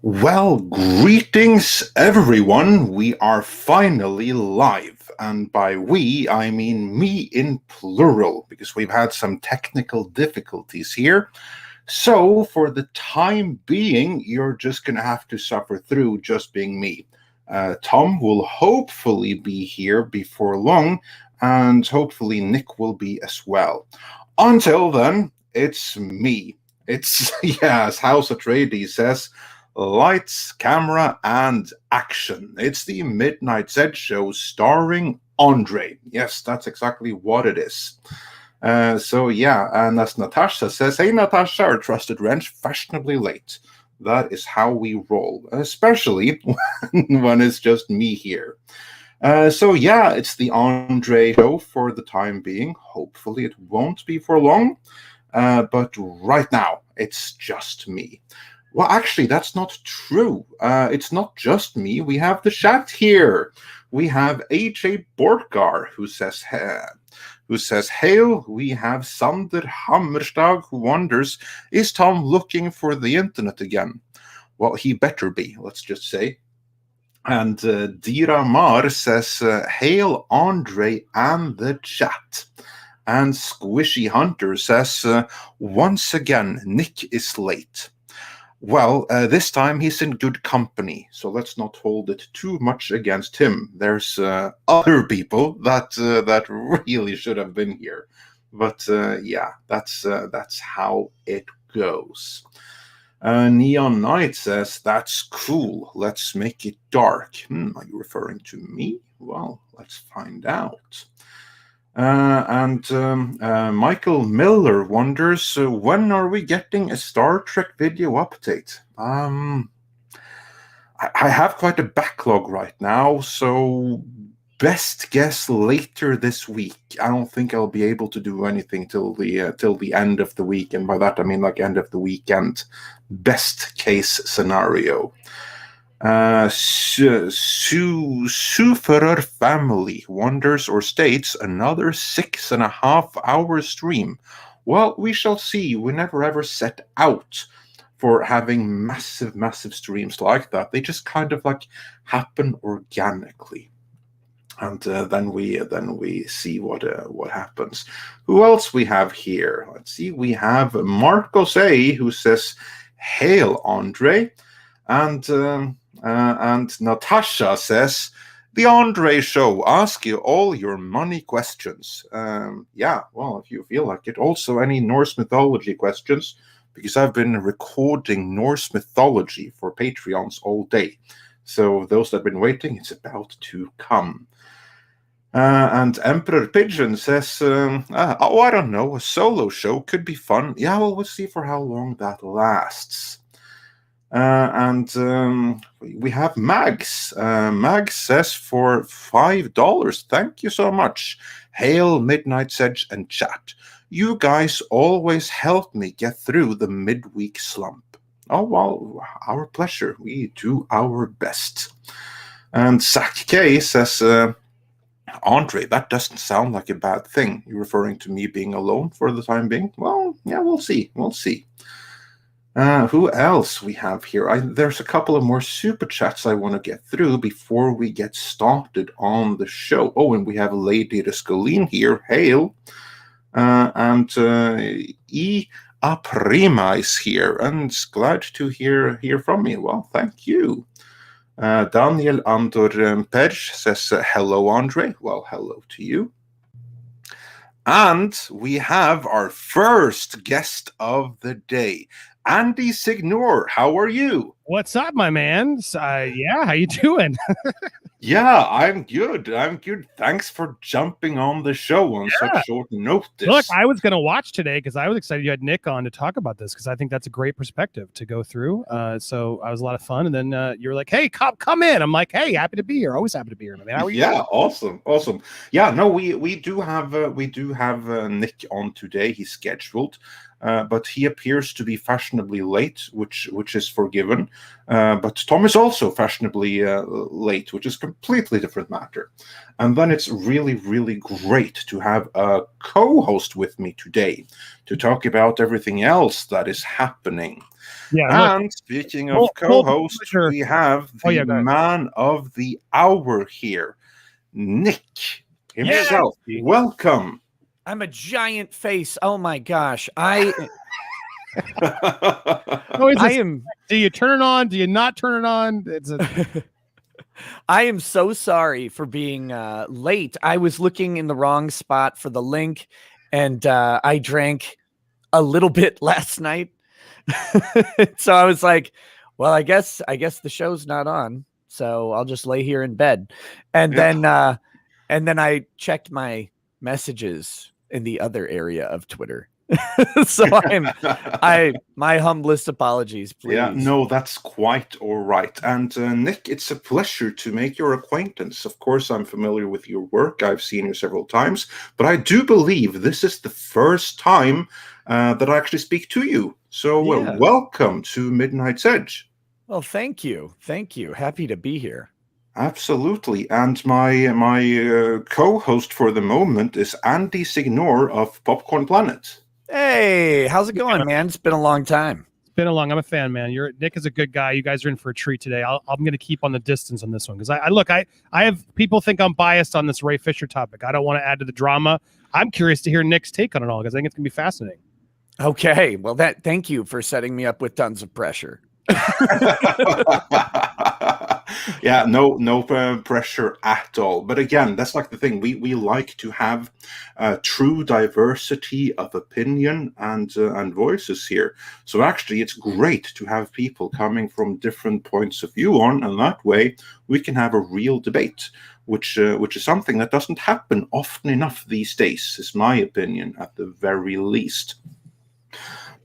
Well, greetings everyone. We are finally live. And by we, I mean me in plural, because we've had some technical difficulties here. So, for the time being, you're just going to have to suffer through just being me. Tom will hopefully be here before long, and hopefully Nick will be as well. Until then, it's me. It's, yeah, as House Atreides says, lights, camera, and action. It's the Midnight Zed show starring Andre. Yes, that's exactly what it is. And as Natasha says, hey Natasha, our trusted wrench, fashionably late. That is how we roll, especially when it's just me here. It's the Andre show for the time being. Hopefully it won't be for long. But right now, it's just me. Well, actually, that's not true. It's not just me. We have the chat here. We have AJ Borgar who says, hail. We have Sander Hammerstag who wonders, is Tom looking for the internet again? Well, he better be, let's just say. And Dira Mar says, hail Andre and the chat. And Squishy Hunter says, once again, Nick is late. Well, this time he's in good company, so let's not hold it too much against him. There's other people that really should have been here, but that's how it goes. Neon Knight says, that's cool. Let's make it dark. Are you referring to me? Well, let's find out. Michael Miller wonders, when are we getting a Star Trek video update? I have quite a backlog right now, so best guess later this week. I don't think I'll be able to do anything till the end of the week, and by that I mean like end of the weekend. Best case scenario. Suferer family wonders or states another 6.5 hour stream. Well, we shall see. We never ever set out for having massive streams like that. They just kind of like happen organically. And then we see what happens. Who else we have here? Let's see. We have Marcos A, who says, "Hail, Andre," and Natasha says, "The Andre Show. Ask you all your money questions." Well, if you feel like it. Also, any Norse mythology questions, because I've been recording Norse mythology for Patreons all day. So those that have been waiting, it's about to come. And Emperor Pigeon says, I don't know, a solo show could be fun. Yeah, well, we'll see for how long that lasts. We have Mags. Mags says for $5. Thank you so much. Hail Midnight Sedge and chat. You guys always help me get through the midweek slump. Oh, well, our pleasure. We do our best. And Zach K says, Andre, that doesn't sound like a bad thing. You're referring to me being alone for the time being? Well, yeah, we'll see. We'll see. Who else we have here? There's a couple of more super chats I want to get through before we get started on the show. Oh, and we have Lady Riscolin here. Hail. E. Aprima is here, and glad to hear from me. Well, thank you. Daniel Andor Perch says, hello, Andre. Well, hello to you. And we have our first guest of the day, Andy Signore. How are you? What's up, my man? How you doing? Yeah, I'm good. Thanks for jumping on the show on such short notice. Look, I was going to watch today because I was excited you had Nick on to talk about this because I think that's a great perspective to go through. So I was a lot of fun. And then you were like, hey, come in. I'm like, hey, happy to be here. Always happy to be here. I mean, how are you? Yeah, awesome. Yeah, no, we do have Nick on today. He's scheduled. but he appears to be fashionably late, which is forgiven. But Tom is also fashionably late, which is a completely different matter. And then it's really, really great to have a co-host with me today to talk about everything else that is happening. Yeah. And speaking of co-hosts, we have the man of the hour here, Nick himself. Yeah. Welcome. I'm a giant face. Oh my gosh. I am. Do you turn it on? Do you not turn it on? I am so sorry for being late. I was looking in the wrong spot for the link, and I drank a little bit last night. So I was like, well, I guess the show's not on, so I'll just lay here in bed. And then I checked my messages in the other area of Twitter. So my humblest apologies, please. Yeah, no, that's quite all right. And Nick, it's a pleasure to make your acquaintance. Of course, I'm familiar with your work. I've seen you several times, but I do believe this is the first time that I actually speak to you. So welcome to Midnight's Edge. Well, thank you. Happy to be here. Absolutely. And my co-host for the moment is Andy Signore of Popcorn Planet. Hey, how's it going, man? It's been a long time. It's been a long. I'm a fan, man. Nick is a good guy. You guys are in for a treat today. I'm going to keep on the distance on this one because I have people think I'm biased on this Ray Fisher topic. I don't want to add to the drama. I'm curious to hear Nick's take on it all because I think it's going to be fascinating. Okay, well, thank you for setting me up with tons of pressure. Yeah, no pressure at all. But again, that's like the thing. We like to have true diversity of opinion and voices here. So actually, it's great to have people coming from different points of view on, and that way we can have a real debate, which is something that doesn't happen often enough these days, is my opinion, at the very least.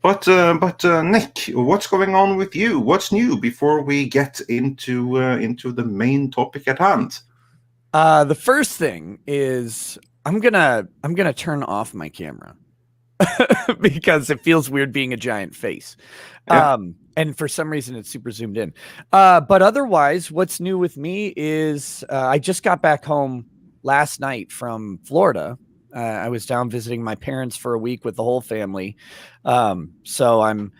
But Nick, what's going on with you? What's new before we get into the main topic at hand? The first thing is I'm gonna turn off my camera because it feels weird being a giant face. Yeah. And for some reason it's super zoomed in. But otherwise, what's new with me is I just got back home last night from Florida. I was down visiting my parents for a week with the whole family. So I'm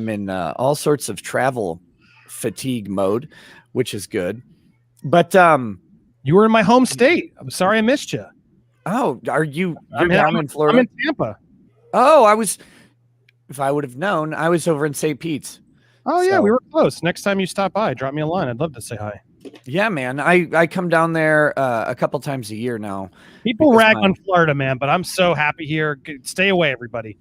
in all sorts of travel fatigue mode, which is good. But you were in my home state. I'm sorry I missed you. Oh, you're down in Florida? I'm in Tampa. Oh, if I would have known, I was over in St. Pete's. Oh, yeah, we were close. Next time you stop by, drop me a line. I'd love to say hi. Yeah, man. I come down there a couple times a year now. People rag on Florida, man, but I'm so happy here. Stay away, everybody.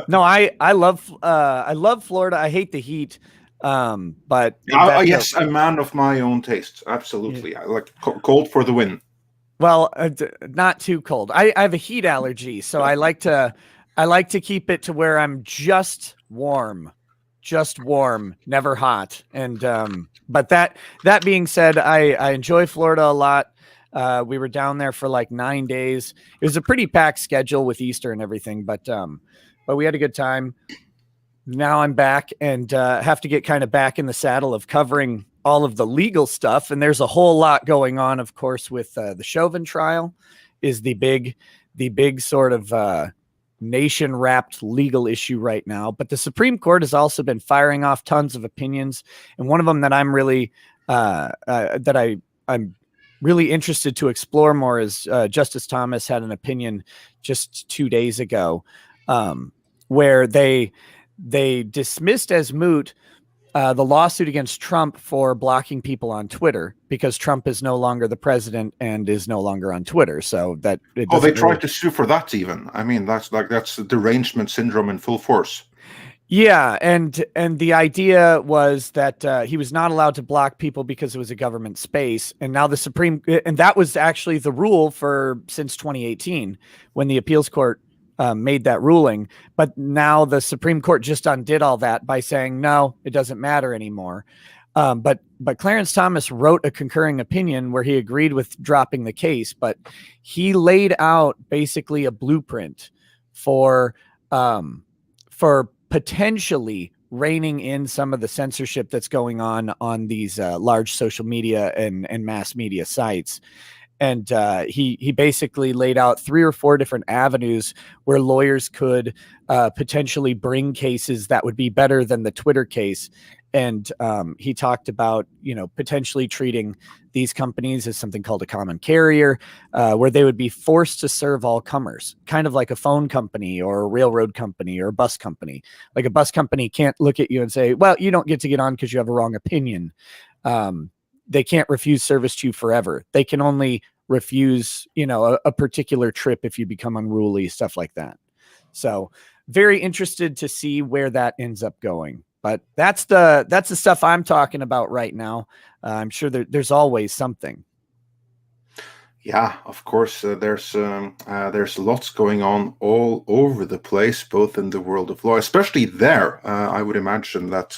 No, I love Florida. I hate the heat. But yes, a man of my own taste. Absolutely. Yeah. I like cold for the win. Well, not too cold. I have a heat allergy, so I like to keep it to where I'm just warm, never hot. And but that being said, I enjoy Florida a lot. We were down there for like 9 days. It was a pretty packed schedule with Easter and everything, but we had a good time. Now I'm back and have to get kind of back in the saddle of covering all of the legal stuff. And there's a whole lot going on, of course, with the Chauvin trial is the big sort of nation wrapped legal issue right now. But the Supreme Court has also been firing off tons of opinions. And one of them that I'm really I'm really interested to explore more is Justice Thomas had an opinion just 2 days ago where they dismissed as moot the lawsuit against Trump for blocking people on Twitter because Trump is no longer the president and is no longer on Twitter. So that they tried to sue for that even. I mean, that's derangement syndrome in full force. Yeah, and the idea was that he was not allowed to block people because it was a government space, and now and that was actually the rule since 2018 when the appeals court made that ruling. But now the Supreme Court just undid all that by saying, no, it doesn't matter anymore. But Clarence Thomas wrote a concurring opinion where he agreed with dropping the case, but he laid out basically a blueprint for potentially reining in some of the censorship that's going on these large social media and mass media sites. And he basically laid out 3 or 4 different avenues where lawyers could potentially bring cases that would be better than the Twitter case. And he talked about, potentially treating these companies as something called a common carrier, where they would be forced to serve all comers, kind of like a phone company or a railroad company or a bus company. Like a bus company can't look at you and say, well, you don't get to get on because you have a wrong opinion. They can't refuse service to you forever. They can only refuse, a particular trip if you become unruly, stuff like that. So very interested to see where that ends up going. But that's the stuff I'm talking about right now. I'm sure there's always something. Yeah, of course. There's lots going on all over the place, both in the world of law, especially there. I would imagine that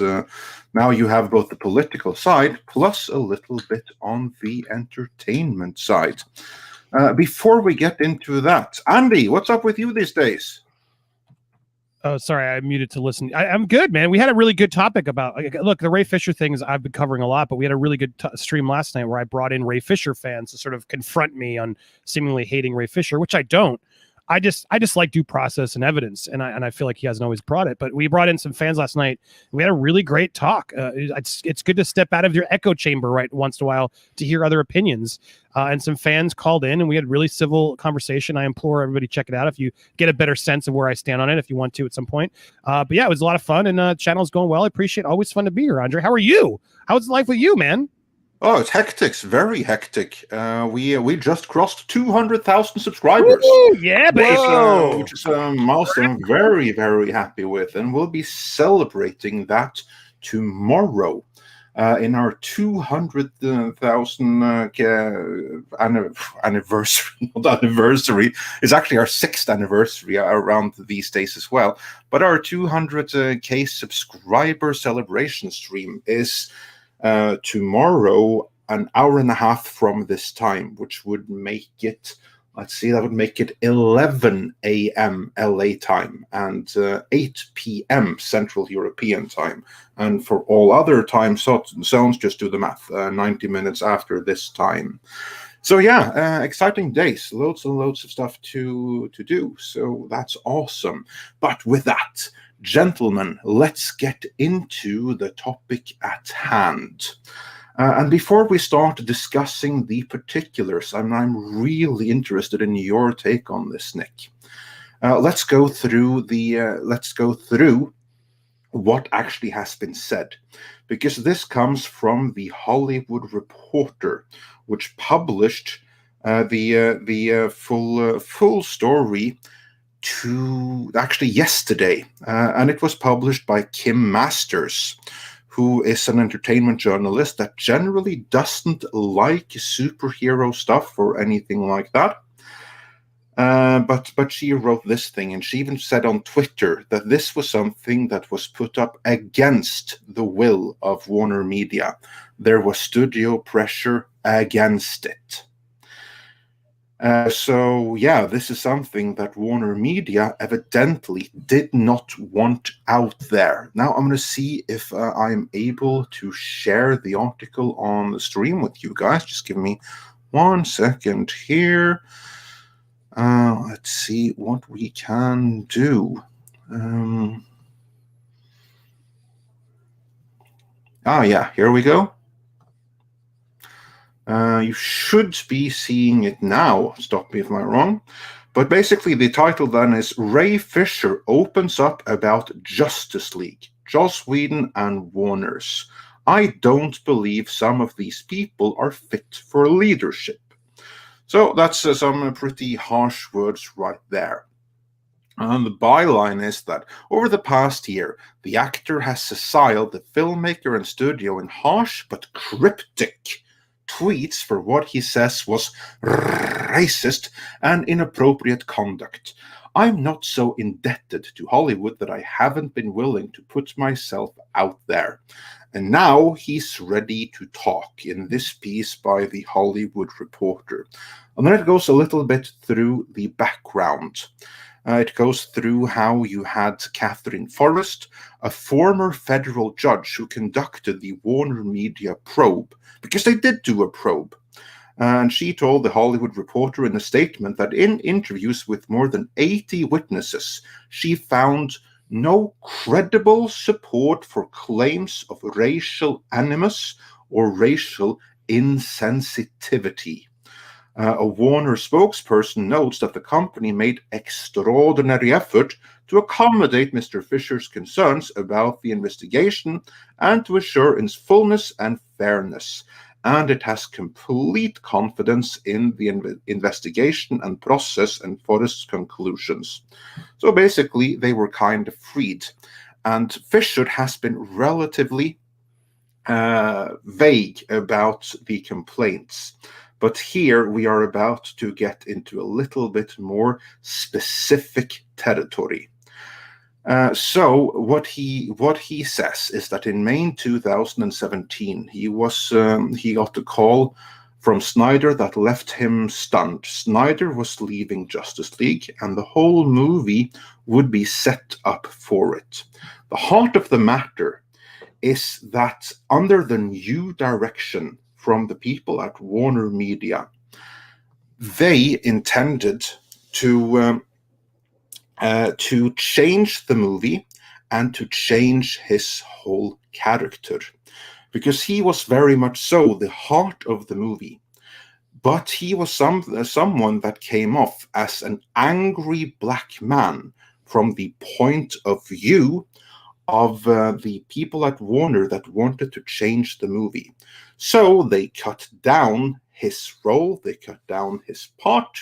now you have both the political side plus a little bit on the entertainment side. Before we get into that, Andy, what's up with you these days? Oh, sorry, I muted to listen. I'm good, man. We had a really good topic about, look, the Ray Fisher things I've been covering a lot, but we had a really good stream last night where I brought in Ray Fisher fans to sort of confront me on seemingly hating Ray Fisher, which I don't. I just like due process and evidence, and I feel like he hasn't always brought it. But we brought in some fans last night. And we had a really great talk. It's good to step out of your echo chamber right once in a while to hear other opinions. And some fans called in, and we had really civil conversation. I implore everybody check it out if you get a better sense of where I stand on it, if you want to at some point. But yeah, it was a lot of fun, and channel's going well. I appreciate it. Always fun to be here, Andre. How are you? How's life with you, man? Oh, it's hectic. It's very hectic. We just crossed 200,000 subscribers. Woo, yeah, baby. Which is a milestone I'm very, very happy with. And we'll be celebrating that tomorrow in our 200,000 anniversary. Not anniversary. It's actually our 6th anniversary around these days as well. But our 200K subscriber celebration stream is tomorrow, an hour and a half from this time, which would make it, that would make it 11 a.m. LA time and 8 p.m. Central European time. And for all other time zones, just do the math, 90 minutes after this time. So yeah, exciting days, loads and loads of stuff to do. So that's awesome. But with that, gentlemen, let's get into the topic at hand. And before we start discussing the particulars, I'm really interested in your take on this, Nick. Let's go through what actually has been said, because this comes from the Hollywood Reporter, which published the full story yesterday, and it was published by Kim Masters, who is an entertainment journalist that generally doesn't like superhero stuff or anything like that. But she wrote this thing, and she even said on Twitter that this was something that was put up against the will of WarnerMedia. There was studio pressure against it. So yeah, this is something that WarnerMedia evidently did not want out there. Now I'm going to see if I'm able to share the article on the stream with you guys. Just give me 1 second here. Let's see what we can do. Yeah, here we go. You should be seeing it now. Stop me if I'm wrong. But basically, the title then is Ray Fisher opens up about Justice League, Joss Whedon and Warner's. I don't believe some of these people are fit for leadership. So that's some pretty harsh words right there. And the byline is that over the past year, the actor has assailed the filmmaker and studio in harsh but cryptic tweets for what he says was racist and inappropriate conduct. I'm not so indebted to Hollywood that I haven't been willing to put myself out there. And now he's ready to talk in this piece by the Hollywood Reporter. And then it goes a little bit through the background. It goes through how you had Catherine Forrest, a former federal judge who conducted the WarnerMedia probe, because they did do a probe. And she told the Hollywood Reporter in a statement that in interviews with more than 80 witnesses, she found no credible support for claims of racial animus or racial insensitivity. A Warner spokesperson notes that the company made extraordinary effort to accommodate Mr. Fisher's concerns about the investigation and to assure its fullness and fairness. And it has complete confidence in the investigation and process and Forrest's conclusions. So basically, they were kind of freed. And Fisher has been relatively vague about the complaints. But here we are about to get into a little bit more specific territory. So what he says is that in May 2017, he got a call from Snyder that left him stunned. Snyder was leaving Justice League, and the whole movie would be set up for it. The heart of the matter is that under the new direction from the people at WarnerMedia, they intended to change the movie and to change his whole character, because he was very much so the heart of the movie. But he was someone that came off as an angry black man from the point of view of the people at Warner that wanted to change the movie. So they cut down his role, they cut down his part,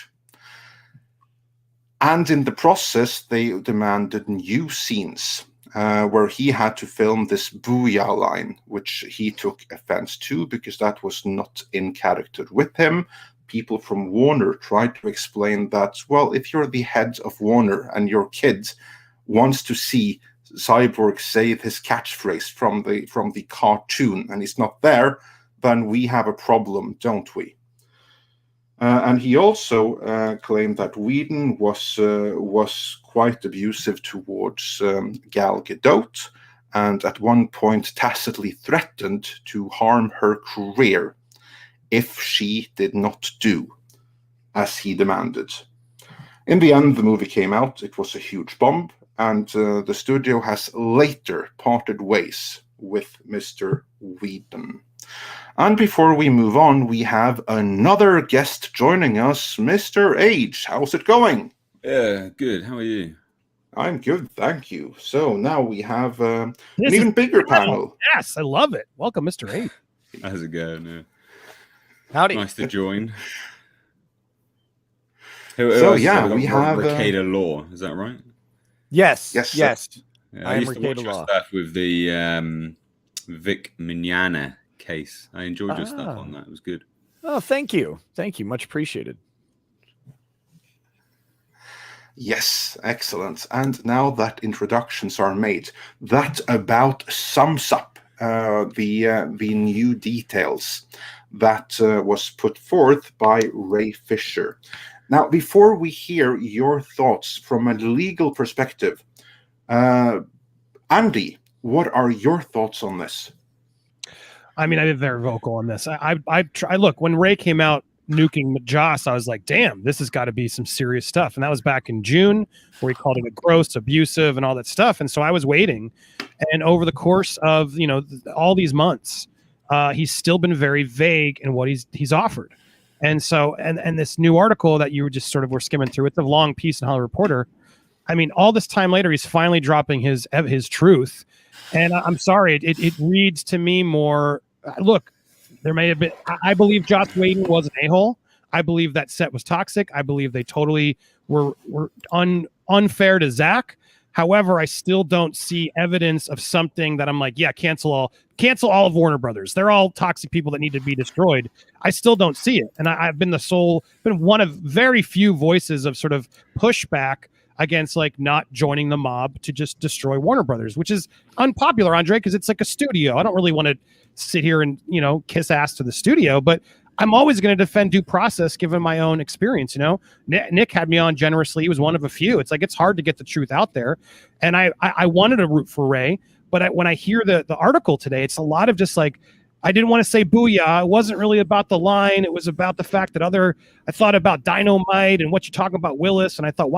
and in the process, they demanded new scenes where he had to film this booyah line, which he took offense to because that was not in character with him. People from Warner tried to explain that, well, if you're the head of Warner and your kid wants to see Cyborg say his catchphrase from the cartoon and he's not there, then we have a problem, don't we? And he also claimed that Whedon was quite abusive towards Gal Gadot, and at one point tacitly threatened to harm her career if she did not do as he demanded. In the end, the movie came out. It was a huge bomb, and the studio has later parted ways with Mr. Whedon. And before we move on, we have another guest joining us, Mr. H. How's it going? Yeah, good. How are you? I'm good, thank you. So now we have an even bigger panel. Yes, I love it. Welcome, Mr. H. How's it going? Yeah. Howdy. Nice to join. So yeah, we have Rekieta Law. Is that right? Yes. Yes. Yeah, I am used to watch Rekieta your Law. stuff with the Vic Mignogna case. I enjoyed your stuff on that. It was good. Oh, thank you. Thank you. Much appreciated. Yes, excellent. And now that introductions are made, that about sums up the new details that was put forth by Ray Fisher. Now, before we hear your thoughts from a legal perspective, Andy, what are your thoughts on this? I mean, I've been very vocal on this. I look, when Ray came out nuking Joss, I was like, damn, this has got to be some serious stuff. And that was back in June, where he called it gross, abusive, and all that stuff. And so I was waiting. And over the course of, all these months, he's still been very vague in what he's offered. And so, and this new article that you just sort of were skimming through, it's a long piece in Hollywood Reporter. I mean, all this time later, he's finally dropping his truth. And I'm sorry, it reads to me more. Look, there may have been. I believe Joss Whedon was an a-hole. I believe that set was toxic. I believe they totally were unfair to Zach. However, I still don't see evidence of something that I'm like, yeah, cancel all of Warner Brothers. They're all toxic people that need to be destroyed. I still don't see it, and I've been been one of very few voices of sort of pushback against like not joining the mob to just destroy Warner Brothers, which is unpopular, Andre, because it's like a studio. I don't really want to sit here and kiss ass to the studio, but I'm always going to defend due process given my own experience. You know, Nick had me on generously. He was one of a few. It's like, it's hard to get the truth out there. And I wanted to root for Ray, but when I hear the article today, it's a lot of just like, I didn't want to say booyah. It wasn't really about the line. It was about the fact that I thought about Dynamite and what you're talking about Willis. And I thought,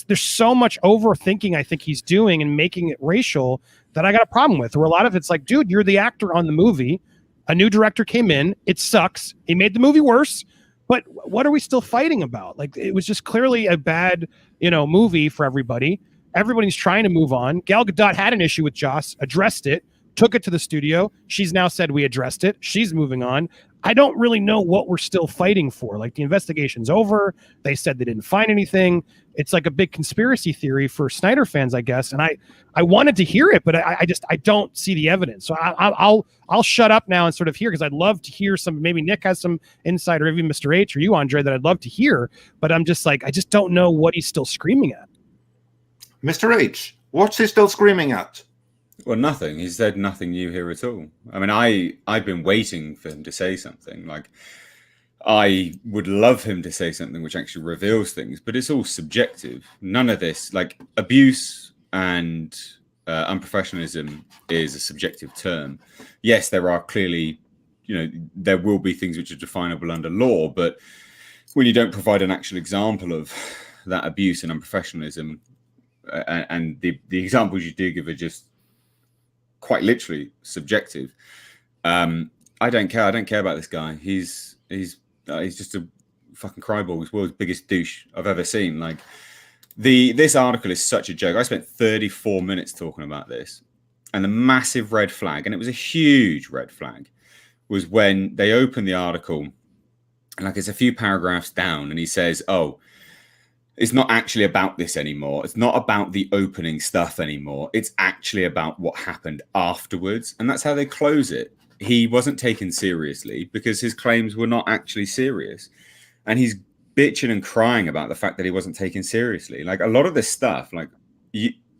there's so much overthinking I think he's doing and making it racial that I got a problem with. Where a lot of it's like, dude, you're the actor on the movie. A new director came in. It sucks. He made the movie worse. But what are we still fighting about? Like, it was just clearly a bad, movie for everybody. Everybody's trying to move on. Gal Gadot had an issue with Joss, addressed it, took it to the studio. She's now said we addressed it. She's moving on. I don't really know what we're still fighting for. Like, the investigation's over. They said they didn't find anything. It's like a big conspiracy theory for Snyder fans, I guess. And I wanted to hear it, but I don't see the evidence. So I'll shut up now and sort of hear, because I'd love to hear some. Maybe Nick has some insight, or even Mr. H or you, Andre, that I'd love to hear. But I'm just like, I just don't know what he's still screaming at. Mr. H, what's he still screaming at? Well, nothing. He said nothing new here at all. I mean, I've been waiting for him to say something. Like, I would love him to say something which actually reveals things, but it's all subjective. None of this, like, abuse and unprofessionalism is a subjective term. Yes, there are clearly, there will be things which are definable under law, but when you don't provide an actual example of that abuse and unprofessionalism, and the examples you do give are just quite literally subjective. I don't care. I don't care about this guy. He's just a fucking cryball. He's the world's biggest douche I've ever seen. Like, this article is such a joke. I spent 34 minutes talking about this, and the massive red flag, and it was a huge red flag, was when they opened the article, and like, it's a few paragraphs down, and he says, "Oh, it's not actually about this anymore. It's not about the opening stuff anymore. It's actually about what happened afterwards." And that's how they close it. He wasn't taken seriously because his claims were not actually serious. And he's bitching and crying about the fact that he wasn't taken seriously. Like, a lot of this stuff, like,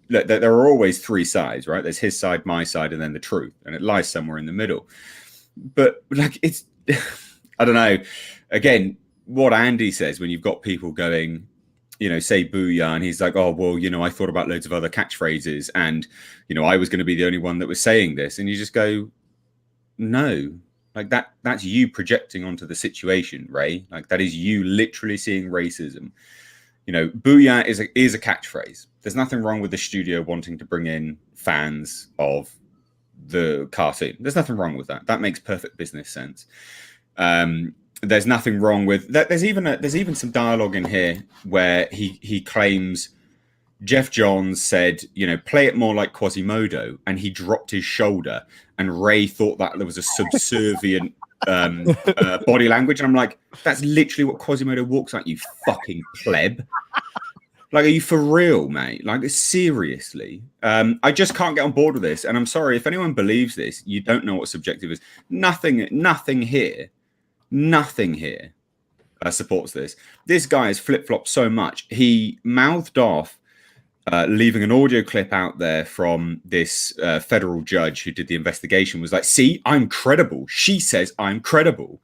look, there are always three sides, right? There's his side, my side, and then the truth. And it lies somewhere in the middle. But, like, it's, I don't know. Again, what Andy says when you've got people going, say booyah, and he's like, "Oh, well, I thought about loads of other catchphrases, and, I was going to be the only one that was saying this." And you just go, no, like, that's you projecting onto the situation, Ray. Like, that is you literally seeing racism. Booyah is a catchphrase. There's nothing wrong with the studio wanting to bring in fans of the cartoon. There's nothing wrong with that. That makes perfect business sense. There's nothing wrong with that. There's even some dialogue in here where he claims Jeff Johns said, play it more like Quasimodo, and he dropped his shoulder, and Ray thought that there was a subservient body language. And I'm like, that's literally what Quasimodo walks like, you fucking pleb. Like, are you for real, mate? Like, seriously? I just can't get on board with this. And I'm sorry, if anyone believes this, you don't know what subjective is. Nothing here supports this. This guy has flip-flopped so much. He mouthed off, leaving an audio clip out there from this federal judge who did the investigation, was like, "See, I'm credible. She says I'm credible."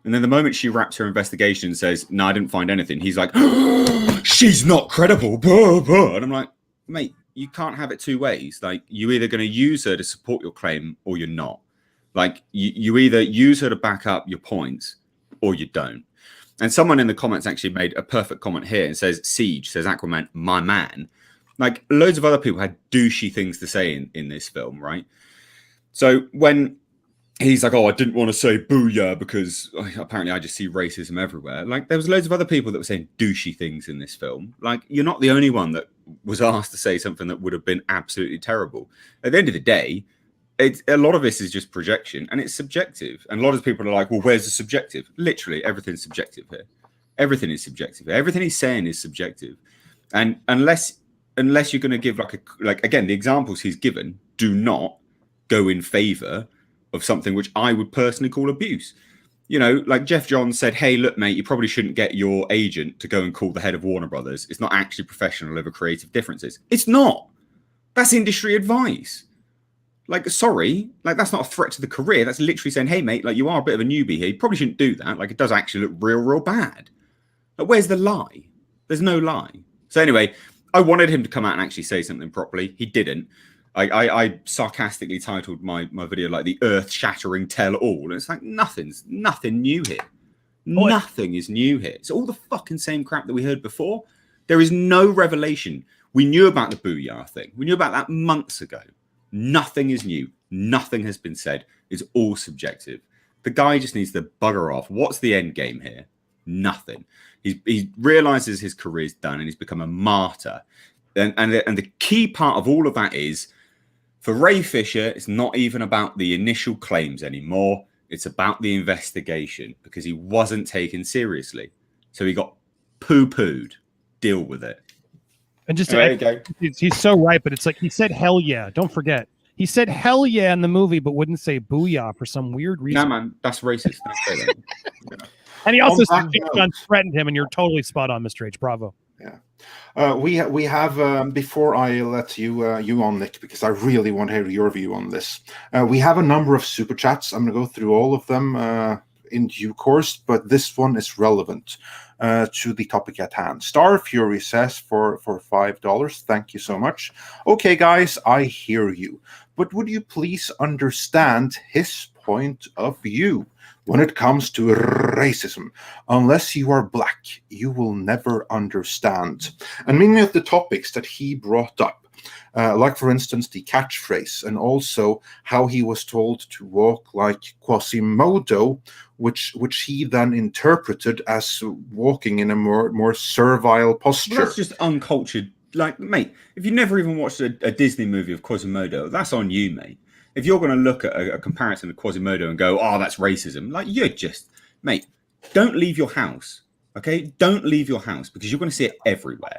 And then the moment she wraps her investigation and says, "No, I didn't find anything," he's like, "She's not credible." And I'm like, mate, you can't have it two ways. Like, you're either going to use her to support your claim or you're not. Like, you either use her to back up your points or you don't. And someone in the comments actually made a perfect comment here and says, "Siege," says Aquaman, "my man." Like, loads of other people had douchey things to say in this film, right? So when he's like, "Oh, I didn't want to say booyah because apparently I just see racism everywhere," like, there was loads of other people that were saying douchey things in this film. Like, you're not the only one that was asked to say something that would have been absolutely terrible. At the end of the day, a lot of this is just projection, and it's subjective. And a lot of people are like, "Well, where's the subjective?" Literally, everything's subjective here. Everything is subjective. Everything he's saying is subjective. And unless you're going to give again, the examples he's given do not go in favor of something which I would personally call abuse. Like Jeff Johns said, "Hey, look, mate, you probably shouldn't get your agent to go and call the head of Warner Brothers. It's not actually professional over creative differences." It's not. That's industry advice. Like, sorry, like that's not a threat to the career. That's literally saying, hey, mate, like you are a bit of a newbie here. You probably shouldn't do that. Like, it does actually look real bad. Like, where's the lie? There's no lie. So anyway, I wanted him to come out and actually say something properly. He didn't. I sarcastically titled my video like the earth-shattering tell-all. And it's like nothing new here. Nothing is new here. It's all the fucking same crap that we heard before. There is no revelation. We knew about the Booyah thing. We knew about that months ago. Nothing is new. Nothing has been said. It's all subjective. The guy just needs to bugger off. What's the end game here? Nothing. He realizes his career's done and he's become a martyr. And the key part of all of that is, for Ray Fisher, it's not even about the initial claims anymore. It's about the investigation, because he wasn't taken seriously. So he got poo-pooed. Deal with it. And just he's so right, but it's like he said hell yeah. Don't forget. He said hell yeah in the movie, but wouldn't say booyah for some weird reason. No, man, that's racist. And he also threatened him, and you're totally spot on, Mr. H. Bravo. Yeah. We have, before I let you on, Nick, because I really want to hear your view on this. We have a number of super chats. I'm going to go through all of them in due course, but this one is relevant to the topic at hand. Star Fury says for $5, thank you so much. Okay, guys, I hear you, but would you please understand his point of view when it comes to racism? Unless you are black, you will never understand. And many of the topics that he brought up, like for instance the catchphrase, and also how he was told to walk like Quasimodo, which he then interpreted as walking in a more servile posture. Well, that's just uncultured. Like, mate, if you never even watched a Disney movie of Quasimodo, that's on you, mate. If you're going to look at a comparison of Quasimodo and go, oh, that's racism, like, you're just, mate, don't leave your house. Okay, don't leave your house, because you're going to see it everywhere.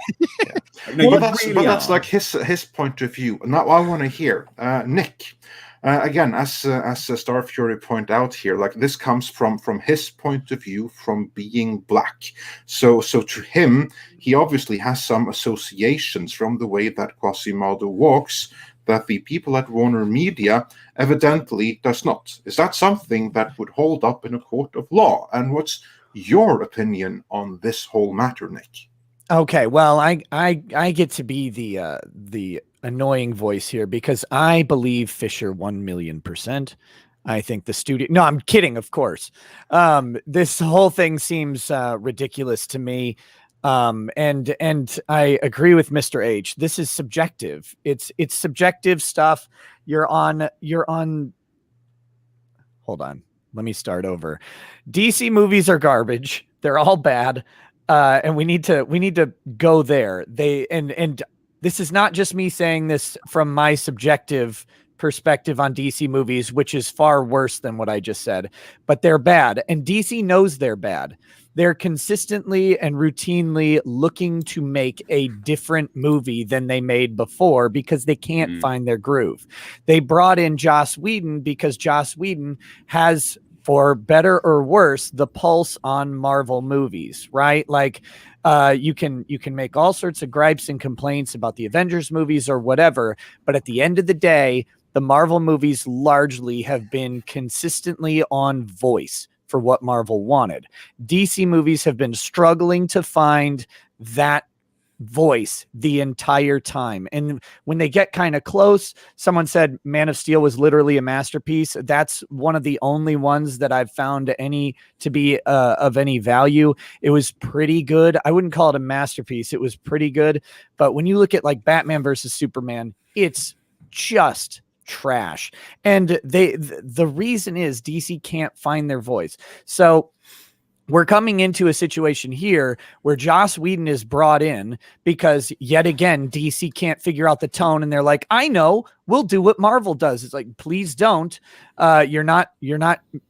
No, well, that's like his point of view. Now I want to hear Nick. Again, as Star Fury point out here, like this comes from his point of view, from being black. So to him, he obviously has some associations from the way that Quasimodo walks that the people at WarnerMedia evidently does not. Is that something that would hold up in a court of law? And what's your opinion on this whole matter, Nick? Okay, well, I get to be the annoying voice here, because I believe Fisher 1,000,000%. I think the studio. No, I'm kidding, of course. This whole thing seems ridiculous to me. And I agree with Mr. H. This is subjective. It's subjective stuff. You're on. Hold on. Let me start over. DC movies are garbage. They're all bad. And we need to go there. And this is not just me saying this from my subjective perspective on DC movies, which is far worse than what I just said, but they're bad. And DC knows they're bad. They're consistently and routinely looking to make a different movie than they made before, because they can't find their groove. They brought in Joss Whedon because Joss Whedon has, for better or worse, the pulse on Marvel movies, right? Like, you can make all sorts of gripes and complaints about the Avengers movies or whatever, but at the end of the day, the Marvel movies largely have been consistently on voice for what Marvel wanted. DC movies have been struggling to find that voice the entire time. And when they get kind of close, someone said Man of Steel was literally a masterpiece. That's one of the only ones that I've found any to be of any value. It was pretty good. I wouldn't call it a masterpiece. It was pretty good. But when you look at like Batman versus Superman, it's just trash. And the reason is DC can't find their voice. So we're coming into a situation here where Joss Whedon is brought in because, yet again, DC can't figure out the tone, and they're like, I know, we'll do what Marvel does. It's like, please don't. You're not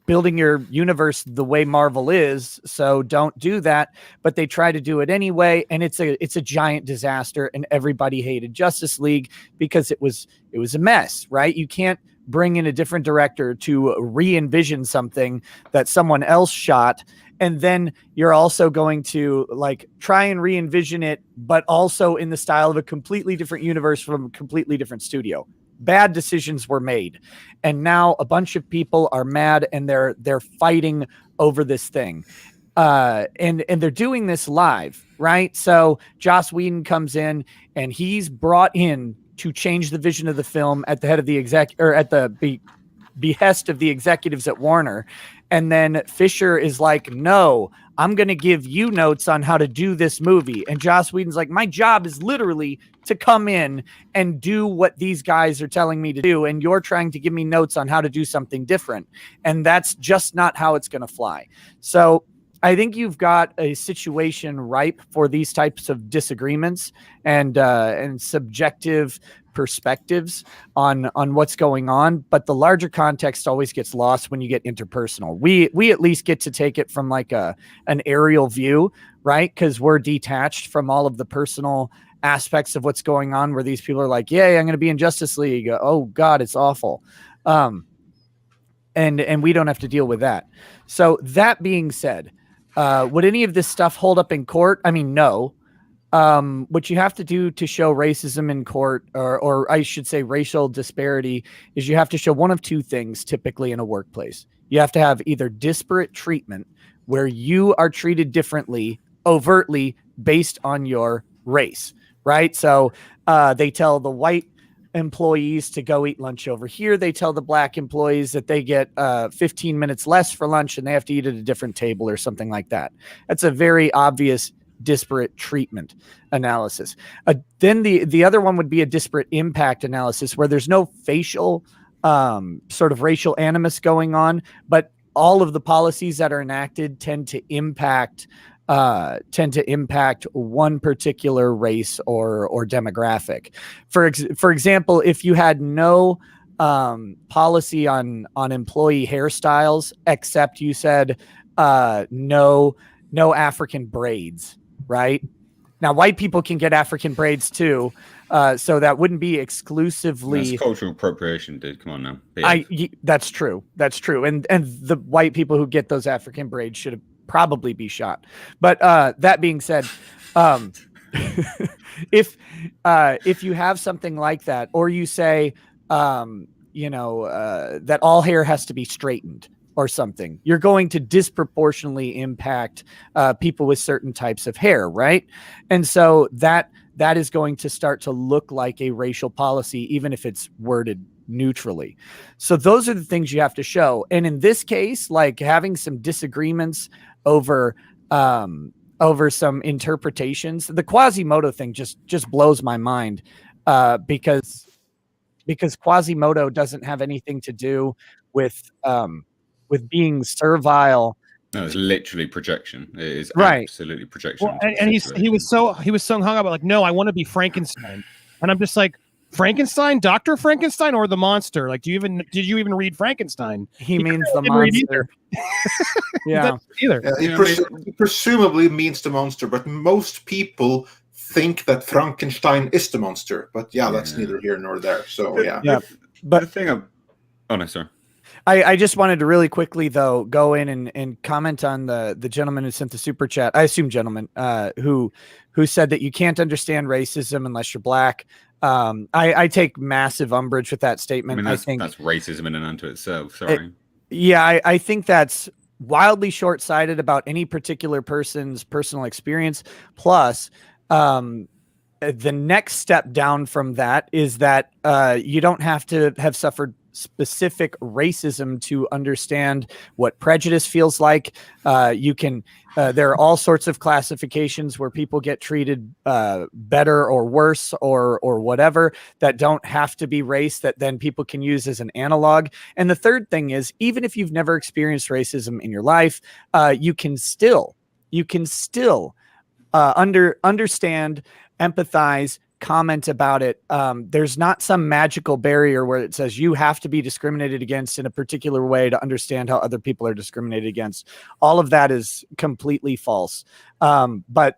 building your universe the way Marvel is, so don't do that. But they try to do it anyway, and it's a giant disaster, and everybody hated Justice League because it was a mess, right? You can't bring in a different director to re-envision something that someone else shot, and then you're also going to like try and re-envision it, but also in the style of a completely different universe from a completely different studio. bad decisions were made, and now a bunch of people are mad and they're fighting over this thing. And they're doing this live, right? So Joss Whedon comes in and he's brought in to change the vision of the film at the head of the at the behest of the executives at Warner. And then Fisher is like, no, I'm going to give you notes on how to do this movie. And Joss Whedon's like, my job is literally to come in and do what these guys are telling me to do. And you're trying to give me notes on how to do something different. And that's just not how it's going to fly. So I think you've got a situation ripe for these types of disagreements and subjective perspectives on what's going on, but the larger context always gets lost when you get interpersonal. We at least get to take it from like an aerial view, right? Because we're detached from all of the personal aspects of what's going on, where these people are like, "Yay, I'm going to be in Justice League. Oh God, it's awful," and we don't have to deal with that. So that being said, would any of this stuff hold up in court? I mean, no. What you have to do to show racism in court, or I should say racial disparity, is you have to show one of two things typically in a workplace. You have to have either disparate treatment, where you are treated differently overtly based on your race, right? So they tell the white employees to go eat lunch over here. They tell the black employees that they get 15 minutes less for lunch and they have to eat at a different table or something like that. That's a very obvious disparate treatment analysis. Then the other one would be a disparate impact analysis, where there's no facial sort of racial animus going on, but all of the policies that are enacted tend to impact one particular race or demographic. For example, if you had no policy on employee hairstyles, except you said no African braids, right? Now, white people can get African braids too, so that wouldn't be exclusively. That's cultural appropriation, dude. Come on now. That's true. That's true. And the white people who get those African braids should have probably be shot. But that being said, if you have something like that, or you say, that all hair has to be straightened or something, you're going to disproportionately impact people with certain types of hair, right? And so that is going to start to look like a racial policy, even if it's worded neutrally. So those are the things you have to show. And in this case, like having some disagreements over some interpretations, the Quasimodo thing just blows my mind, because Quasimodo doesn't have anything to do with being servile. No, it's literally projection. It is right. Absolutely projection. Well, and he was so hung up about like, no, I want to be Frankenstein, and I'm just like, Frankenstein, Dr. Frankenstein, or the monster? Like, did you even read Frankenstein? He means the monster. Yeah. He presumably means the monster, but most people think that Frankenstein is the monster. But that's neither here nor there. So yeah. But the thing, oh no, sorry. I just wanted to really quickly though go in and comment on the gentleman who sent the super chat. I assume gentleman who said that you can't understand racism unless you're black. I take massive umbrage with that statement. I think that's racism in and unto itself. Sorry. I think that's wildly short-sighted about any particular person's personal experience. Plus, the next step down from that is that you don't have to have suffered specific racism to understand what prejudice feels like. You can there are all sorts of classifications where people get treated better or worse or whatever that don't have to be race, that then people can use as an analog. And the third thing is, even if you've never experienced racism in your life, you can still understand, empathize, comment about it. There's not some magical barrier where it says you have to be discriminated against in a particular way to understand how other people are discriminated against. All of that is completely false. But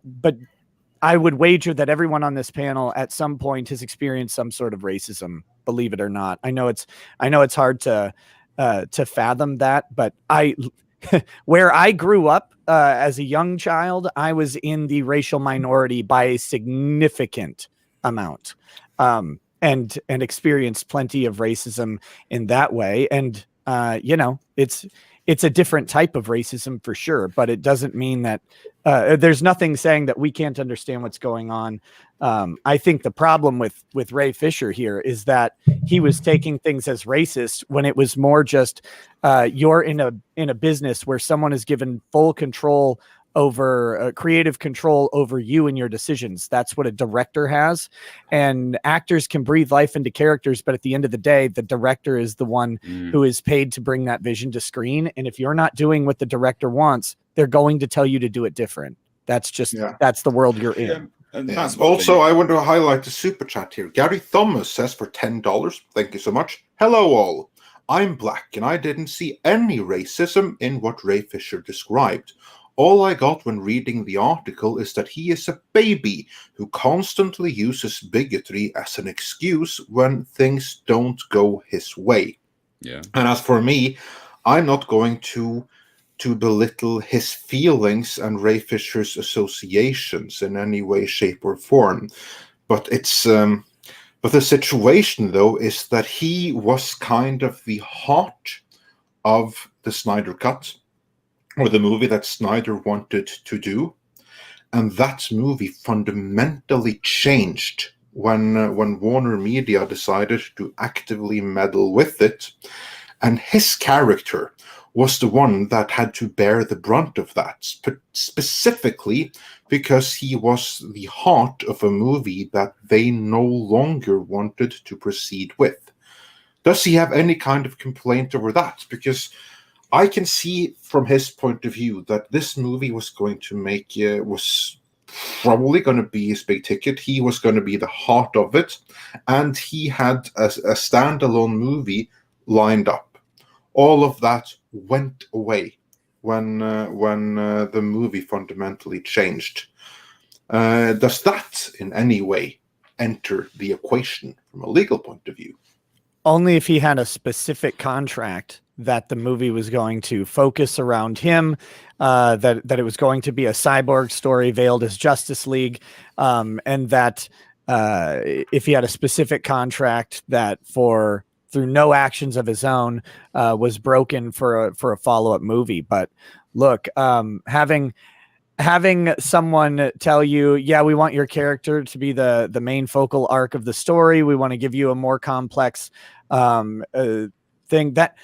I would wager that everyone on this panel at some point has experienced some sort of racism, believe it or not. I know it's hard to fathom that, but where I grew up as a young child, I was in the racial minority by a significant amount. And and experienced plenty of racism in that way. And it's a different type of racism for sure, but it doesn't mean that there's nothing saying that we can't understand what's going on. I think the problem with Ray Fisher here is that he was taking things as racist when it was more just you're in a business where someone is given full control over creative control over you and your decisions. That's what a director has, and actors can breathe life into characters, but at the end of the day, the director is the one who is paid to bring that vision to screen. And if you're not doing what the director wants, they're going to tell you to do it different. That's just that's the world you're in. And Yeah. that's Also, I want to highlight the super chat here. Gary Thomas says for $10, thank you so much. Hello all. I'm black and I didn't see any racism in what Ray Fisher described. All I got when reading the article is that he is a baby who constantly uses bigotry as an excuse when things don't go his way. Yeah. And as for me, I'm not going to belittle his feelings and Ray Fisher's associations in any way, shape, or form. But but the situation though is that he was kind of the heart of the Snyder Cut, or the movie that Snyder wanted to do, and that movie fundamentally changed when WarnerMedia decided to actively meddle with it, and his character was the one that had to bear the brunt of that, specifically because he was the heart of a movie that they no longer wanted to proceed with. Does he have any kind of complaint over that? Because I can see from his point of view that this movie was going to was probably going to be his big ticket. He was going to be the heart of it, and he had a standalone movie lined up. All of that went away when the movie fundamentally changed. Does that in any way enter the equation from a legal point of view? Only if he had a specific contract that the movie was going to focus around him, that it was going to be a cyborg story veiled as Justice League, and that if he had a specific contract that through no actions of his own was broken for a follow-up movie. But look, having someone tell you, yeah, we want your character to be the main focal arc of the story, we want to give you a more complex thing, that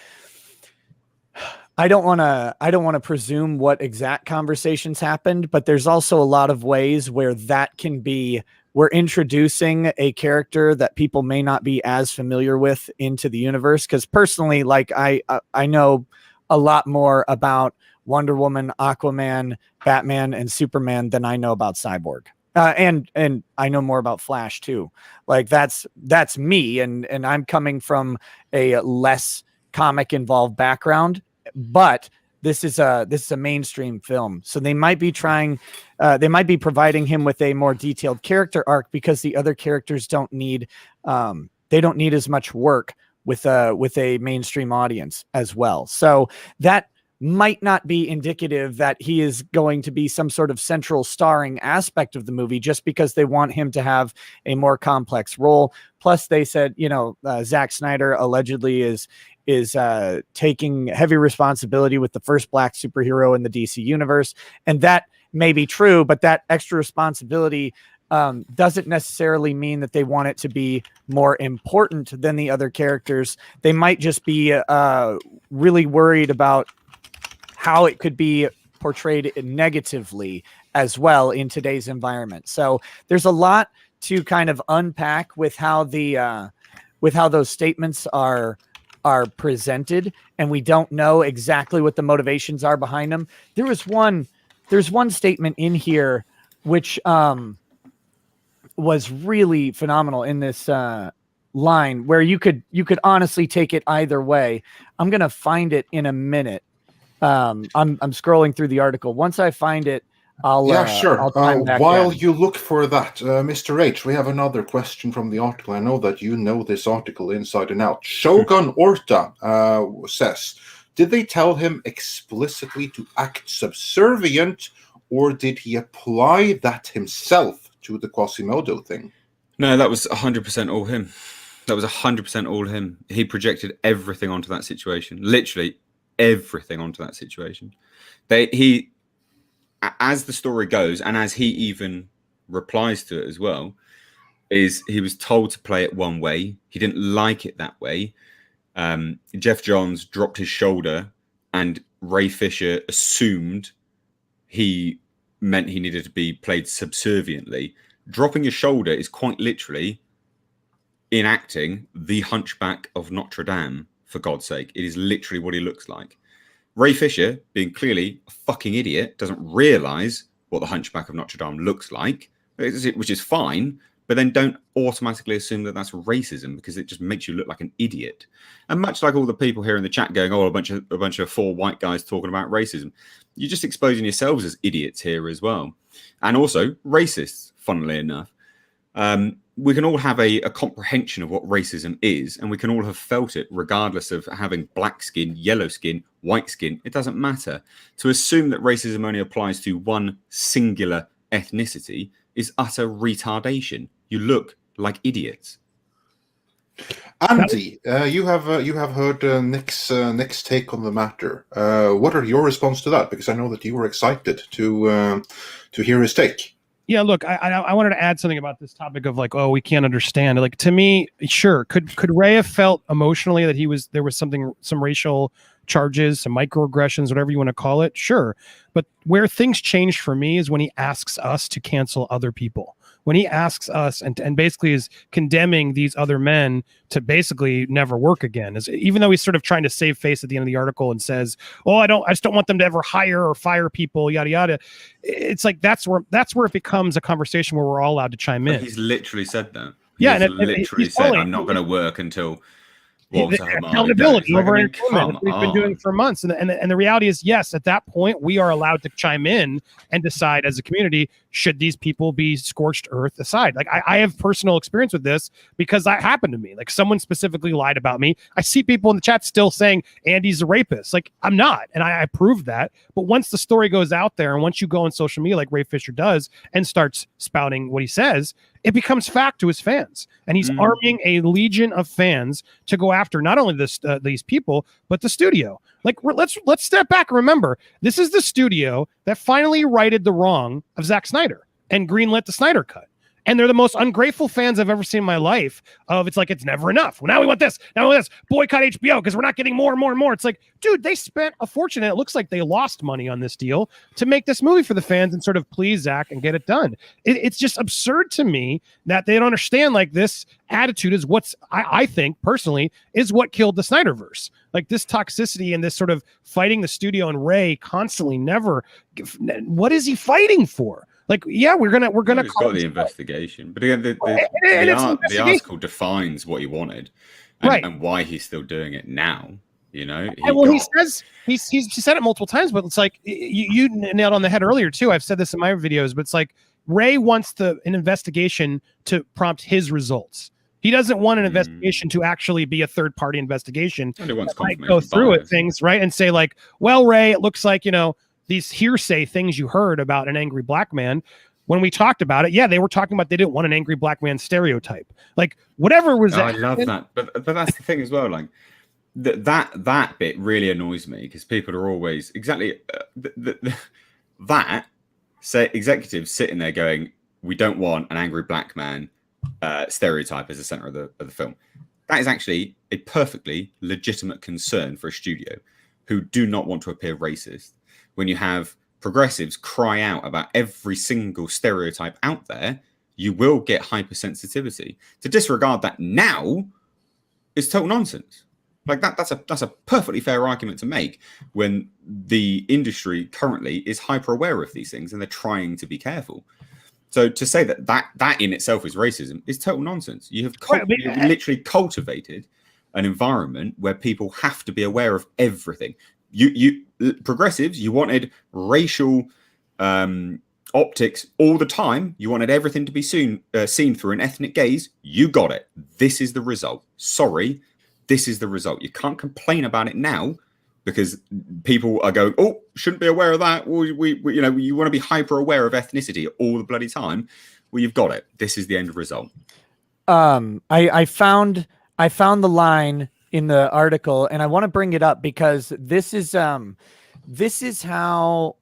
I don't want to presume what exact conversations happened, but there's also a lot of ways where that can be, we're introducing a character that people may not be as familiar with into the universe. Because personally, like I know a lot more about Wonder Woman, Aquaman, Batman, and Superman than I know about Cyborg. And I know more about Flash too. Like that's me, and I'm coming from a less comic involved background, but this is a mainstream film, so they might be providing him with a more detailed character arc because the other characters don't need as much work with a mainstream audience as well. So that might not be indicative that he is going to be some sort of central starring aspect of the movie, just because they want him to have a more complex role. Plus, they said, Zack Snyder allegedly is taking heavy responsibility with the first black superhero in the DC universe. And that may be true, but that extra responsibility doesn't necessarily mean that they want it to be more important than the other characters. They might just be really worried about how it could be portrayed negatively as well in today's environment. So there's a lot to kind of unpack with how those statements are presented, and we don't know exactly what the motivations are behind them. There's one statement in here which was really phenomenal in this line, where you could honestly take it either way. I'm gonna find it in a minute. I'm scrolling through the article. Once I find it, sure. While you look for that, Mr. H, we have another question from the article. I know that you know this article inside and out. Shogun Orta says, did they tell him explicitly to act subservient, or did he apply that himself to the Quasimodo thing? No, that was 100% all him. That was 100% all him. He projected everything onto that situation. Literally everything onto that situation. He, as the story goes, and as he even replies to it as well, is he was told to play it one way. He didn't like it that way. Jeff Johns dropped his shoulder, and Ray Fisher assumed he meant he needed to be played subserviently. Dropping your shoulder is quite literally enacting the Hunchback of Notre Dame, for God's sake. It is literally what he looks like. Ray Fisher, being clearly a fucking idiot, doesn't realise what the Hunchback of Notre Dame looks like, which is fine, but then don't automatically assume that that's racism, because it just makes you look like an idiot. And much like all the people here in the chat going, oh, a bunch of 4 white guys talking about racism, you're just exposing yourselves as idiots here as well. And also racists, funnily enough. We can all have a comprehension of what racism is, and we can all have felt it regardless of having black skin, yellow skin, white skin. It doesn't matter. To assume that racism only applies to one singular ethnicity is utter retardation. You look like idiots. Andy, you have heard Nick's take on the matter. What are your response to that? Because I know that you were excited to hear his take. Yeah, look, I wanted to add something about this topic of like, oh, we can't understand. Like, to me, sure, could Ray have felt emotionally that there was some racial charges, some microaggressions, whatever you want to call it? Sure. But where things changed for me is when he asks us to cancel other people. When he asks us and basically is condemning these other men to basically never work again, even though he's sort of trying to save face at the end of the article and says, "Oh, I just don't want them to ever hire or fire people," yada yada. It's like that's where it becomes a conversation where we're all allowed to chime in. He's literally said that. He's literally said, "I'm not going to work until." Accountability over entertainment. We've been doing for months, and the reality is, yes, at that point we are allowed to chime in and decide as a community, should these people be scorched earth aside. Like I have personal experience with this because that happened to me. Like someone specifically lied about me. I see people in the chat still saying Andy's a rapist. Like I'm not, and I proved that. But once the story goes out there, and once you go on social media like Ray Fisher does and starts spouting what he says, it becomes fact to his fans, and he's arming a legion of fans to go after not only these people but the studio. Like let's step back and remember, this is the studio that finally righted the wrong of Zack Snyder and greenlit the Snyder Cut. And they're the most ungrateful fans I've ever seen in my life. It's like, it's never enough. Well, now we want this. Now we want this. Boycott HBO because we're not getting more and more and more. It's like, dude, they spent a fortune, and it looks like they lost money on this deal to make this movie for the fans and sort of please Zach and get it done. It's just absurd to me that they don't understand, like, this attitude is what's, I think, personally, is what killed the Snyderverse. Like, this toxicity and this sort of fighting the studio and Ray constantly what is he fighting for? Like, yeah, we're gonna. He's got the investigation, but again, the article defines what he wanted, and why he's still doing it now. You know, he says he said it multiple times, but it's like you nailed on the head earlier too. I've said this in my videos, but it's like Ray wants an investigation to prompt his results. He doesn't want an investigation to actually be a third-party investigation. And he wants might go through it, things right, and say like, well, Ray, it looks like these hearsay things you heard about an angry black man. When we talked about it, yeah, they were talking about they didn't want an angry black man stereotype. Like whatever was. I love that, but that's the thing as well. Like that bit really annoys me because people are always exactly that. Say executives sitting there going, "We don't want an angry black man stereotype as the center of the film." That is actually a perfectly legitimate concern for a studio who do not want to appear racist. When you have progressives cry out about every single stereotype out there, you will get hypersensitivity. To disregard that now is total nonsense. Like that's a perfectly fair argument to make when the industry currently is hyper aware of these things and they're trying to be careful. So to say that in itself is racism is total nonsense. You have you've literally cultivated an environment where people have to be aware of everything. You progressives, you wanted racial optics all the time. You wanted everything to be seen through an ethnic gaze. You got it. This is the result. Sorry, this is the result. You can't complain about it now because people are going, "Oh, shouldn't be aware of that." Well, you want to be hyper aware of ethnicity all the bloody time. Well, you've got it. This is the end result. I found the line in the article, and I want to bring it up because this is how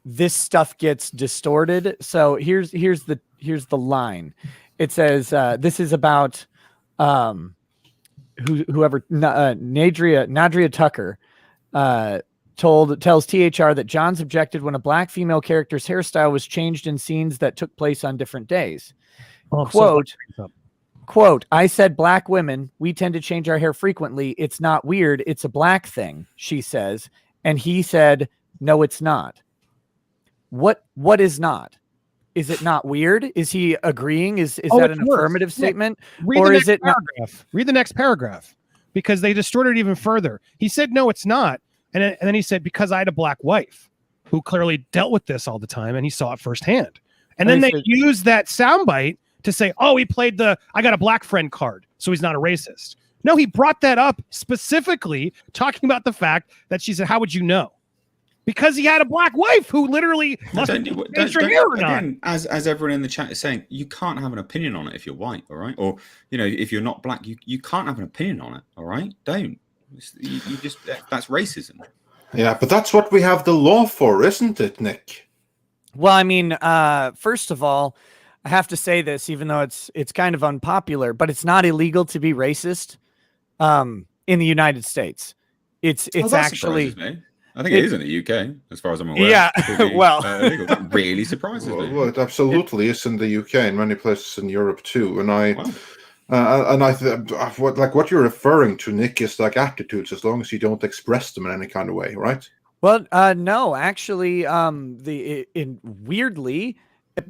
this stuff gets distorted. So here's the line. It says this is about whoever Nadria Tucker tells THR that Johns objected when a black female character's hairstyle was changed in scenes that took place on different days. Quote, I said black women, we tend to change our hair frequently. It's not weird. It's a black thing, she says. And he said, no, it's not. What is not? Is it not weird? Is he agreeing? Is that an affirmative statement? Or is it not? Read the next paragraph, because they distorted it even further. He said, no, it's not. And then he said, because I had a black wife who clearly dealt with this all the time and he saw it firsthand. And then they used that soundbite to say, oh, he played I got a black friend card, so he's not a racist. No, he brought that up specifically talking about the fact that she said, how would you know? Because he had a black wife who literally must have changed her hair or not. As everyone in the chat is saying, you can't have an opinion on it if you're white, all right? Or, if you're not black, you can't have an opinion on it, all right? Don't. You just, that's racism. Yeah, but that's what we have the law for, isn't it, Nick? Well, I mean, first of all, I have to say this, even though it's kind of unpopular, but it's not illegal to be racist in the United States. It's actually... I think it is in the UK, as far as I'm aware. Yeah, well... that really surprises me. Well, it absolutely is in the UK and many places in Europe too. And what you're referring to, Nick, is like attitudes, as long as you don't express them in any kind of way, right? Well, no, actually, weirdly,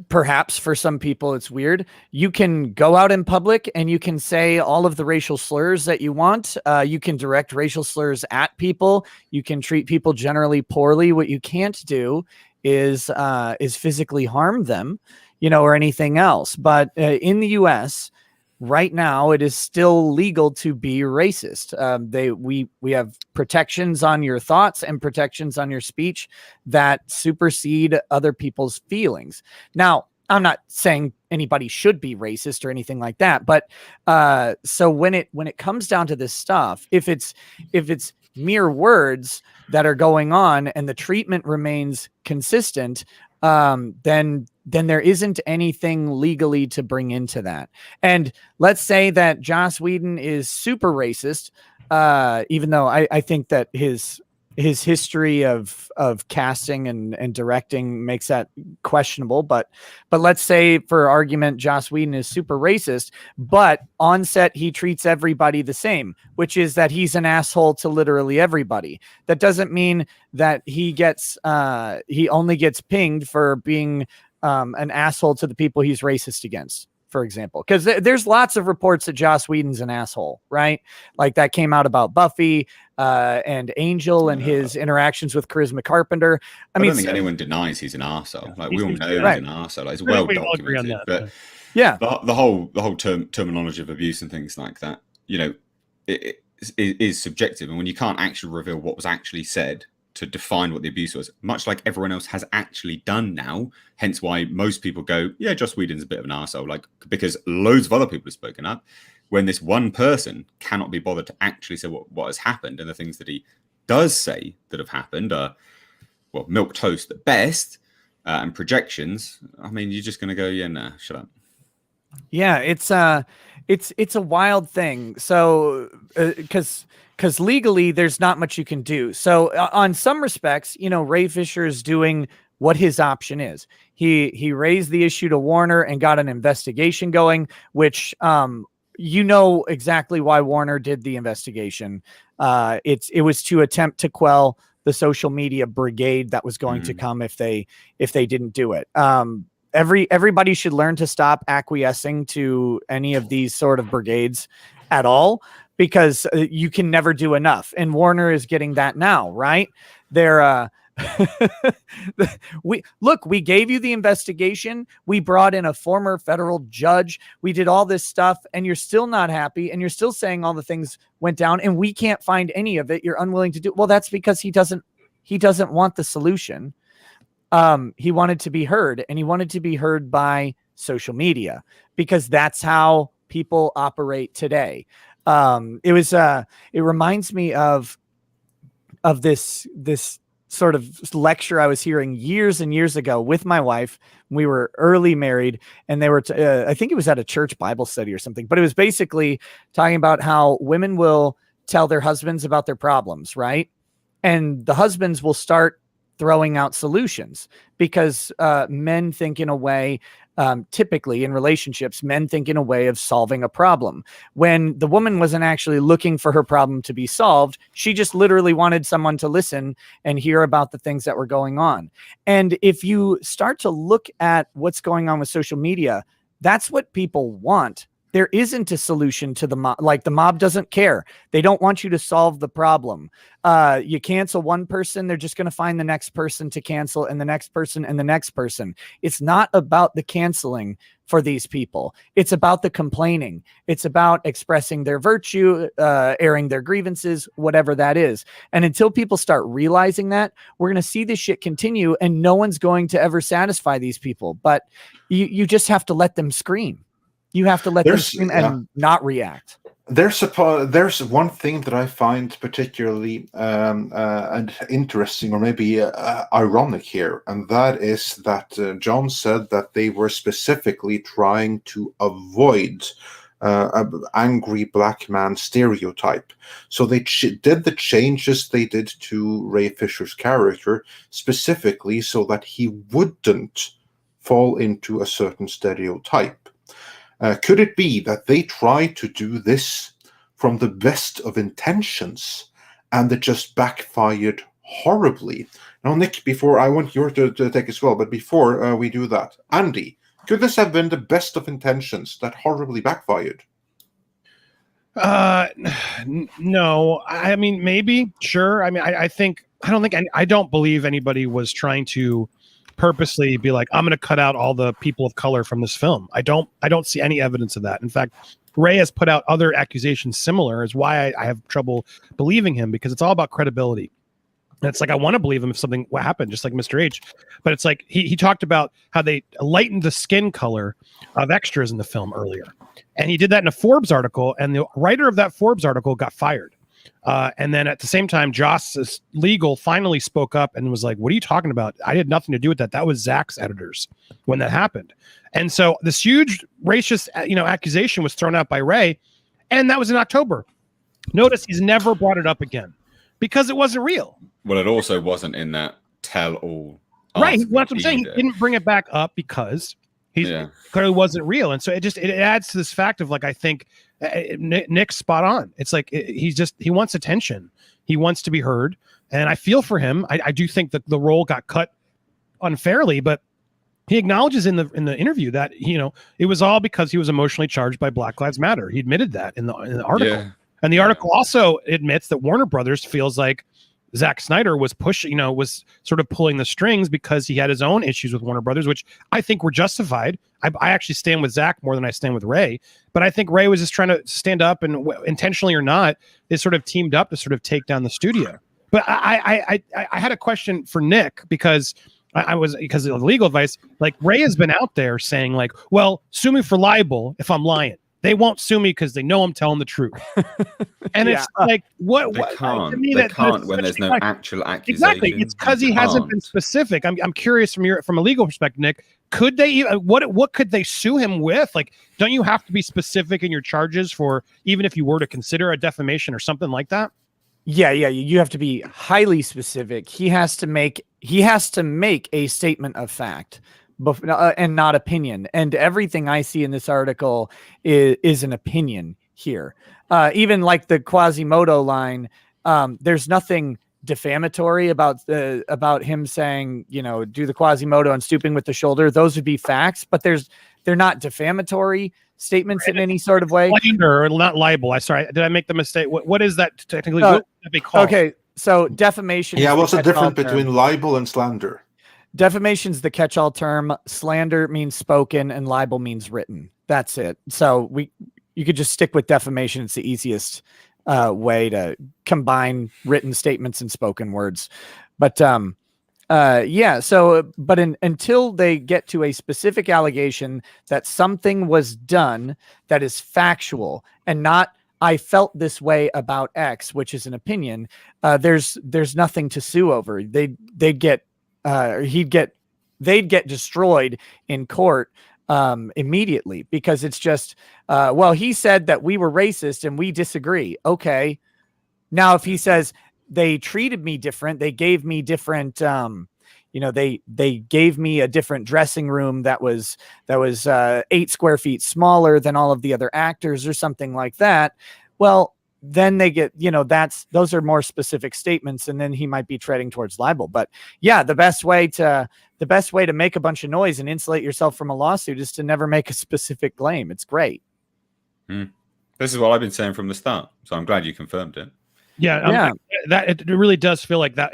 perhaps for some people it's weird, you can go out in public and you can say all of the racial slurs that you want. You can direct racial slurs at people. You can treat people generally poorly. What you can't do is physically harm them, or anything else. But in the U.S., right now, it is still legal to be racist. We have protections on your thoughts and protections on your speech that supersede other people's feelings. Now, I'm not saying anybody should be racist or anything like that, but so when it comes down to this stuff, if it's mere words that are going on and the treatment remains consistent, then there isn't anything legally to bring into that. And let's say that Joss Whedon is super racist, even though I think that his history of casting and directing makes that questionable. But let's say, for argument, Joss Whedon is super racist, but on set he treats everybody the same, which is that he's an asshole to literally everybody. That doesn't mean that he only gets pinged for being an asshole to the people he's racist against, for example, because there's lots of reports that Joss Whedon's an asshole, right? Like that came out about Buffy and Angel and his interactions with Charisma Carpenter. I mean, don't think anyone denies he's an arsehole. Like, we all know he's an arsehole. Like, it's well documented. But yeah, the whole terminology of abuse and things like that, it is subjective, and when you can't actually reveal what was actually said to define what the abuse was, much like everyone else has actually done now. Hence why most people go, yeah, Joss Whedon's a bit of an arsehole, like, because loads of other people have spoken up. When this one person cannot be bothered to actually say what has happened, and the things that he does say that have happened are, well, milk toast at best, and projections. I mean, you're just going to go, yeah, nah, shut up. Yeah, it's a wild thing. So, because legally there's not much you can do. So on some respects, Ray Fisher is doing what his option is. He raised the issue to Warner and got an investigation going, which exactly why Warner did the investigation. It was to attempt to quell the social media brigade that was going to come if they didn't do it. Everybody should learn to stop acquiescing to any of these sort of brigades at all, because you can never do enough. And Warner is getting that now, right? They're we gave you the investigation. We brought in a former federal judge. We did all this stuff, and you're still not happy, and you're still saying all the things went down, and we can't find any of it. You're unwilling to do. Well, that's because he doesn't want the solution. He wanted to be heard, and he wanted to be heard by social media, because that's how people operate today. It reminds me of this sort of lecture I was hearing years and years ago with my wife. We were early married, and they were, I think it was at a church Bible study or something, but it was basically talking about how women will tell their husbands about their problems, right? And the husbands will start throwing out solutions, because men think in a way, typically in relationships, men think in a way of solving a problem. When the woman wasn't actually looking for her problem to be solved, she just literally wanted someone to listen and hear about the things that were going on. And if you start to look at what's going on with social media, that's what people want. There isn't a solution to the mob. Like, the mob doesn't care. They don't want you to solve the problem. You cancel one person, they're just going to find the next person to cancel, and the next person and the next person. It's not about the canceling for these people. It's about the complaining. It's about expressing their virtue, airing their grievances, whatever that is. And until people start realizing that, we're going to see this shit continue, and no one's going to ever satisfy these people. But you just have to let them scream. You have to let them scream and not react. There's one thing that I find particularly and interesting, or maybe ironic here, and that is that John said that they were specifically trying to avoid an angry black man stereotype. So they did the changes they did to Ray Fisher's character specifically so that he wouldn't fall into a certain stereotype. Could it be that they tried to do this from the best of intentions and it just backfired horribly? Now, Nick, before I want you to take as well, but before we do that, Andy, could this have been the best of intentions that horribly backfired? No. I mean, maybe, sure. I mean, I don't believe anybody was trying to purposely be like, I'm going to cut out all the people of color from this film. I don't see any evidence of that. In fact, Ray has put out other accusations similar, is why I have trouble believing him, because it's all about credibility. And it's like, I want to believe him if something happened, just like Mr. H. But it's like, he talked about how they lightened the skin color of extras in the film earlier. And he did that in a Forbes article, and the writer of that Forbes article got fired. And then at the same time, Joss Legal finally spoke up and was like, what are you talking about? I had nothing to do with that. That was Zach's editors when that happened. And so this huge racist, accusation was thrown out by Ray. And that was in October. Notice he's never brought it up again because it wasn't real. Well, it also wasn't in that tell-all. Right. Well, that's what I'm saying. He didn't bring it back up because clearly wasn't real. And so it adds to this fact of, like, I think Nick's spot on. It's like, he wants attention. He wants to be heard. And I feel for him. I do think that the role got cut unfairly, but he acknowledges in the interview that, it was all because he was emotionally charged by Black Lives Matter. He admitted that in the article. Yeah. And the article also admits that Warner Brothers feels like Zack Snyder was pushing, was sort of pulling the strings because he had his own issues with Warner Brothers, which I think were justified. I actually stand with Zack more than I stand with Ray, but I think Ray was just trying to stand up, and intentionally or not, they sort of teamed up to sort of take down the studio. But I had a question for Nick, because because of legal advice, like, Ray has been out there saying, like, well, sue me for libel if I'm lying. They won't sue me because they know I'm telling the truth. And it's like, what? They can't. They can't when there's no actual accusation. Exactly. It's because he hasn't been specific. I'm curious from a legal perspective, Nick. Could they even what could they sue him with? Like, don't you have to be specific in your charges for, even if you were to consider a defamation or something like that? Yeah. You have to be highly specific. He has to make a statement of fact. And not opinion. And everything I see in this article is an opinion here. Even like the Quasimodo line, there's nothing defamatory about him saying, do the Quasimodo and stooping with the shoulder. Those would be facts, but they're not defamatory statements in any sort of way. Slander, not libel. Sorry, did I make the mistake? What is that technically? What would that be called? Okay, so defamation. Yeah, what's the difference between libel and slander? Defamation is the catch-all term. Slander means spoken, and libel means written. That's it. So you could just stick with defamation. It's the easiest way to combine written statements and spoken words. But Yeah. So, but until they get to a specific allegation that something was done that is factual and not, I felt this way about X, which is an opinion, there's nothing to sue over. They'd get destroyed in court immediately, because it's just, well, he said that we were racist and we disagree. Okay. Now, if he says they treated me different, they gave me different, they gave me a different dressing room that was 8 square feet smaller than all of the other actors or something like that. Well, then they get, those are more specific statements, and then he might be treading towards libel. But yeah, the best way to make a bunch of noise and insulate yourself from a lawsuit is to never make a specific claim. It's great. This is what I've been saying from the start, so I'm glad you confirmed it. Yeah, that it really does feel like that.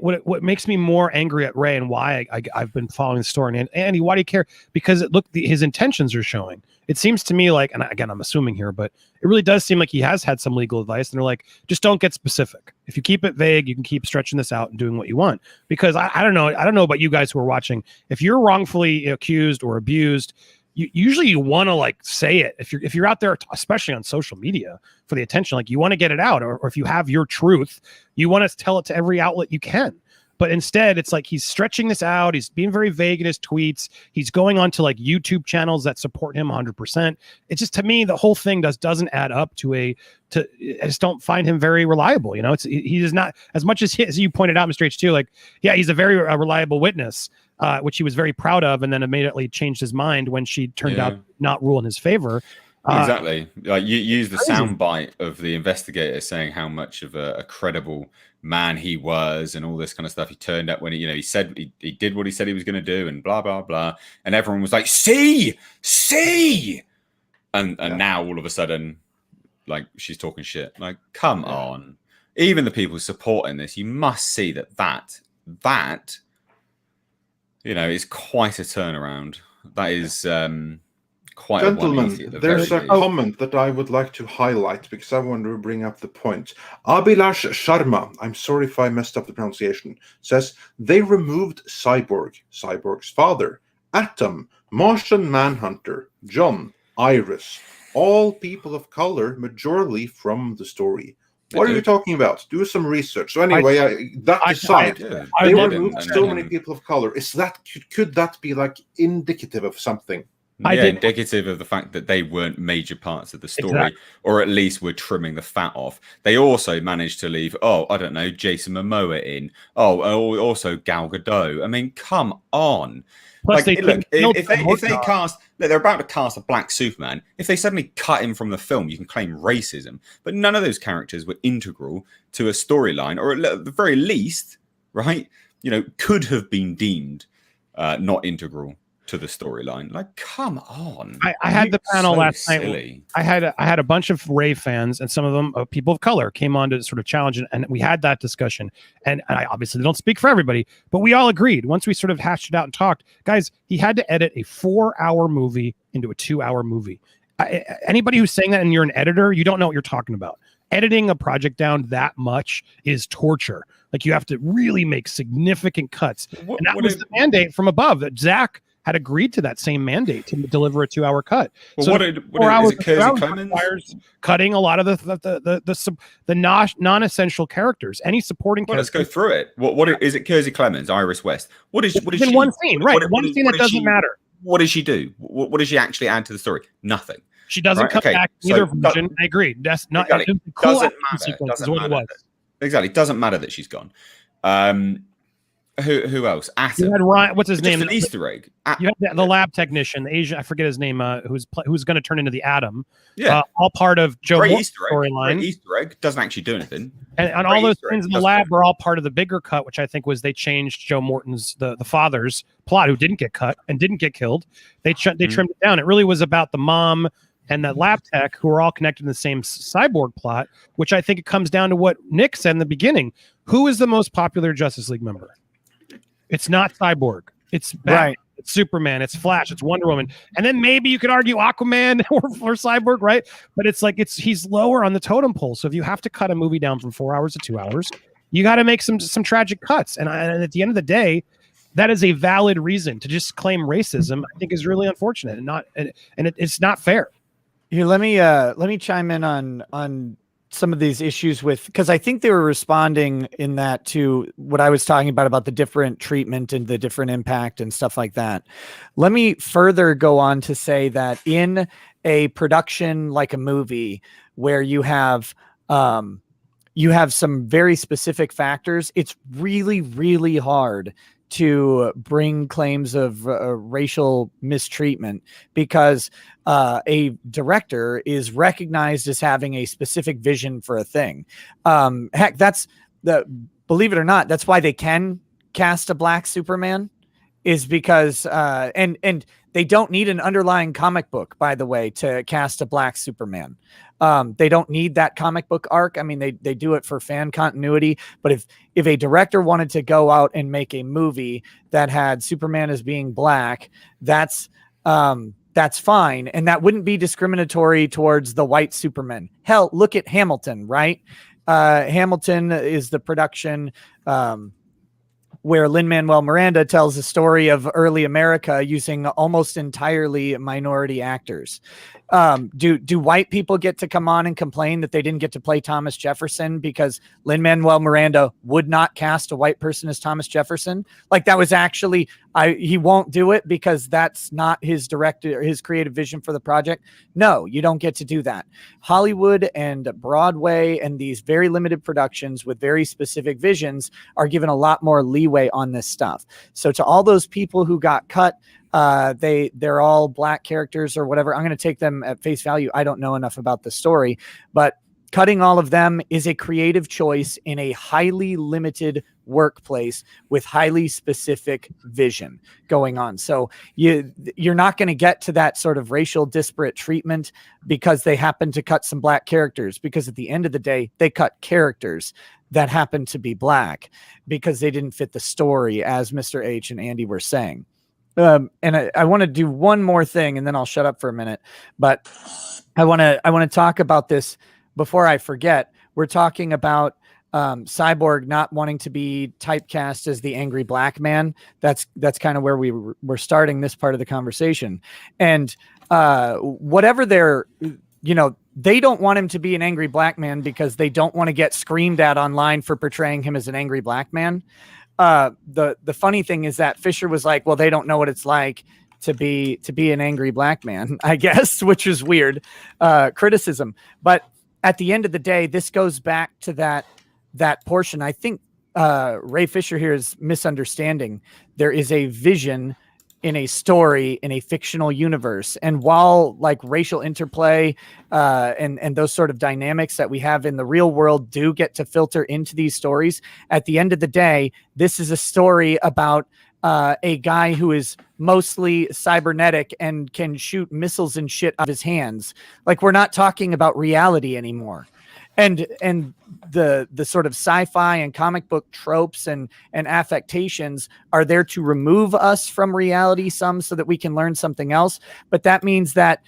What makes me more angry at Ray, and why I've been following the story. And Andy, why do you care? Because his intentions are showing. It seems to me like, and again, I'm assuming here, but it really does seem like he has had some legal advice, and they're like, just don't get specific. If you keep it vague, you can keep stretching this out and doing what you want. Because I don't know about you guys who are watching. If you're wrongfully accused or abused, you want to like say it. If you're out there, especially on social media, for the attention, like you want to get it out, or if you have your truth, you want to tell it to every outlet you can. But instead, it's like he's stretching this out. He's being very vague in his tweets. He's going on to like YouTube channels that support him 100%. It's just, to me, the whole thing doesn't add up I just don't find him very reliable. He is not, as much as you pointed out, Mr. H2, like, yeah, he's a very reliable witness, which he was very proud of, and then immediately changed his mind when she turned out not rule in his favor. Exactly. Like you use the soundbite of the investigator saying how much of a credible man he was and all this kind of stuff. He turned up when he said he did what he said he was going to do and blah, blah, blah. And everyone was like, see. And now all of a sudden, like, she's talking shit. Like, come on. Even the people supporting this, you must see that is quite a turnaround. That is quite Gentlemen, there's a comment that I would like to highlight because I want to bring up the point. Abhilash Sharma, I'm sorry if I messed up the pronunciation, says they removed Cyborg's father, Atom, Martian Manhunter, John, Iris, all people of color, majorly from the story. What are you talking about? Do some research. So anyway, that aside, they removed so many people of color. Could that be like indicative of something? Indicative of the fact that they weren't major parts of the story, or at least were trimming the fat off. They also managed to leave, Jason Momoa in. Also Gal Gadot. I mean, come on. Plus, if they cast, they're about to cast a black Superman. If they suddenly cut him from the film, you can claim racism. But none of those characters were integral to a storyline, or at the very least, right? Could have been deemed not integral to the storyline. Like, come on. I had the panel last night. I had a bunch of Ray fans, and some of them people of color came on to sort of challenge, and we had that discussion. And I obviously don't speak for everybody, but we all agreed once we sort of hashed it out and talked, guys, he had to edit a 4-hour movie into a 2-hour movie. Anybody who's saying that and you're an editor, you don't know what you're talking about. Editing a project down that much is torture. Like, you have to really make significant cuts. And that was the mandate from above, that Zach had agreed to that same mandate to deliver a 2-hour cut. Well, so is it Kersey Clemens? Requires cutting a lot of the non-essential characters. Any supporting characters. Let's go through it. What is it? Kersey Clemens, Iris West. What is she? One scene, right? One scene that doesn't matter. What does she do? What does she actually add to the story? Nothing. She doesn't come back either version. I agree. That's not exactly. Cool doesn't matter. Exactly. Doesn't matter that she's gone. Who else? Atom. You had Ryan, what's his name? An Easter egg. You had the lab technician, the Asian. I forget his name. Who's going to turn into the Atom? Yeah. All part of Joe Morton's storyline. Easter egg doesn't actually do anything. And all those things in the lab were all part of the bigger cut, which I think was they changed Joe Morton's the father's plot, who didn't get cut and didn't get killed. They trimmed it down. It really was about the mom and the lab tech, who are all connected in the same cyborg plot, which I think it comes down to what Nick said in the beginning. Who is the most popular Justice League member? It's not Cyborg. It's Batman. Right. It's Superman. It's Flash. It's Wonder Woman. And then maybe you could argue Aquaman or Cyborg, right? But it's like he's lower on the totem pole. So if you have to cut a movie down from 4 hours to 2 hours, you got to make some tragic cuts. And at the end of the day, that is a valid reason to just claim racism. I think is really unfortunate and it's not fair. Here, let me chime in on some of these issues with, because I think they were responding in that to what I was talking about the different treatment and the different impact and stuff like that. Let me further go on to say that in a production like a movie where you have some very specific factors, it's really, really hard to bring claims of racial mistreatment because a director is recognized as having a specific vision for a thing. Heck, believe it or not, that's why they can cast a black Superman, is because and they don't need an underlying comic book, by the way, to cast a black Superman. They don't need that comic book arc. I mean, they do it for fan continuity. But if a director wanted to go out and make a movie that had Superman as being black, that's fine. And that wouldn't be discriminatory towards the white Superman. Hell, look at Hamilton, right? Hamilton is the production where Lin-Manuel Miranda tells the story of early America using almost entirely minority actors. Do white people get to come on and complain that they didn't get to play Thomas Jefferson because Lin-Manuel Miranda would not cast a white person as Thomas Jefferson? Like, that was actually, he won't do it because that's not his creative vision for the project. No, you don't get to do that. Hollywood and Broadway and these very limited productions with very specific visions are given a lot more leeway on this stuff. So to all those people who got cut, they're all black characters or whatever, I'm going to take them at face value. I don't know enough about the story, but cutting all of them is a creative choice in a highly limited workplace with highly specific vision going on. So you're not going to get to that sort of racial disparate treatment because they happen to cut some black characters, because at the end of the day, they cut characters that happen to be black because they didn't fit the story, as Mr. H and Andy were saying. And I want to do one more thing and then I'll shut up for a minute, but I want to talk about this before I forget. We're talking about Cyborg not wanting to be typecast as the angry black man. That's kind of where we're starting this part of the conversation. And whatever they don't want him to be an angry black man because they don't want to get screamed at online for portraying him as an angry black man. The funny thing is that Fisher was like, well, they don't know what it's like to be an angry black man, I guess, which is weird criticism. But at the end of the day, this goes back to that portion. I think Ray Fisher here is misunderstanding. There is a vision in a story in a fictional universe. And while like racial interplay and those sort of dynamics that we have in the real world do get to filter into these stories, at the end of the day, this is a story about a guy who is mostly cybernetic and can shoot missiles and shit out of his hands. Like, we're not talking about reality anymore. And the sort of sci-fi and comic book tropes and affectations are there to remove us from reality some so that we can learn something else. But that means that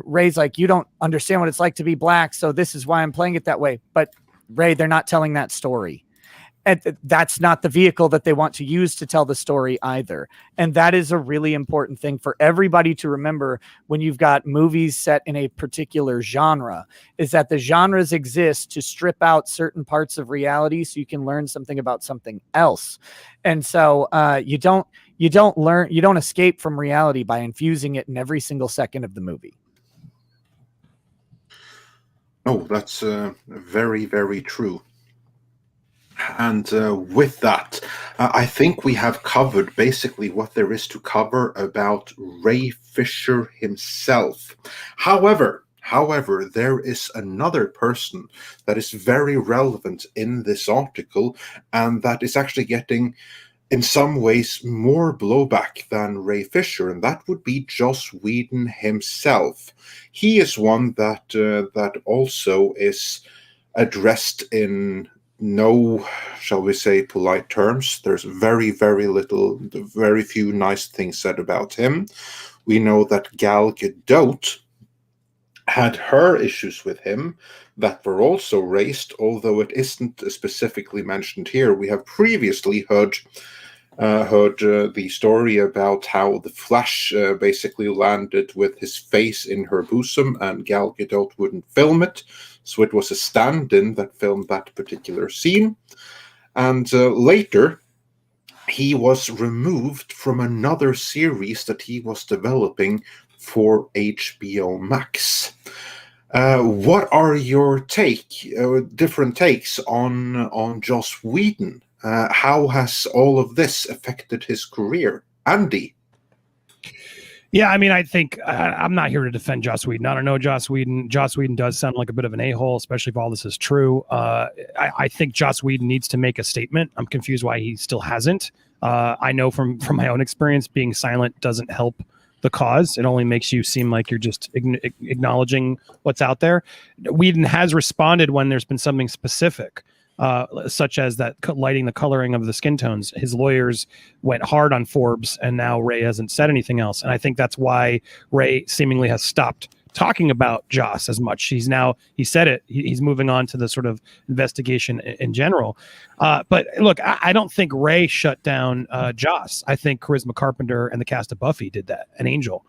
Ray's like, you don't understand what it's like to be black, so this is why I'm playing it that way. But Ray, they're not telling that story. And that's not the vehicle that they want to use to tell the story either. And that is a really important thing for everybody to remember when you've got movies set in a particular genre, is that the genres exist to strip out certain parts of reality so you can learn something about something else. And so you don't escape from reality by infusing it in every single second of the movie. Oh, that's very, very true. And with that, I think we have covered basically what there is to cover about Ray Fisher himself. However, there is another person that is very relevant in this article, and that is actually getting, in some ways, more blowback than Ray Fisher, and that would be Joss Whedon himself. He is one that also is addressed in no, shall we say, polite terms. There's very, very few nice things said about him. We know that Gal Gadot had her issues with him that were also raised, although it isn't specifically mentioned here. We have previously heard the story about how the Flash basically landed with his face in her bosom and Gal Gadot wouldn't film it, so it was a stand-in that filmed that particular scene. And later, he was removed from another series that he was developing for HBO Max. What are your different takes on Joss Whedon? How has all of this affected his career? Andy? Yeah, I mean, I think I'm not here to defend Joss Whedon. I don't know Joss Whedon. Joss Whedon does sound like a bit of an a-hole, especially if all this is true. I think Joss Whedon needs to make a statement. I'm confused why he still hasn't. I know from my own experience, being silent doesn't help the cause. It only makes you seem like you're just acknowledging what's out there. Whedon has responded when there's been something specific. Such as that lighting the coloring of the skin tones. His lawyers went hard on Forbes, and now Ray hasn't said anything else. And I think that's why Ray seemingly has stopped talking about Joss as much. He said it. He's moving on to the sort of investigation in general. But look, I don't think Ray shut down Joss. I think Charisma Carpenter and the cast of Buffy did that, and Angel.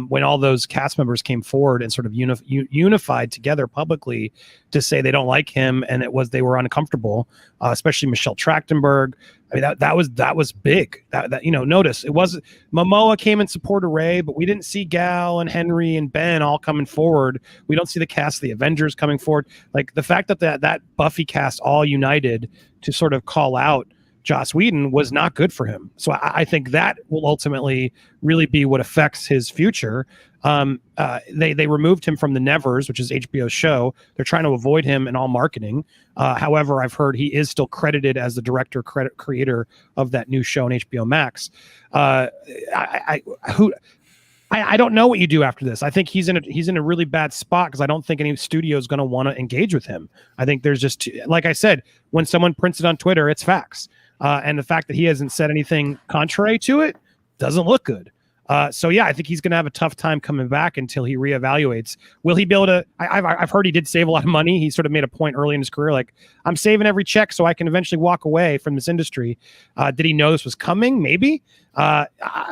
When all those cast members came forward and sort of unified together publicly to say they don't like him, and they were uncomfortable, especially Michelle Trachtenberg. I mean, that was big. That notice it was Momoa came in support of Ray, but we didn't see Gal and Henry and Ben all coming forward. We don't see the cast of the Avengers coming forward. Like the fact that Buffy cast all united to sort of call out Joss Whedon was not good for him. So I think that will ultimately really be what affects his future. They removed him from the Nevers, which is HBO's show. They're trying to avoid him in all marketing. However, I've heard he is still credited as the creator of that new show on HBO Max. I don't know what you do after this. I think he's in a really bad spot because I don't think any studio is going to want to engage with him. I think there's just like I said, when someone prints it on Twitter, it's facts. And the fact that he hasn't said anything contrary to it doesn't look good. So yeah, I think he's going to have a tough time coming back until he reevaluates. Will he be able to? I've heard he did save a lot of money. He sort of made a point early in his career, like I'm saving every check so I can eventually walk away from this industry. Did he know this was coming? Maybe.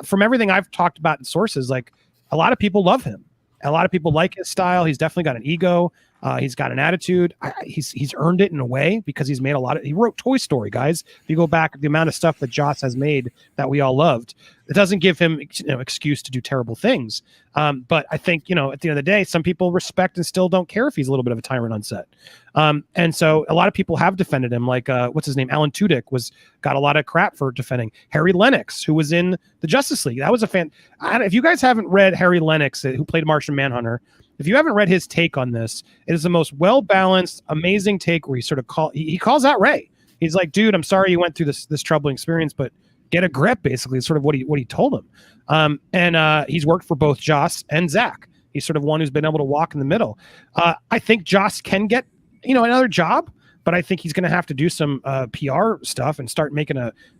From everything I've talked about in sources, like a lot of people love him. A lot of people like his style. He's definitely got an ego. He's got an attitude. He's earned it in a way because he's made he wrote Toy Story, guys. If you go back, the amount of stuff that Joss has made that we all loved, it doesn't give him excuse to do terrible things. But I think, at the end of the day, some people respect and still don't care if he's a little bit of a tyrant on set. And so a lot of people have defended him, like what's his name? Alan Tudyk got a lot of crap for defending Harry Lennox, who was in the Justice League. That was a fan. If you guys haven't read Harry Lennox, who played Martian Manhunter, if you haven't read his take on this, it is the most well-balanced, amazing take where he sort of he calls out Ray. He's like, dude, I'm sorry you went through this troubling experience, but get a grip, basically, is sort of what he told him. And he's worked for both Joss and Zach. He's sort of one who's been able to walk in the middle. I think Joss can get, another job, but I think he's going to have to do some PR stuff and start making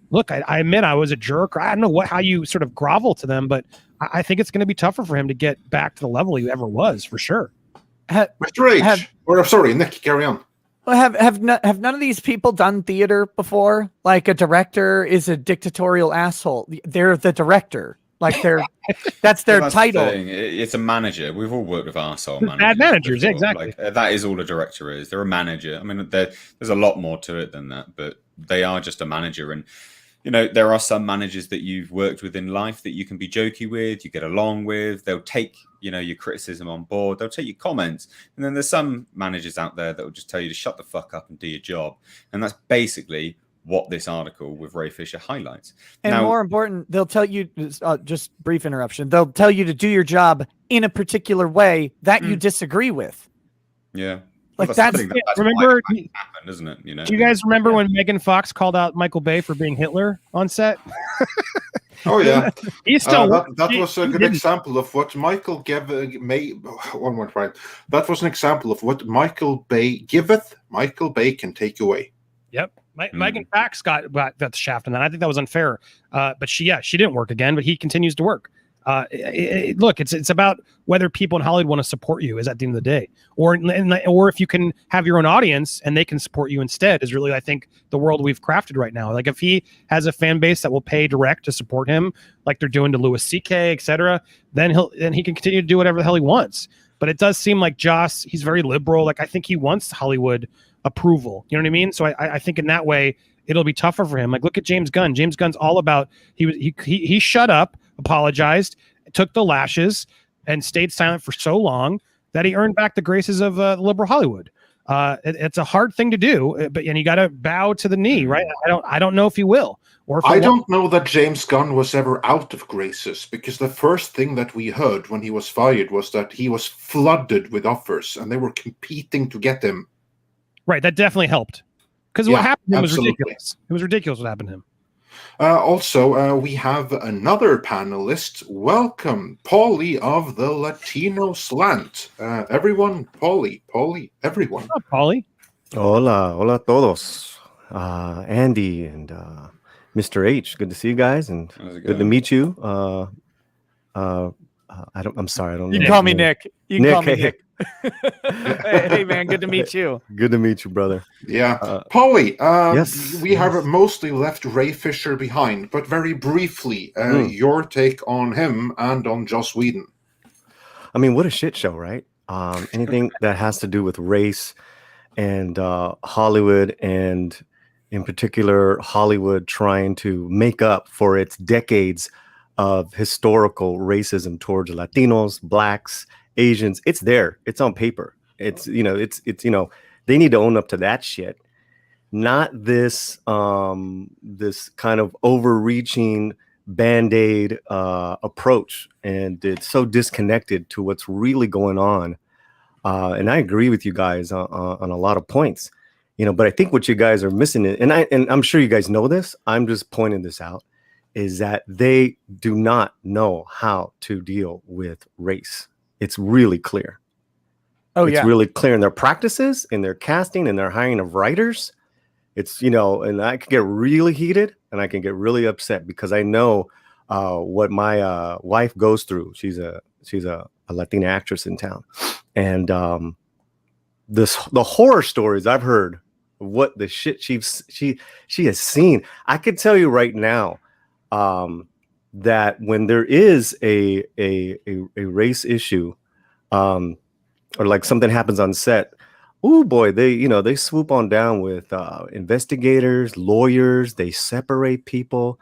look, I admit I was a jerk. I don't know how you sort of grovel to them, but I think it's going to be tougher for him to get back to the level he ever was, for sure. Mr. H, sorry, Nick, carry on. Have none of these people done theater before? Like a director is a dictatorial asshole. They're the director. Like that's their title. It's a manager. We've all worked with arsehole managers. Bad managers, exactly. That is all a director is. They're a manager. I mean, there's a lot more to it than that, but they are just a manager. And there are some managers that you've worked with in life that you can be jokey with, you get along with. They'll take, your criticism on board. They'll take your comments. And then there's some managers out there that will just tell you to shut the fuck up and do your job. And that's basically what this article with Ray Fisher highlights. And more important, they'll tell you, just brief interruption, they'll tell you to do your job in a particular way that you disagree with. Yeah. Like that's remember, happened, isn't it? Do you guys remember when Megan Fox called out Michael Bay for being Hitler on set? Oh yeah, he's still. That was a good example of what Michael one more time. That was an example of what Michael Bay giveth. Michael Bay can take away. Yep. Megan Fox got the shaft on that. I think that was unfair. But she didn't work again, but he continues to work. Look, it's about whether people in Hollywood want to support you is at the end of the day, or if you can have your own audience and they can support you instead is really, I think, the world we've crafted right now. Like if he has a fan base that will pay direct to support him, like they're doing to Louis C.K., etc., then he can continue to do whatever the hell he wants. But it does seem like Joss, he's very liberal. Like I think he wants Hollywood approval. You know what I mean? So I think in that way it'll be tougher for him. Like look at James Gunn. James Gunn's all about he shut up, apologized, took the lashes, and stayed silent for so long that he earned back the graces of liberal Hollywood. It's a hard thing to do, but you got to bow to the knee, right? I don't know if he will, or if I don't know that James Gunn was ever out of graces, because the first thing that we heard when he was fired was that he was flooded with offers and they were competing to get him. Right, that definitely helped, because what happened to him was absolutely ridiculous. It was ridiculous what happened to him. Also, we have another panelist. Welcome, Paulie of the Latino Slant. Everyone, Paulie, everyone. What's up, Paulie? Hola todos. Andy and Mr. H. Good to see you guys, and good to meet you. I'm sorry, I don't know. You can call me Nick. You can call me hey. Nick. Hey man, good to meet you. Good to meet you, brother. Yeah, Paulie. Yes, we have mostly left Ray Fisher behind, but very briefly, your take on him and on Joss Whedon. I mean, what a shit show, right? Anything that has to do with race and Hollywood, and in particular Hollywood trying to make up for its decades of historical racism towards Latinos, Blacks, Asians. It's there. It's on paper. It's they need to own up to that shit. Not this this kind of overreaching band-aid approach, and it's so disconnected to what's really going on. And I agree with you guys on a lot of points, but I think what you guys are missing, and I'm sure you guys know this, I'm just pointing this out, is that they do not know how to deal with race. It's really clear. It's really clear in their practices, in their casting, in their hiring of writers. It's, and I can get really heated and I can get really upset because I know what my wife goes through. She's a Latina actress in town. And the horror stories I've heard, what the shit she has seen. I could tell you right now that when there is a race issue, or like something happens on set, oh boy, they swoop on down with investigators, lawyers. They separate people.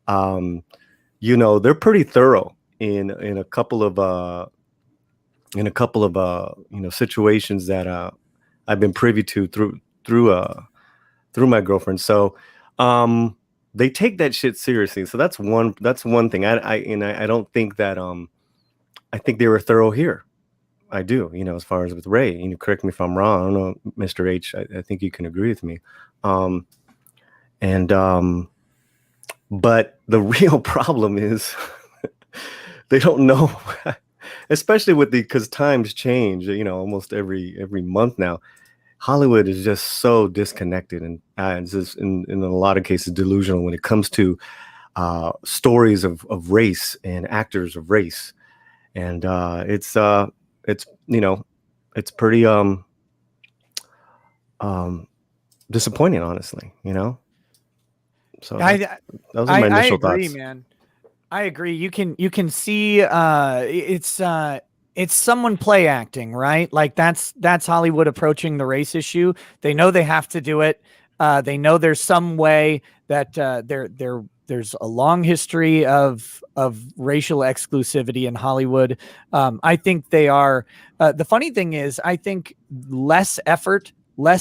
They're pretty thorough in a couple of situations that I've been privy to through my girlfriend. So they take that shit seriously. So that's one thing. I don't think that I think they were thorough here. I do, as far as with Ray, correct me if I'm wrong. I don't know, Mr. H, I think you can agree with me. But the real problem is they don't know, especially because times change, almost every month now. Hollywood is just so disconnected, and it's just in a lot of cases delusional when it comes to stories of race and actors of race. And it's pretty disappointing, honestly, So those are my initial thoughts. I agree, man. I agree. You can see it's someone play acting, right? Like that's Hollywood approaching the race issue. They know they have to do it. They know there's some way that there's a long history of racial exclusivity in Hollywood. I think they are. The funny thing is, I think less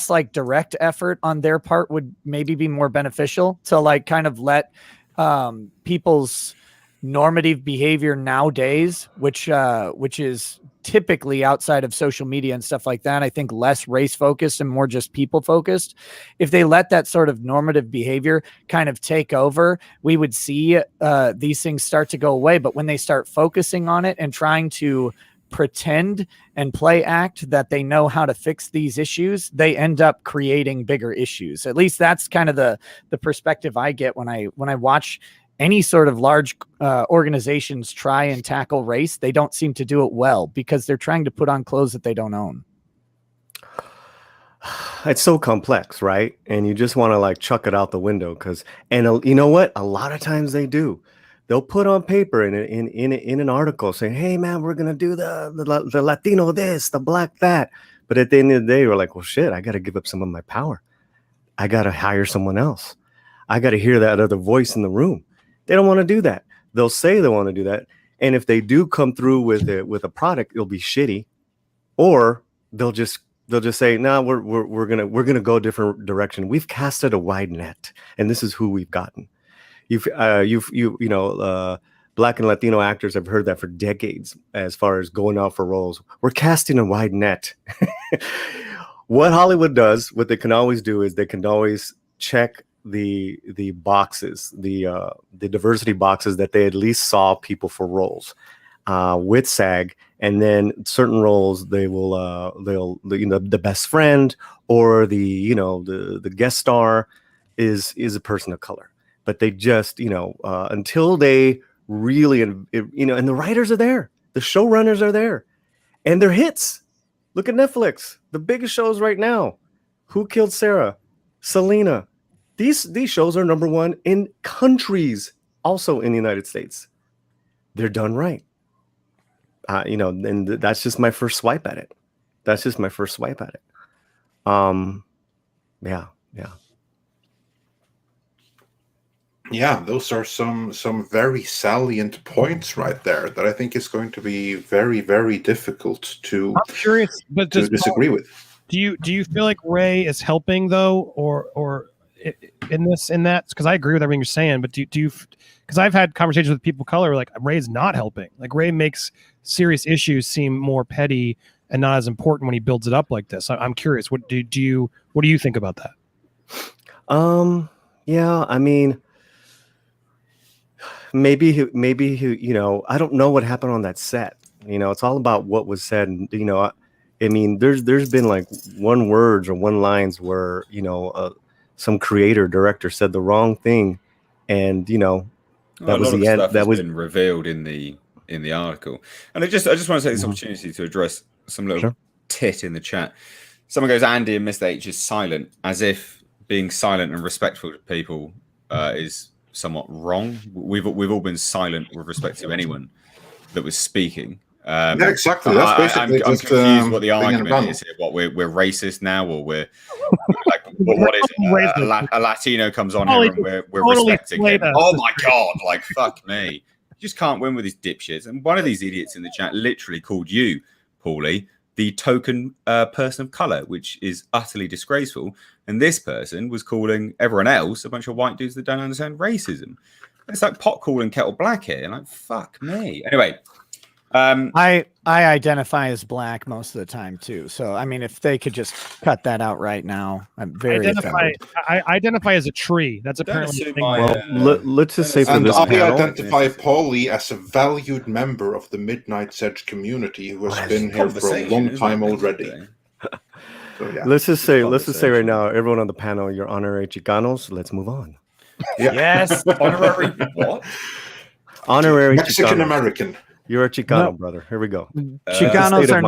like direct effort on their part would maybe be more beneficial to like kind of let people's normative behavior nowadays, which is typically outside of social media and stuff like that. I think less race focused and more just people focused. If they let that sort of normative behavior kind of take over, we would see these things start to go away. But when they start focusing on it and trying to pretend and play act that they know how to fix these issues, they end up creating bigger issues. At least that's kind of the perspective I get when I watch any sort of large organizations try and tackle race, they don't seem to do it well because they're trying to put on clothes that they don't own. It's so complex, right? And you just want to like chuck it out the window you know what? A lot of times they do. They'll put on paper in an article saying, "Hey man, we're gonna do the Latino this, the black that." But at the end of the day, we're like, "Well, shit, I got to give up some of my power. I got to hire someone else. I got to hear that other voice in the room." They don't want to do that. They'll say they want to do that, and if they do come through with a product, it'll be shitty, or they'll just say, "No, we're gonna go a different direction. We've casted a wide net, and this is who we've gotten." Black and Latino actors have heard that for decades as far as going out for roles. We're casting a wide net. What Hollywood does, what they can always do is they can always check the boxes, the diversity boxes that they at least saw people for roles with SAG, and then certain roles they will the best friend or the guest star is a person of color. But they just, until they really, and the writers are there, the showrunners are there, and they're hits. Look at Netflix, the biggest shows right now. Who Killed Sarah? Selena. These shows are number one in countries, also in the United States. They're done right. And that's just my first swipe at it. Yeah. Yeah, those are some very salient points right there that I think is going to be very, very difficult to. I'm curious, but to disagree with. Do you feel like Ray is helping though, or in that? Because I agree with everything you're saying, but do you? Because I've had conversations with people of color like Ray's not helping. Like Ray makes serious issues seem more petty and not as important when he builds it up like this. I'm curious. What do you think about that? Yeah, I mean. Maybe he, I don't know what happened on that set. It's all about what was said. And, I mean, there's been like one words or one lines where, some creator director said the wrong thing. And, that was the end. That was been revealed in the article. And I just want to take this opportunity to address some little tit in the chat. Someone goes, Andy and Mr. H is silent, as if being silent and respectful to people is somewhat wrong. We've all been silent with respect to anyone that was speaking. Yeah, exactly. That's basically I'm confused what the argument is here. What we're racist now, or we're like what is it? A Latino comes on here and we're respecting him. Oh my god! Like fuck me. You just can't win with these dipshits. And one of these idiots in the chat literally called you, Paulie, the token person of color, which is utterly disgraceful. And this person was calling everyone else a bunch of white dudes that don't understand racism. It's like pot calling kettle black here. And like, fuck me. Anyway. I identify as black most of the time too. So, I mean, if they could just cut that out right now, I'm very offended. I identify as a tree. That's apparently a thing. Well, let's just say for this I panel, identify Paulie as a valued member of the Midnight Edge community who has been here for a long time already. So, yeah. Let's just say right now, everyone on the panel, you're honorary Chicanos. Let's move on. Yeah. Yes, honorary what? Honorary Mexican American. You're a Chicano, brother. Here we go. Chicanos are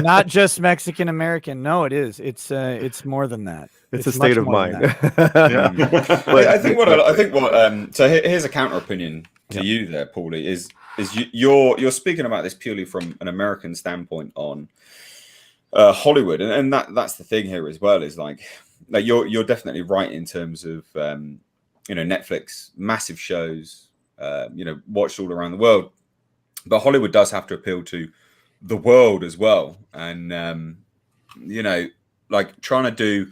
not just Mexican American. No, it is. It's more than that. It's a state of mind. But I think what so here's a counter opinion to you there, Paulie, is you're speaking about this purely from an American standpoint on Hollywood, and that's the thing here as well, is like you're definitely right in terms of Netflix, massive shows, watched all around the world. But Hollywood does have to appeal to the world as well, and like trying to do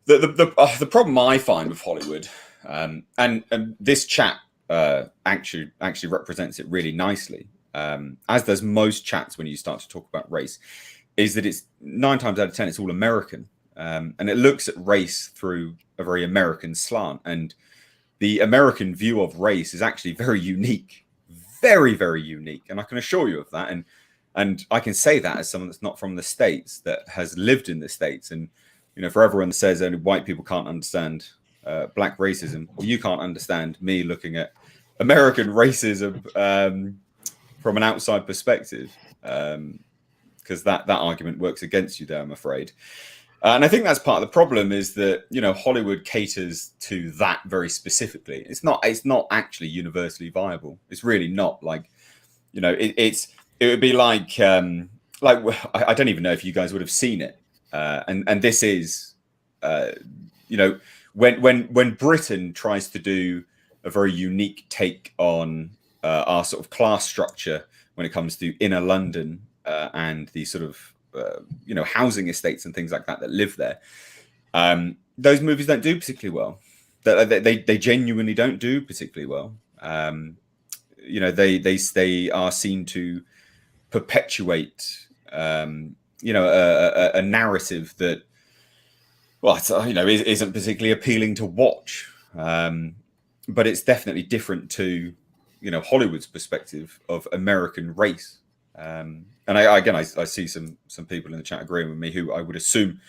the problem I find with Hollywood, and this chat actually represents it really nicely, as does most chats when you start to talk about race, is that it's 9 times out of 10 it's all American, and it looks at race through a very American slant, and the American view of race is actually very unique. Very, very unique, and I can assure you of that. And I can say that as someone that's not from the States, that has lived in the States. And for everyone that says only white people can't understand black racism, well, you can't understand me looking at American racism from an outside perspective, because that argument works against you there, I'm afraid. And I think that's part of the problem, is that, you know, Hollywood caters to that very specifically. It's not actually universally viable. It's really not. Like, you know, it would be like I don't even know if you guys would have seen it. And this is, you know, when Britain tries to do a very unique take on our sort of class structure when it comes to inner London and the sort of you know, housing estates and things like that live there. Those movies don't do particularly well. They genuinely don't do particularly well. You know, they are seen to perpetuate, you know, a narrative that, well, you know, isn't particularly appealing to watch. But it's definitely different to, you know, Hollywood's perspective of American race. And I see some people in the chat agreeing with me, who I would assume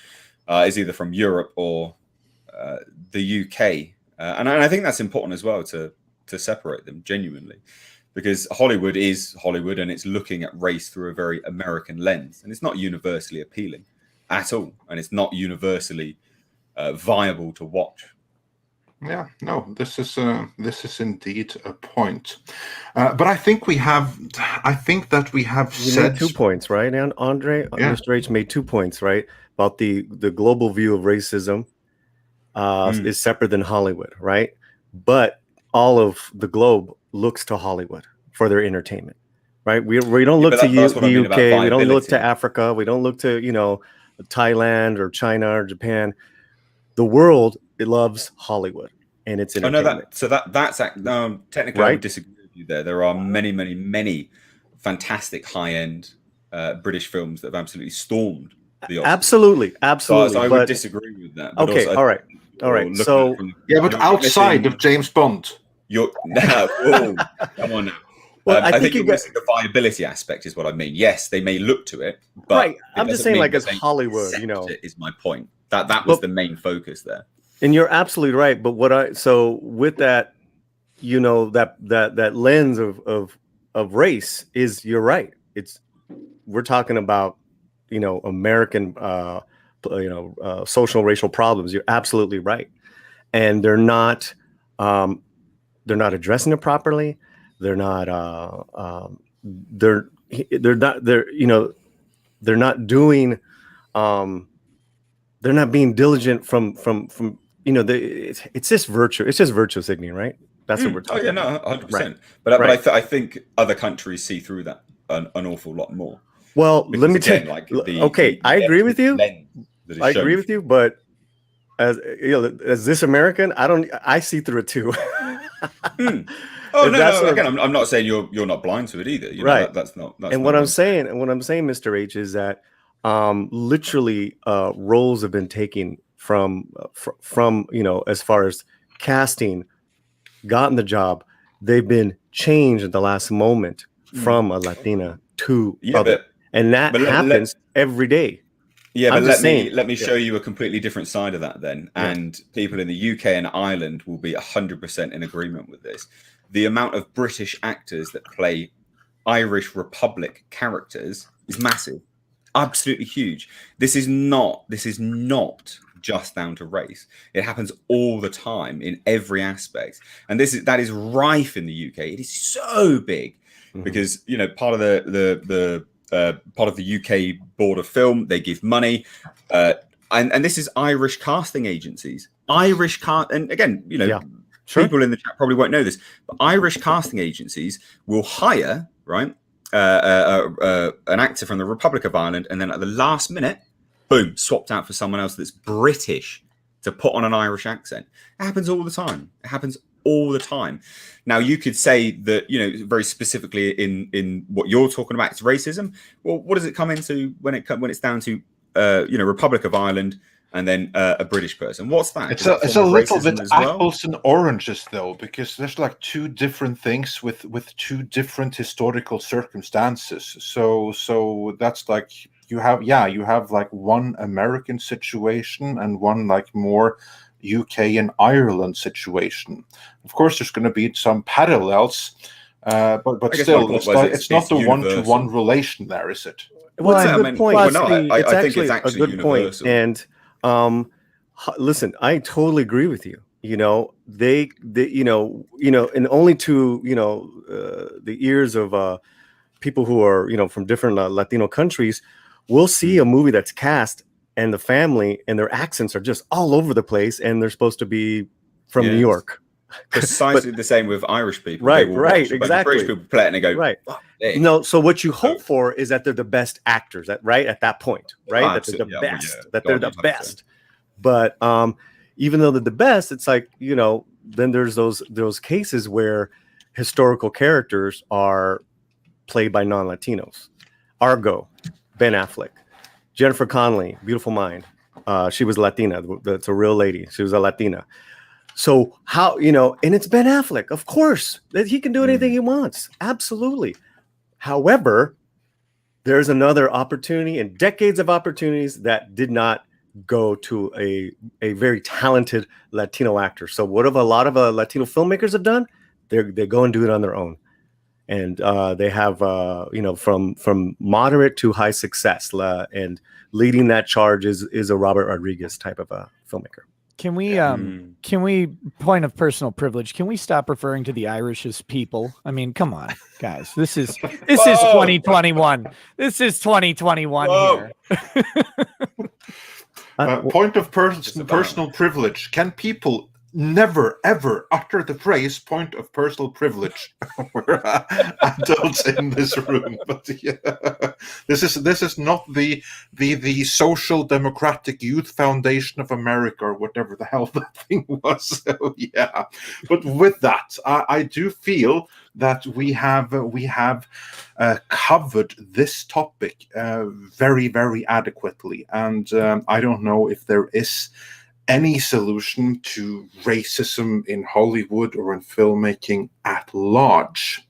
is either from Europe or the UK, and I think that's important as well to separate them genuinely, because Hollywood is Hollywood, and it's looking at race through a very American lens, and it's not universally appealing at all, and it's not universally viable to watch. Yeah, no, this is indeed a point, but I think that we have said 2 points, right? And Andre, Yeah. Mr. H made 2 points, right? About the global view of racism is separate than Hollywood, right? But all of the globe looks to Hollywood for their entertainment, right? We don't look to that's what I the mean UK, about we don't look viability. to Africa, we don't look to, you know, Thailand or China or Japan. The world, it loves Hollywood and its entertainment. That's technically, Right? I would disagree with you there. There are many fantastic high-end British films that have absolutely stormed the Oscars. Absolutely. So I would But disagree with that. But okay, also, all right. So yeah, but outside of James Bond. You're whoa, come on now. Well, I think you're missing the viability aspect, is what I mean. Yes, they may look to it, but right. it I'm just doesn't saying, mean like, that as they Hollywood, you accept know. it, is my point. That was the main focus there. And you're absolutely right. But with that, you know, that lens of race is, you're right. We're talking about, you know, American, social racial problems. You're absolutely right. And they're not addressing it properly. They're not they're not being diligent from you know, it's just virtue. It's just virtue signaling, right? That's what we're talking about. Oh yeah, no, 100%. Right. But Right. I think other countries see through that an awful lot more. Well, Because let me again, tell like okay, I agree with you. lens that is I shown agree with you, but as you know, as this American, I see through it too. Oh If no, that's no. what- Again, I'm not saying you're not blind to it either. You know, Right. that's not. That's And not what I'm what saying, Mr. H, is that literally roles have been taken from you know, as far as casting, gotten the job, they've been changed at the last moment from a Latina to other, but and that happens every day. Yeah, I'm but just let me saying. show you a completely different side of that then. Yeah. And people in the UK and Ireland will be 100% in agreement with this. The amount of British actors that play Irish Republic characters is massive. Absolutely huge. This is not just down to race. It happens all the time in every aspect. And that is rife in the UK. It is so big because, you know, part of the UK Board of Film, they give money, and this is Irish casting agencies. And again, you know, Yeah, sure. people in the chat probably won't know this, but Irish casting agencies will hire an actor from the Republic of Ireland, and then at the last minute, boom, swapped out for someone else that's British to put on an Irish accent. It happens all the time. It happens all the time. Now, you could say that, you know, very specifically in what you're talking about, it's racism. Well, what does it come into when it's down to, you know, Republic of Ireland and then a British person? What's that? It's a little bit apples and oranges, though, because there's like two different things with two different historical circumstances. So that's like you have like one American situation and one like more UK and Ireland situation. Of course, there's going to be some parallels, but still, it's not the one-to-one relation there, is it? Well, it's a good point. Well, no, it's I think actually it's a actually good point. universal. And listen, I totally agree with you. You know, they and only to the ears of people who are from different Latino countries, we'll see a movie that's cast and the family and their accents are just all over the place, and they're supposed to be from New York. Precisely the same with Irish people. Right, They will watch exactly. British people play it and they go, right. Hey. No, so what you hope for is that they're the best actors, at that point, right? That they're the best. That they're the best. But even though they're the best, it's like then there's those cases where historical characters are played by non-Latinos. Argo, Ben Affleck, Jennifer Connelly, Beautiful Mind. She was Latina. That's a real lady. She was a Latina. So how, and it's Ben Affleck, of course, that he can do anything he wants. Absolutely. However, there's another opportunity and decades of opportunities that did not go to a very talented Latino actor. So what have a lot of Latino filmmakers have done? They go and do it on their own. And they have, from moderate to high success. And leading that charge is a Robert Rodriguez type of a filmmaker. Can we point of personal privilege? Can we stop referring to the Irish as people? I mean, come on, guys. This is 2021. This is 2021 here. Point of personal privilege. Can people never ever utter the phrase "point of personal privilege"? We're adults in this room, but this is not the Social Democratic Youth Foundation of America or whatever the hell that thing was. So, yeah, but with that, I do feel that we have covered this topic very, very adequately, and I don't know if there is any solution to racism in Hollywood or in filmmaking at large.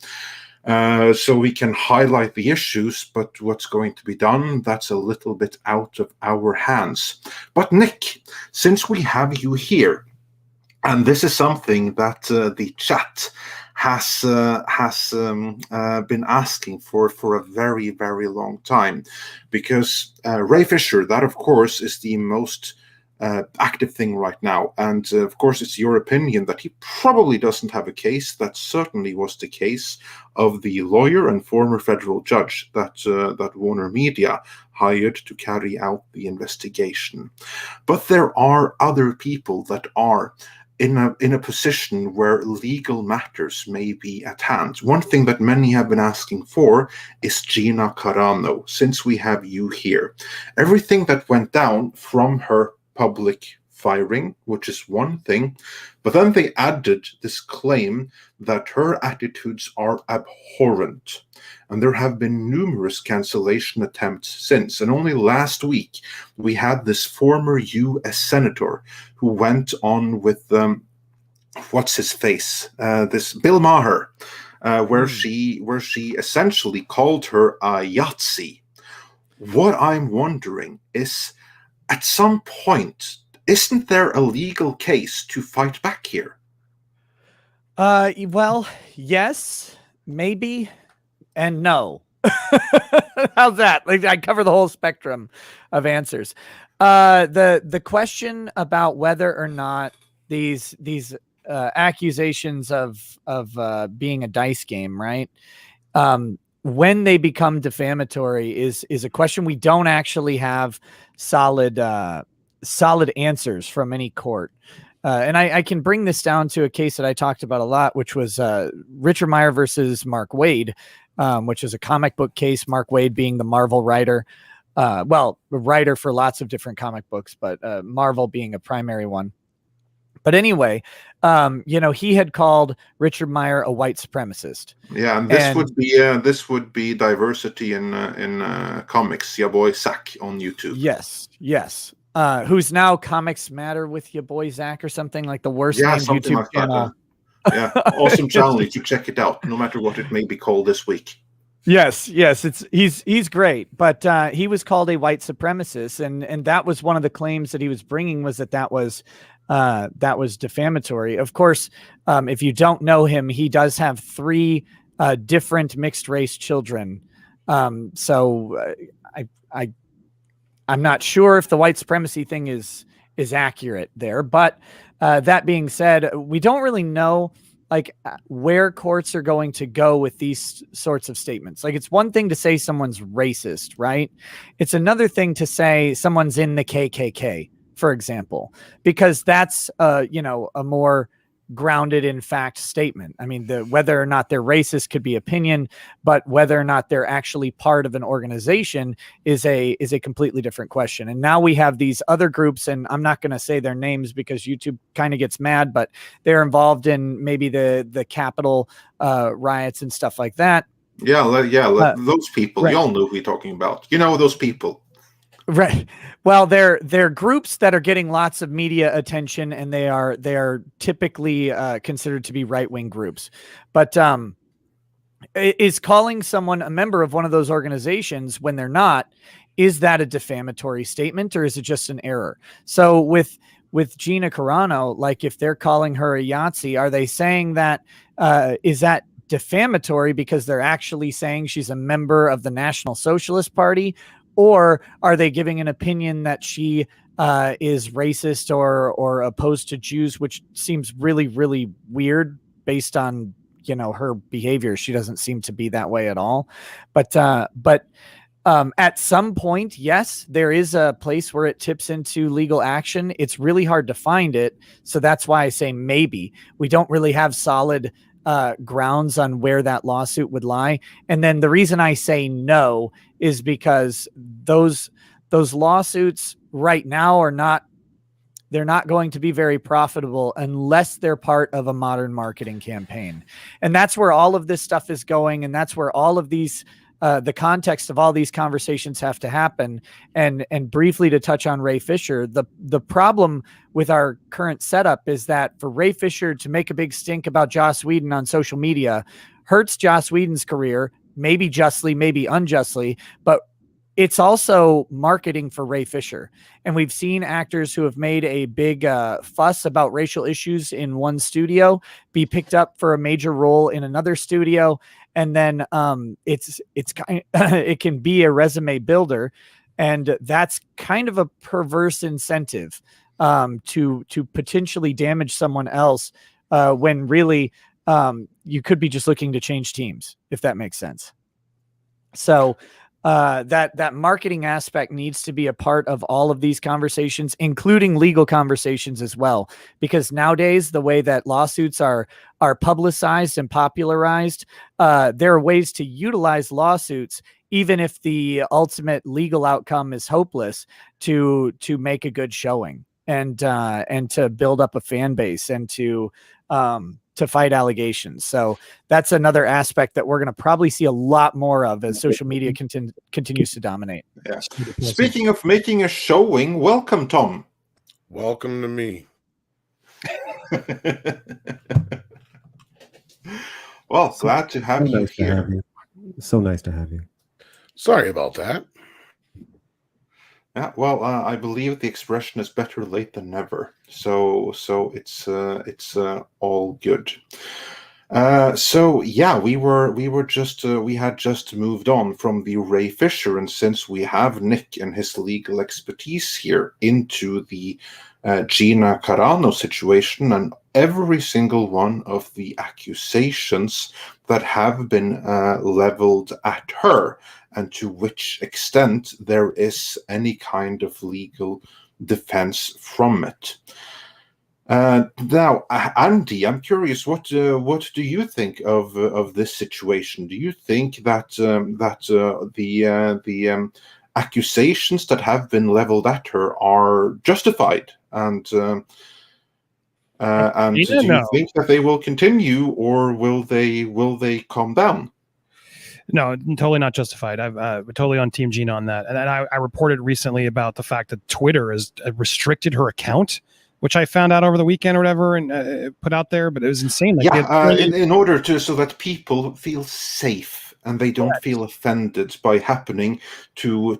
So we can highlight the issues, but what's going to be done, that's a little bit out of our hands. But Nick, since we have you here, and this is something that the chat has been asking for a very, very long time, because Ray Fisher, that of course is the most active thing right now, and of course it's your opinion that he probably doesn't have a case. That certainly was the case of the lawyer and former federal judge that WarnerMedia hired to carry out the investigation. But there are other people that are in a position where legal matters may be at hand. One thing that many have been asking for is Gina Carano. Since we have you here, everything that went down from her public firing, which is one thing, but then they added this claim that her attitudes are abhorrent, and there have been numerous cancellation attempts since. And only last week we had this former U.S. senator who went on with what's his face, this Bill Maher, where she essentially called her a Yahtzee. What I'm wondering is, at some point, isn't there a legal case to fight back here? Well, yes, maybe, and no. How's that? Like, I cover the whole spectrum of answers. The question about whether or not these accusations of being a dice game, right? When they become defamatory is a question we don't actually have solid answers from any court. And I can bring this down to a case that I talked about a lot, which was Richard Meyer versus Mark Waid, which is a comic book case, Mark Waid being the Marvel writer. A writer for lots of different comic books, but Marvel being a primary one. But anyway, he had called Richard Meyer a white supremacist. Yeah, and this would be diversity in comics. Your boy Zach on YouTube. Yes. Who's now Comics Matter with your boy Zach or something, like the worst named YouTube like channel. Yeah, awesome channel. You check it out, no matter what it may be called this week. Yes, he's great, but he was called a white supremacist, and that was one of the claims that he was bringing, was that was defamatory. Of course, if you don't know him, he does have 3 different mixed race children. So I'm not sure if the white supremacy thing is accurate there, but that being said, we don't really know where courts are going to go with these sorts of statements. Like, it's one thing to say someone's racist, right? It's another thing to say someone's in the KKK, for example, because that's a more grounded in fact statement. I mean, whether or not they're racist could be opinion, but whether or not they're actually part of an organization is a completely different question. And now we have these other groups, and I'm not going to say their names because YouTube kind of gets mad, but they're involved in maybe the Capitol riots and stuff like that. Those people. Right. You all know who we're talking about. You know those people. Right. Well, they're groups that are getting lots of media attention, and they are typically considered to be right-wing groups. But is calling someone a member of one of those organizations when they're not, is that a defamatory statement, or is it just an error? So with Gina Carano, like, if they're calling her a Yahtzee, are they saying that is that defamatory because they're actually saying she's a member of the National Socialist Party? Or are they giving an opinion that she is racist or opposed to Jews, which seems really, really weird based on, her behavior. She doesn't seem to be that way at all. But at some point, yes, there is a place where it tips into legal action. It's really hard to find it. So that's why I say maybe. We don't really have solid grounds on where that lawsuit would lie. And then the reason I say no is because those lawsuits right now they're not going to be very profitable unless they're part of a modern marketing campaign. And that's where all of this stuff is going. And that's where all of these, the context of all these conversations have to happen. And briefly to touch on Ray Fisher, the problem with our current setup is that for Ray Fisher to make a big stink about Joss Whedon on social media hurts Joss Whedon's career, maybe justly, maybe unjustly, but it's also marketing for Ray Fisher. And we've seen actors who have made a big fuss about racial issues in one studio be picked up for a major role in another studio. And then it can be a resume builder. And that's kind of a perverse incentive to potentially damage someone else when really you could be just looking to change teams, if that makes sense. So that marketing aspect needs to be a part of all of these conversations, including legal conversations as well, because nowadays the way that lawsuits are publicized and popularized, there are ways to utilize lawsuits, even if the ultimate legal outcome is hopeless, to make a good showing and to build up a fan base and to fight allegations. So that's another aspect that we're going to probably see a lot more of as social media continues to dominate. Yeah. Speaking of making a showing, welcome, Tom. Welcome to me. Well, glad to have you here. So nice to have you. Sorry about that. Yeah, well, I believe the expression is better late than never. So it's all good. So yeah, we had just moved on from the Ray Fisher, and since we have Nick and his legal expertise here, into the Gina Carano situation and every single one of the accusations that have been leveled at her, and to which extent there is any kind of legal defense from it. Now, Andy, I'm curious, what do you think of this situation? Do you think that the accusations that have been leveled at her are justified, and do you think that they will continue, or will they calm down? No, totally not justified. I'm totally on Team Gina on that. And I reported recently about the fact that Twitter has restricted her account, which I found out over the weekend or whatever, and put out there. But it was insane. Like, in order to, so that people feel safe and they don't feel offended by happening to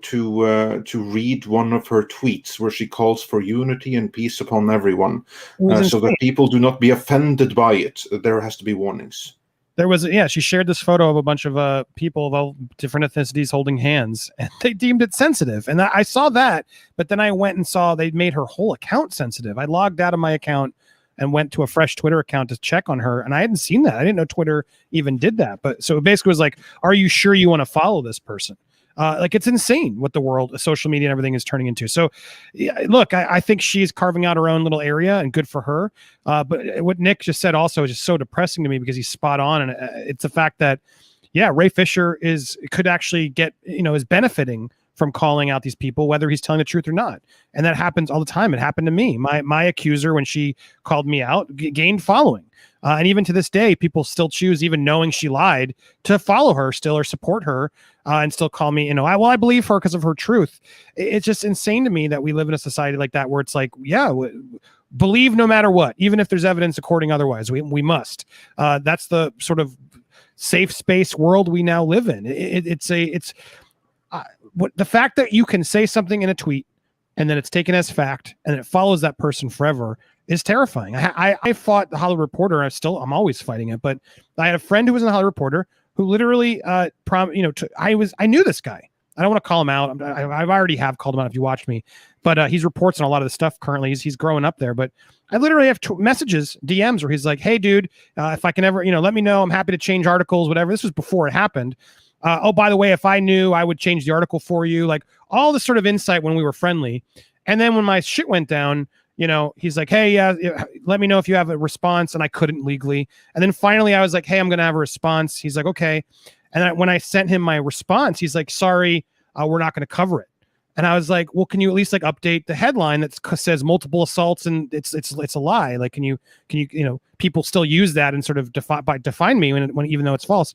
read one of her tweets where she calls for unity and peace upon everyone, so that people do not be offended by it. There has to be warnings. There was, she shared this photo of a bunch of people of all different ethnicities holding hands, and they deemed it sensitive. And I saw that, but then I went and saw they made her whole account sensitive. I logged out of my account and went to a fresh Twitter account to check on her, and I hadn't seen that. I didn't know Twitter even did that. But so it basically was like, are you sure you want to follow this person? Like, it's insane what the world, social media and everything is turning into. So look, I think she's carving out her own little area, and good for her. But what Nick just said also is just so depressing to me, because he's spot on. And it's the fact that, Ray Fisher could actually get, is benefiting from calling out these people, whether he's telling the truth or not. And that happens all the time. It happened to me. My accuser, when she called me out, gained following. And even to this day, people still choose, even knowing she lied, to follow her still or support her, and still call me, I believe her because of her truth. It's just insane to me that we live in a society like that, where it's like, believe no matter what, even if there's evidence according otherwise, we must. That's the sort of safe space world we now live in. The fact that you can say something in a tweet and then it's taken as fact and it follows that person forever is terrifying. I fought the Hollywood Reporter. I'm always fighting it, but I had a friend who was in the Hollywood Reporter who literally, I knew this guy. I don't want to call him out. I've already called him out if you watched me, but he's reports on a lot of the stuff currently. He's growing up there, but I literally have messages, DMs, where he's like, "Hey, dude, if I can ever, let me know. I'm happy to change articles, whatever." This was before it happened. By the way, if I knew, I would change the article for you. Like, all this sort of insight when we were friendly. And then when my shit went down, he's like, "Hey, let me know if you have a response." And I couldn't legally. And then finally I was like, "Hey, I'm going to have a response." He's like, "Okay." And when I sent him my response, he's like, "Sorry, we're not going to cover it." And I was like, "Well, can you at least update the headline that says multiple assaults and it's a lie? Like, can you people still use that and sort of define me when even though it's false?"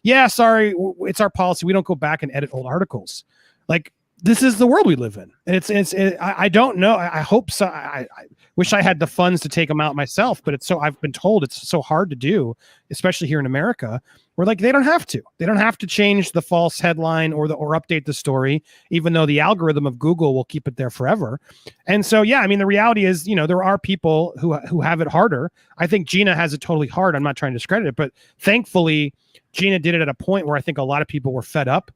"Yeah, sorry, it's our policy. We don't go back and edit old articles." Like, this is the world we live in. And I don't know. I hope so. I wish I had the funds to take them out myself, but I've been told it's so hard to do, especially here in America, where they don't have to change the false headline or update the story, even though the algorithm of Google will keep it there forever. And so, the reality is, there are people who have it harder. I think Gina has it totally hard. I'm not trying to discredit it, but thankfully Gina did it at a point where I think a lot of people were fed up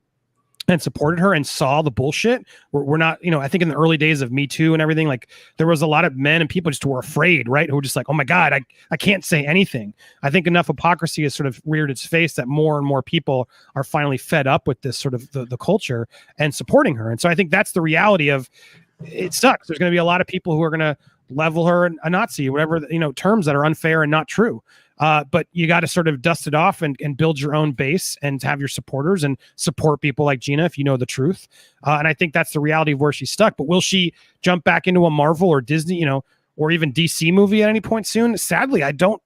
and supported her and saw the bullshit. We're not, I think in the early days of Me Too and everything, there was a lot of men and people just were afraid, right? Who were just like, "Oh my God, I can't say anything." I think enough hypocrisy has sort of reared its face that more and more people are finally fed up with this sort of the culture and supporting her. And so I think that's the reality of it. Sucks. There's going to be a lot of people who are going to level her a Nazi, whatever, terms that are unfair and not true. But you got to sort of dust it off and build your own base and have your supporters and support people like Gina if you know the truth. And I think that's the reality of where she's stuck. But will she jump back into a Marvel or Disney, or even DC movie at any point soon? Sadly, I don't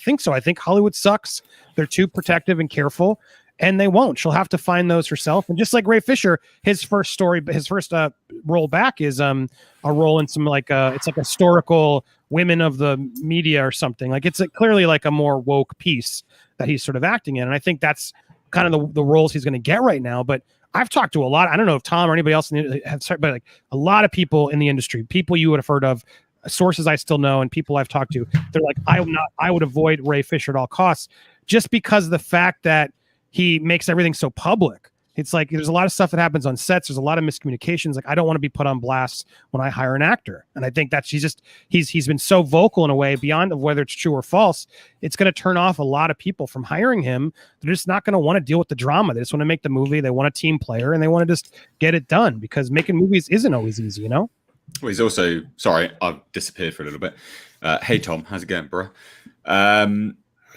think so. I think Hollywood sucks. They're too protective and careful, and they won't. She'll have to find those herself. And just like Ray Fisher, his first role back is a role in some it's like historical women of the media or something. It's clearly a more woke piece that he's sort of acting in. And I think that's kind of the roles he's going to get right now. But I've talked to a lot. I don't know if Tom or anybody else but a lot of people in the industry, people you would have heard of, sources I still know, and people I've talked to, they're like, I would avoid Ray Fisher at all costs, just because of the fact that he makes everything so public. It's like there's a lot of stuff that happens on sets. There's a lot of miscommunications. I don't want to be put on blast when I hire an actor. And I think that he's been so vocal in a way beyond of whether it's true or false. It's going to turn off a lot of people from hiring him. They're just not going to want to deal with the drama. They just want to make the movie. They want a team player, and they want to just get it done, because making movies isn't always easy, Well, he's also, sorry, I've disappeared for a little bit. Hey, Tom, how's it going, bro? How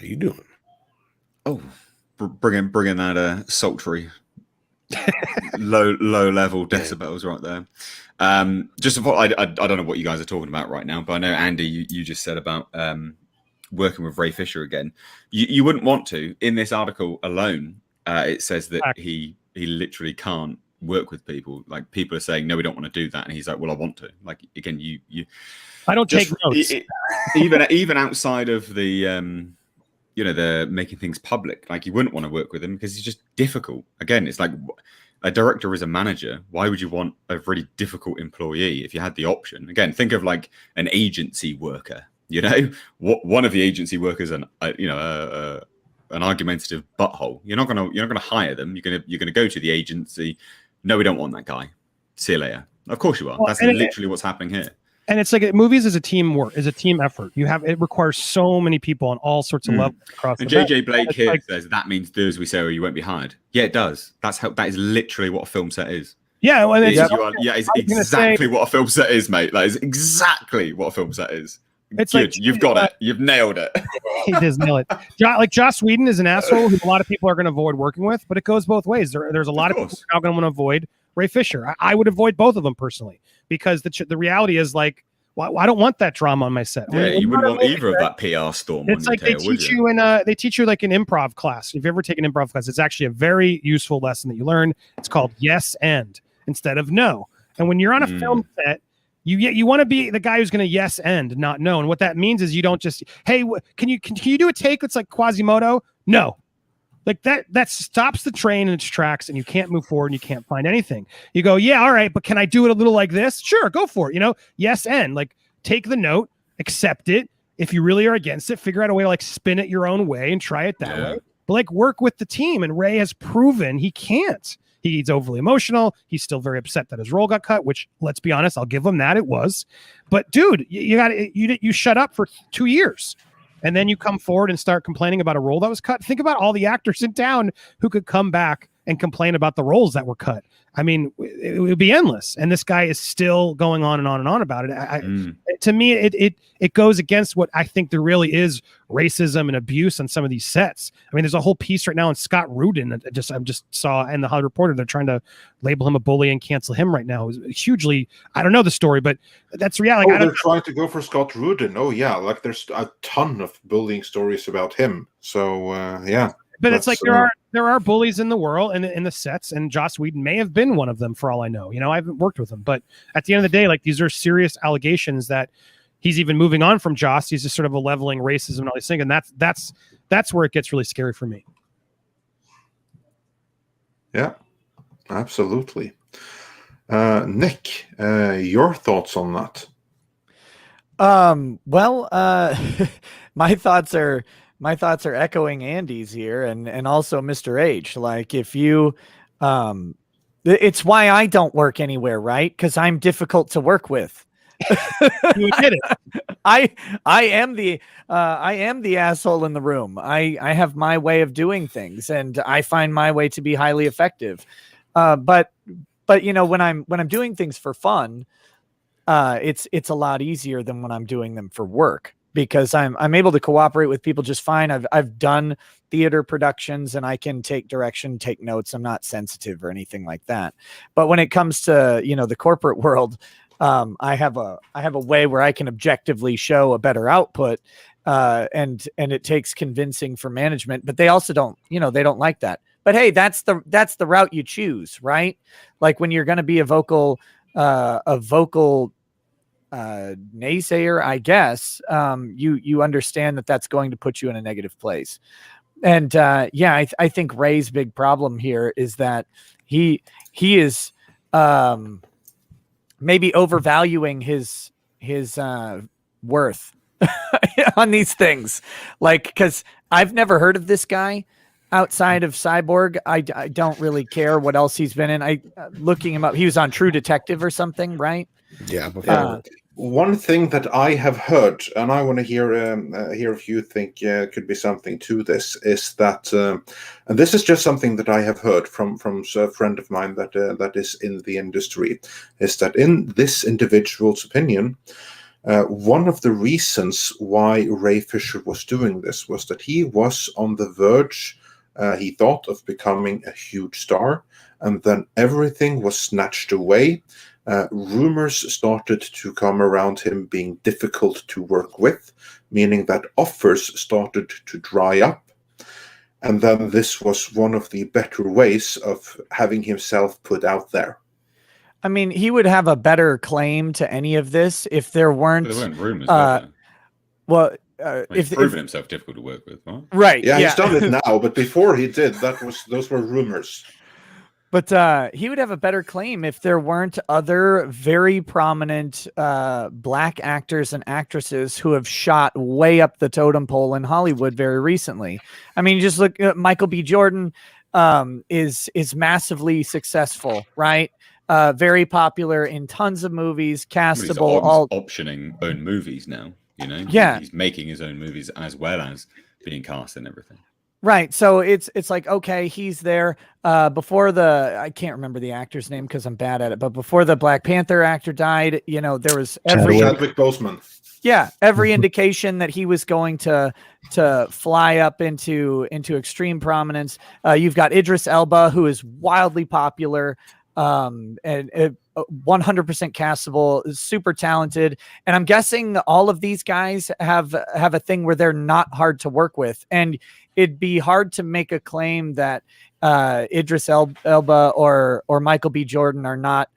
you doing? Oh, bringing that sultry low level decibels right there. Just I don't know what you guys are talking about right now, but I know, Andy, you just said about working with Ray Fisher again. You wouldn't want to. In this article alone, it says that he literally can't work with people. People are saying, "No, we don't want to do that," and he's like, "Well, I want to." Again, you I don't take notes. Even outside of the they're making things public. Like, you wouldn't want to work with him because he's just difficult. Again, it's like a director is a manager. Why would you want a really difficult employee if you had the option? Again, think of like an agency worker. One of the agency workers, an argumentative butthole. You're not gonna hire them. You're gonna go to the agency. No, we don't want that guy. See you later. Of course you are. Well, That's literally what's happening here. And it's like movies is a team work, is a team effort. It requires so many people on all sorts of levels across. And the JJ Blake here says that means do as we say or you won't be hired. Yeah, it does. That is literally what a film set is. Yeah, well, it's exactly what a film set is, mate. That is exactly what a film set is. It's good. Like, you've got it. You've nailed it. He does nail it. Like Joss Whedon is an asshole who a lot of people are going to avoid working with, but it goes both ways. There's a lot of people who are now going to want to avoid Ray Fisher. I would avoid both of them personally, because the reality is, like, well, I don't want that drama on my set. Yeah, you wouldn't want either of that PR storm. It's like they teach you like an improv class. If you ever take an improv class, it's actually a very useful lesson that you learn. It's called yes and instead of no. And when you're on a film set, you want to be the guy who's going to yes and not no. And what that means is you don't just, hey, can you do a take that's like Quasimodo? No. Like that stops the train in its tracks, and you can't move forward and you can't find anything. You go, yeah, all right, but can I do it a little like this? Sure, go for it. Yes and, like, take the note, accept it. If you really are against it, figure out a way to like spin it your own way and try it that way. But like, work with the team. And Ray has proven he can't. He's overly emotional. He's still very upset that his role got cut, which, let's be honest, I'll give him that, it was. But dude, you shut up for 2 years. And then you come forward and start complaining about a role that was cut. Think about all the actors in town who could come back and complain about the roles that were cut. I mean, it would be endless. And this guy is still going on and on and on about it. To me, it goes against what I think there really is racism and abuse on some of these sets. I mean, there's a whole piece right now on Scott Rudin that I just saw in the Hollywood Reporter. They're trying to label him a bully and cancel him right now. It was hugely, I don't know the story, but that's reality. They're trying to go for Scott Rudin. Oh yeah, like there's a ton of bullying stories about him. So yeah. But it's like there are bullies in the world and in the sets, and Joss Whedon may have been one of them for all I know. I haven't worked with him, but at the end of the day, like, these are serious allegations that he's even moving on from Joss. He's just sort of a leveling racism and all these things, and that's where it gets really scary for me. Yeah, absolutely. Nick, your thoughts on that? Well, my thoughts are echoing Andy's here, and also Mr. H. Like, if you, it's why I don't work anywhere, right? Because I'm difficult to work with. You admit it. I am the asshole in the room. I have my way of doing things, and I find my way to be highly effective. But when I'm doing things for fun, it's a lot easier than when I'm doing them for work, because I'm able to cooperate with people just fine. I've done theater productions, and I can take direction, take notes. I'm not sensitive or anything like that. But when it comes to, the corporate world, I have a way where I can objectively show a better output, and it takes convincing for management, but they also don't like that. But hey, that's the route you choose, right? Like, when you're going to be a vocal naysayer, I guess, you understand that that's going to put you in a negative place. And I think Ray's big problem here is that he is maybe overvaluing his worth on these things. Like, because I've never heard of this guy outside of Cyborg. I don't really care what else he's been in. Looking him up, he was on True Detective or something, right? Yeah. Before. One thing that I have heard, and I want to hear if you think could be something to this, is that, and this is just something that I have heard from a friend of mine that is in the industry, is that in this individual's opinion, one of the reasons why Ray Fisher was doing this was that he was on the verge, he thought, of becoming a huge star, and then everything was snatched away. Rumors started to come around him being difficult to work with, meaning that offers started to dry up. And then this was one of the better ways of having himself put out there. I mean, he would have a better claim to any of this if there weren't rumors. Well, He's proven himself difficult to work with, right? Right. Yeah, he's done it now, but before he did, those were rumors. But he would have a better claim if there weren't other very prominent black actors and actresses who have shot way up the totem pole in Hollywood very recently. I mean, just look at Michael B. Jordan is massively successful, right? Very popular in tons of movies, castable. He's optioning own movies now. You know, he's making his own movies as well as being cast and everything. Right. So it's like, okay, he's there before I can't remember the actor's name because I'm bad at it, but before the Black Panther actor died, you know, there was Chadwick Boseman. Yeah, every indication that he was going to fly up into extreme prominence. You've got Idris Elba, who is wildly popular, and 100% castable, super talented. And I'm guessing all of these guys have a thing where they're not hard to work with, and it'd be hard to make a claim that Idris Elba or Michael B. Jordan are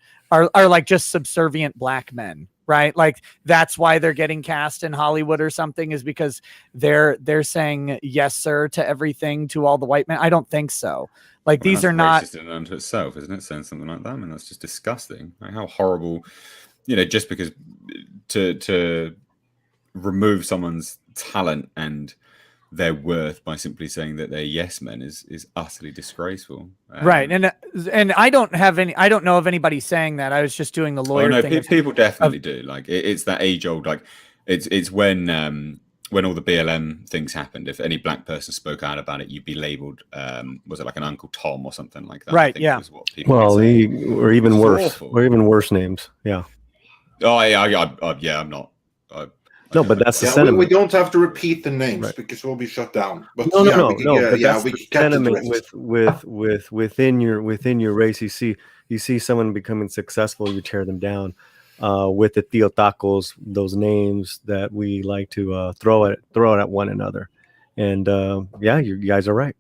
like just subservient black men, right? Like that's why they're getting cast in Hollywood or something, is because they're saying yes sir to everything to all the white men. I don't think so. Like these are not racist in and unto itself, isn't it? Saying something like that, I mean, that's just disgusting. Like, how horrible, you know, just because to remove someone's talent and their worth by simply saying that they're yes men is utterly disgraceful. Right. And I don't know of anybody saying that. I was just doing the lawyer thing. People definitely do. Like it's that age old, like it's when all the BLM things happened, if any black person spoke out about it, you'd be labeled, was it like an Uncle Tom or something like that? Right. Yeah. Or even worse names. Yeah. Oh yeah. I'm not. No, but that's the sentiment. We don't have to repeat the names because we'll be shut down. But no. But that's the sentiment within your race. You see someone becoming successful, you tear them down. With the Tío Tacos, those names that we like to throw at one another, and you guys are right.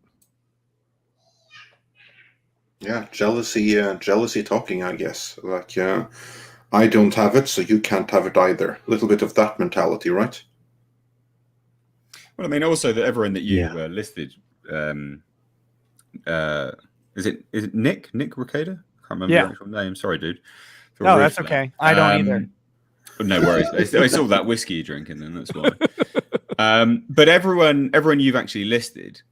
Yeah, jealousy talking, I guess. Like, I don't have it, so you can't have it either. A little bit of that mentality, right? Well, I mean, also that everyone that you listed, is it Nick Rekieta? I can't remember your actual name. Sorry, dude. No, that's okay. I don't either. No worries. It's all that whiskey you're drinking, then that's why. But everyone you've actually listed,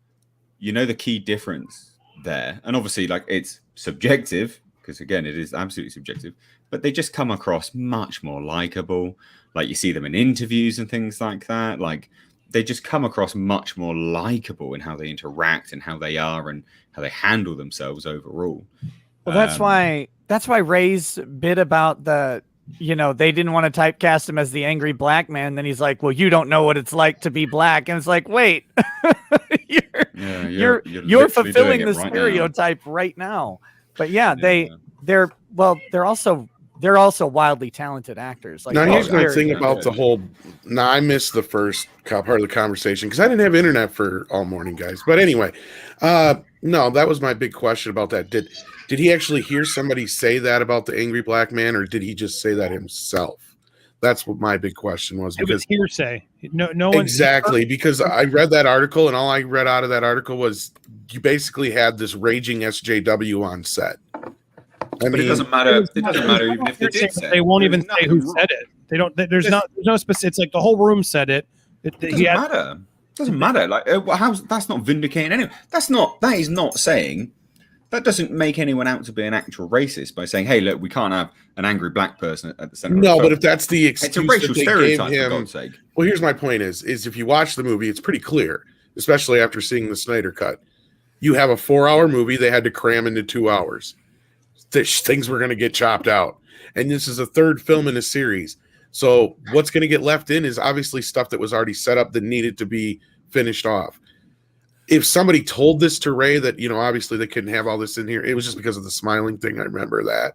you know the key difference there, and obviously, like, it's subjective because again, it is absolutely subjective. But they just come across much more likable. Like you see them in interviews and things like that. Like they just come across much more likable in how they interact and how they are and how they handle themselves overall. Well, that's why Ray's bit about they didn't want to typecast him as the angry black man. Then he's like, well, you don't know what it's like to be black. And it's like, wait, you're fulfilling the stereotype right now. But they're also wildly talented acters. Like, now here's my thing about the whole. Now I missed the first part of the conversation because I didn't have internet for all morning, guys. But anyway, no, that was my big question about that. Did he actually hear somebody say that about the angry black man, or did he just say that himself? That's what my big question was. It was hearsay. No one exactly, because I read that article, and all I read out of that article was you basically had this raging SJW on set. But it doesn't matter. It doesn't matter even if they did say it. They won't even say who said it. They don't. There's no specific. It's like the whole room said it. It doesn't matter. It doesn't matter. Like that's not vindicating anyone. That is not saying. That doesn't make anyone out to be an actual racist by saying, "Hey, look, we can't have an angry black person at the center." No, but if that's the excuse, it's a racial stereotype. For God's sake. Well, here's my point: is if you watch the movie, it's pretty clear, especially after seeing the Snyder cut. You have a 4-hour movie they had to cram into 2 hours. Things were going to get chopped out, and this is a third film in a series. So what's going to get left in is obviously stuff that was already set up that needed to be finished off. If somebody told this to Ray that, obviously they couldn't have all this in here, it was just because of the smiling thing. I remember that.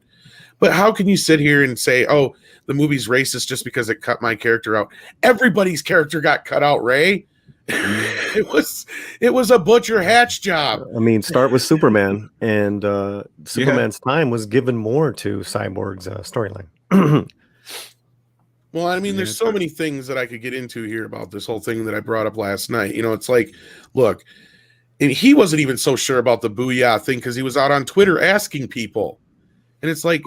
But how can you sit here and say, oh, the movie's racist just because it cut my character out? Everybody's character got cut out, Ray. It was a Butcher Hatch job. I mean, start with Superman, and Superman's time was given more to Cyborg's storyline. Well, I mean, Yeah, there's so but- many things that I could get into here about this whole thing that I brought up last night. You know, it's like, look, and he wasn't even so sure about the booyah thing because he was out on Twitter asking people. And it's like,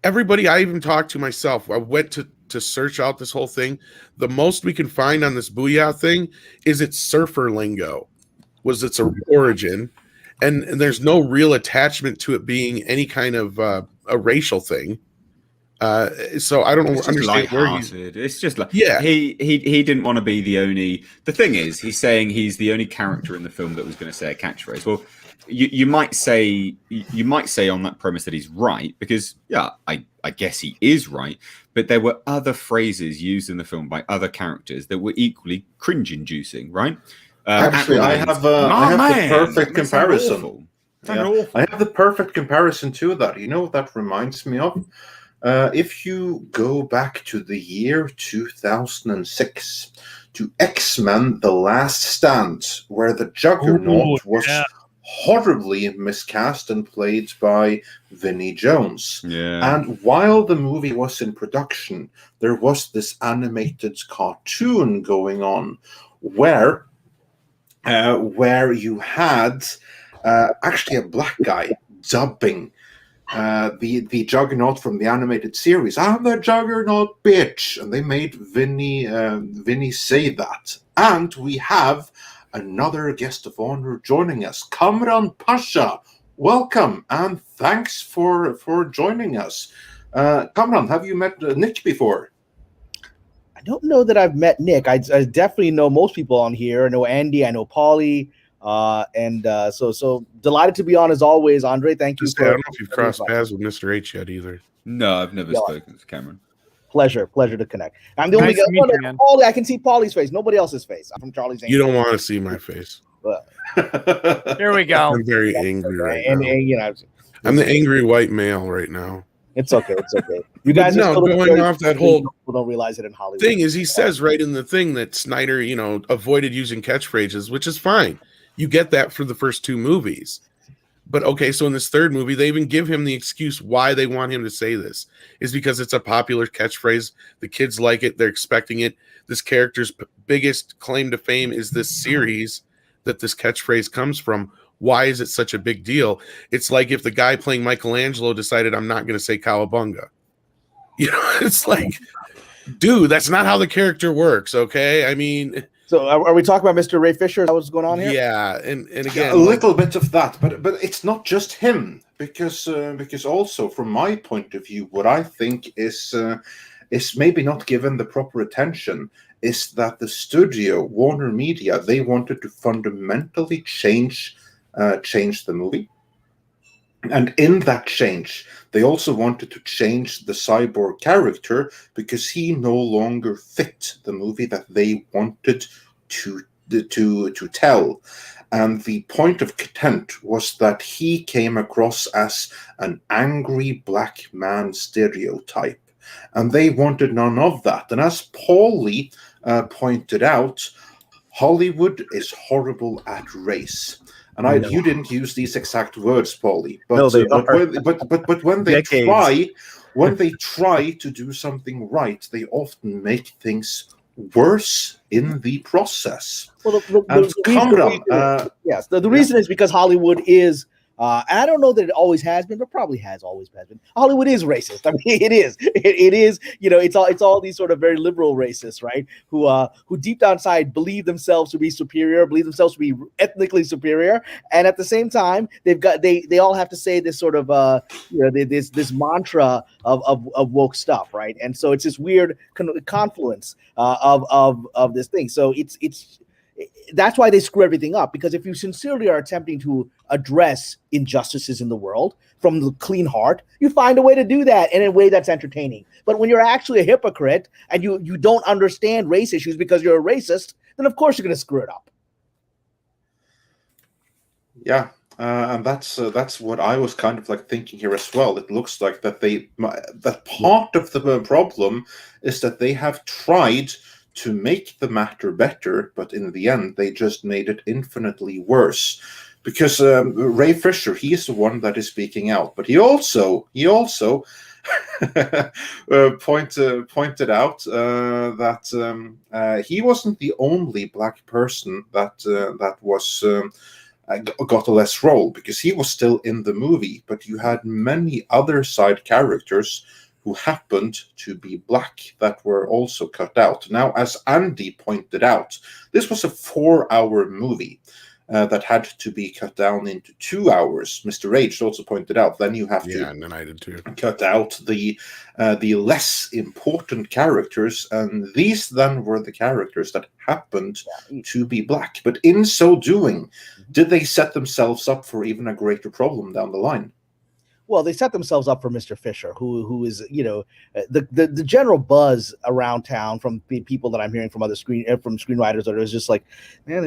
everybody I even talked to myself, I went to search out this whole thing. The most we can find on this booyah thing is its surfer lingo, was its origin. And there's no real attachment to it being any kind of a racial thing. So I don't It's just understand where he's. lighthearted. It's just like Yeah. he didn't want to be the only. The thing is, he's saying he's the only character in the film that was going to say a catchphrase. Well, you might say on that premise that he's right, because yeah, I guess he is right. But there were other phrases used in the film by other characters that were equally cringe-inducing, right? Actually, I have the perfect comparison. Yeah. I have the perfect comparison to that. You know what that reminds me of? If you go back to the year 2006, to X-Men: The Last Stand, where the Juggernaut was horribly miscast and played by Vinnie Jones. Yeah. And while the movie was in production, there was this animated cartoon going on where you had actually a black guy dubbing the Juggernaut from the animated series. I'm the Juggernaut, bitch! And they made Vinny say that. And we have another guest of honor joining us, Kamran Pasha. Welcome and thanks for joining us. Kamran, have you met Nick before? I don't know that I've met Nick. I definitely know most people on here. I know Andy. I know Paulie. So delighted to be on as always, Andre. Thank you. I don't know if you've crossed paths with Mr. H yet either. No, I've never spoken to Cameron. Pleasure to connect. I'm the only Nice to meet you, man. Paulie, I can see Paulie's face, nobody else's face. I'm from Charlie's Angels. You don't want to see my face. Here we go. I'm very angry right and now. you know, I'm the angry white male right now. it's okay. You guys No, are still going off that whole people don't realize it in Hollywood. thing is, he says right in the thing that Snyder, avoided using catchphrases, which is fine. You get that for the first two movies. But okay, so in this third movie, they even give him the excuse why they want him to say this is because it's a popular catchphrase. The kids like it. They're expecting it. This character's biggest claim to fame is this series that this catchphrase comes from. Why is it such a big deal? It's like if the guy playing Michelangelo decided, I'm not going to say cowabunga. It's like, dude, that's not how the character works, okay? I mean... So are we talking about Mr. Ray Fisher? Is that what's going on here? Yeah, and again... a little bit of that, but it's not just him, because also, from my point of view, what I think is maybe not given the proper attention is that the studio, WarnerMedia, they wanted to fundamentally change the movie. And in that change, they also wanted to change the cyborg character because he no longer fit the movie that they wanted to tell. And the point of content was that he came across as an angry black man stereotype. And they wanted none of that. And as Paulie pointed out, Hollywood is horrible at race. And you didn't use these exact words, Paulie, but No, they but when they Decades. try to do something right, they often make things worse in the process. Well, the the reason is because Hollywood is, and I don't know that it always has been, but probably has always been. Hollywood is racist. I mean, it is. It is. It's all these sort of very liberal racists, right? Who deep down inside believe themselves to be superior, believe themselves to be ethnically superior, and at the same time, they all have to say this sort of this mantra of woke stuff, right? And so it's this weird confluence of this thing. So it's. That's why they screw everything up, because if you sincerely are attempting to address injustices in the world from the clean heart, you find a way to do that in a way that's entertaining. But when you're actually a hypocrite and you don't understand race issues because you're a racist, then of course you're going to screw it up. Yeah, and that's what I was kind of like thinking here as well. It looks like that part of the problem is that they have tried to make the matter better, but in the end, they just made it infinitely worse. Because Ray Fisher, he is the one that is speaking out, but he also pointed out that he wasn't the only black person that was got a less role, because he was still in the movie, but you had many other side characters who happened to be black that were also cut out. Now, as Andy pointed out, this was a 4-hour movie that had to be cut down into 2 hours. Mr. H also pointed out, then you have to and then I did too. cut out the less important characters, and these then were the characters that happened to be black. But in so doing, did they set themselves up for even a greater problem down the line? Well, they set themselves up for Mr. Fisher, who is, the general buzz around town from people that I'm hearing from other screenwriters that is just like, man,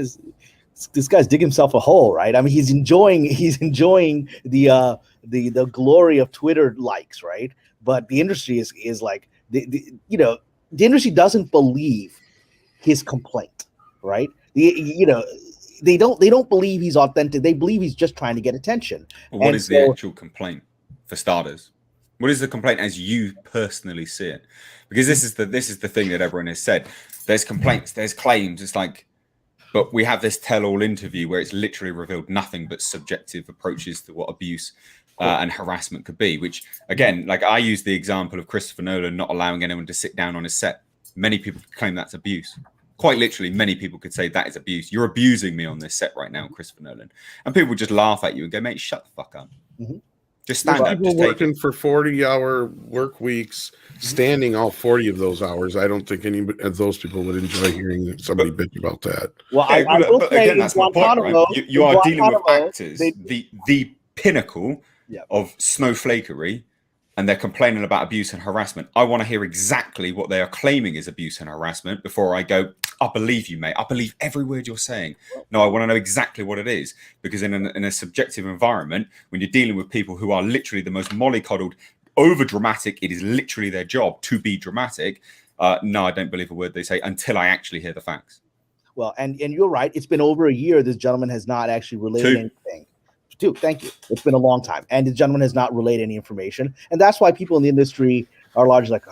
this guy's digging himself a hole, right? I mean, he's enjoying the glory of Twitter likes, right? But the industry is like, the industry doesn't believe his complaint, right? They don't believe he's authentic. They believe he's just trying to get attention. Well, what is the actual complaint, for starters? What is the complaint as you personally see it? Because this is the thing that everyone has said. There's complaints, there's claims. It's like, but we have this tell-all interview where it's literally revealed nothing but subjective approaches to what abuse and harassment could be. Which, again, like I use the example of Christopher Nolan not allowing anyone to sit down on his set. Many people claim that's abuse. Quite literally, many people could say that is abuse. You're abusing me on this set right now, Christopher Nolan. And people would just laugh at you and go, mate, shut the fuck up. Mm-hmm. Just stand up. People working for 40-hour work weeks, standing all 40 of those hours. I don't think any of those people would enjoy hearing somebody bitch about that. Well, but again, that's my point, right? You are dealing with actors, the pinnacle of snowflakery, and they're complaining about abuse and harassment. I want to hear exactly what they are claiming is abuse and harassment before I go, I believe you, mate. I believe every word you're saying. No, I want to know exactly what it is, because in a subjective environment, when you're dealing with people who are literally the most mollycoddled, over dramatic, it is literally their job to be dramatic. No, I don't believe a word they say until I actually hear the facts. Well, and you're right. It's been over a year. This gentleman has not actually relayed anything. Dude, thank you. It's been a long time. And the gentleman has not relayed any information. And that's why people in the industry are largely like,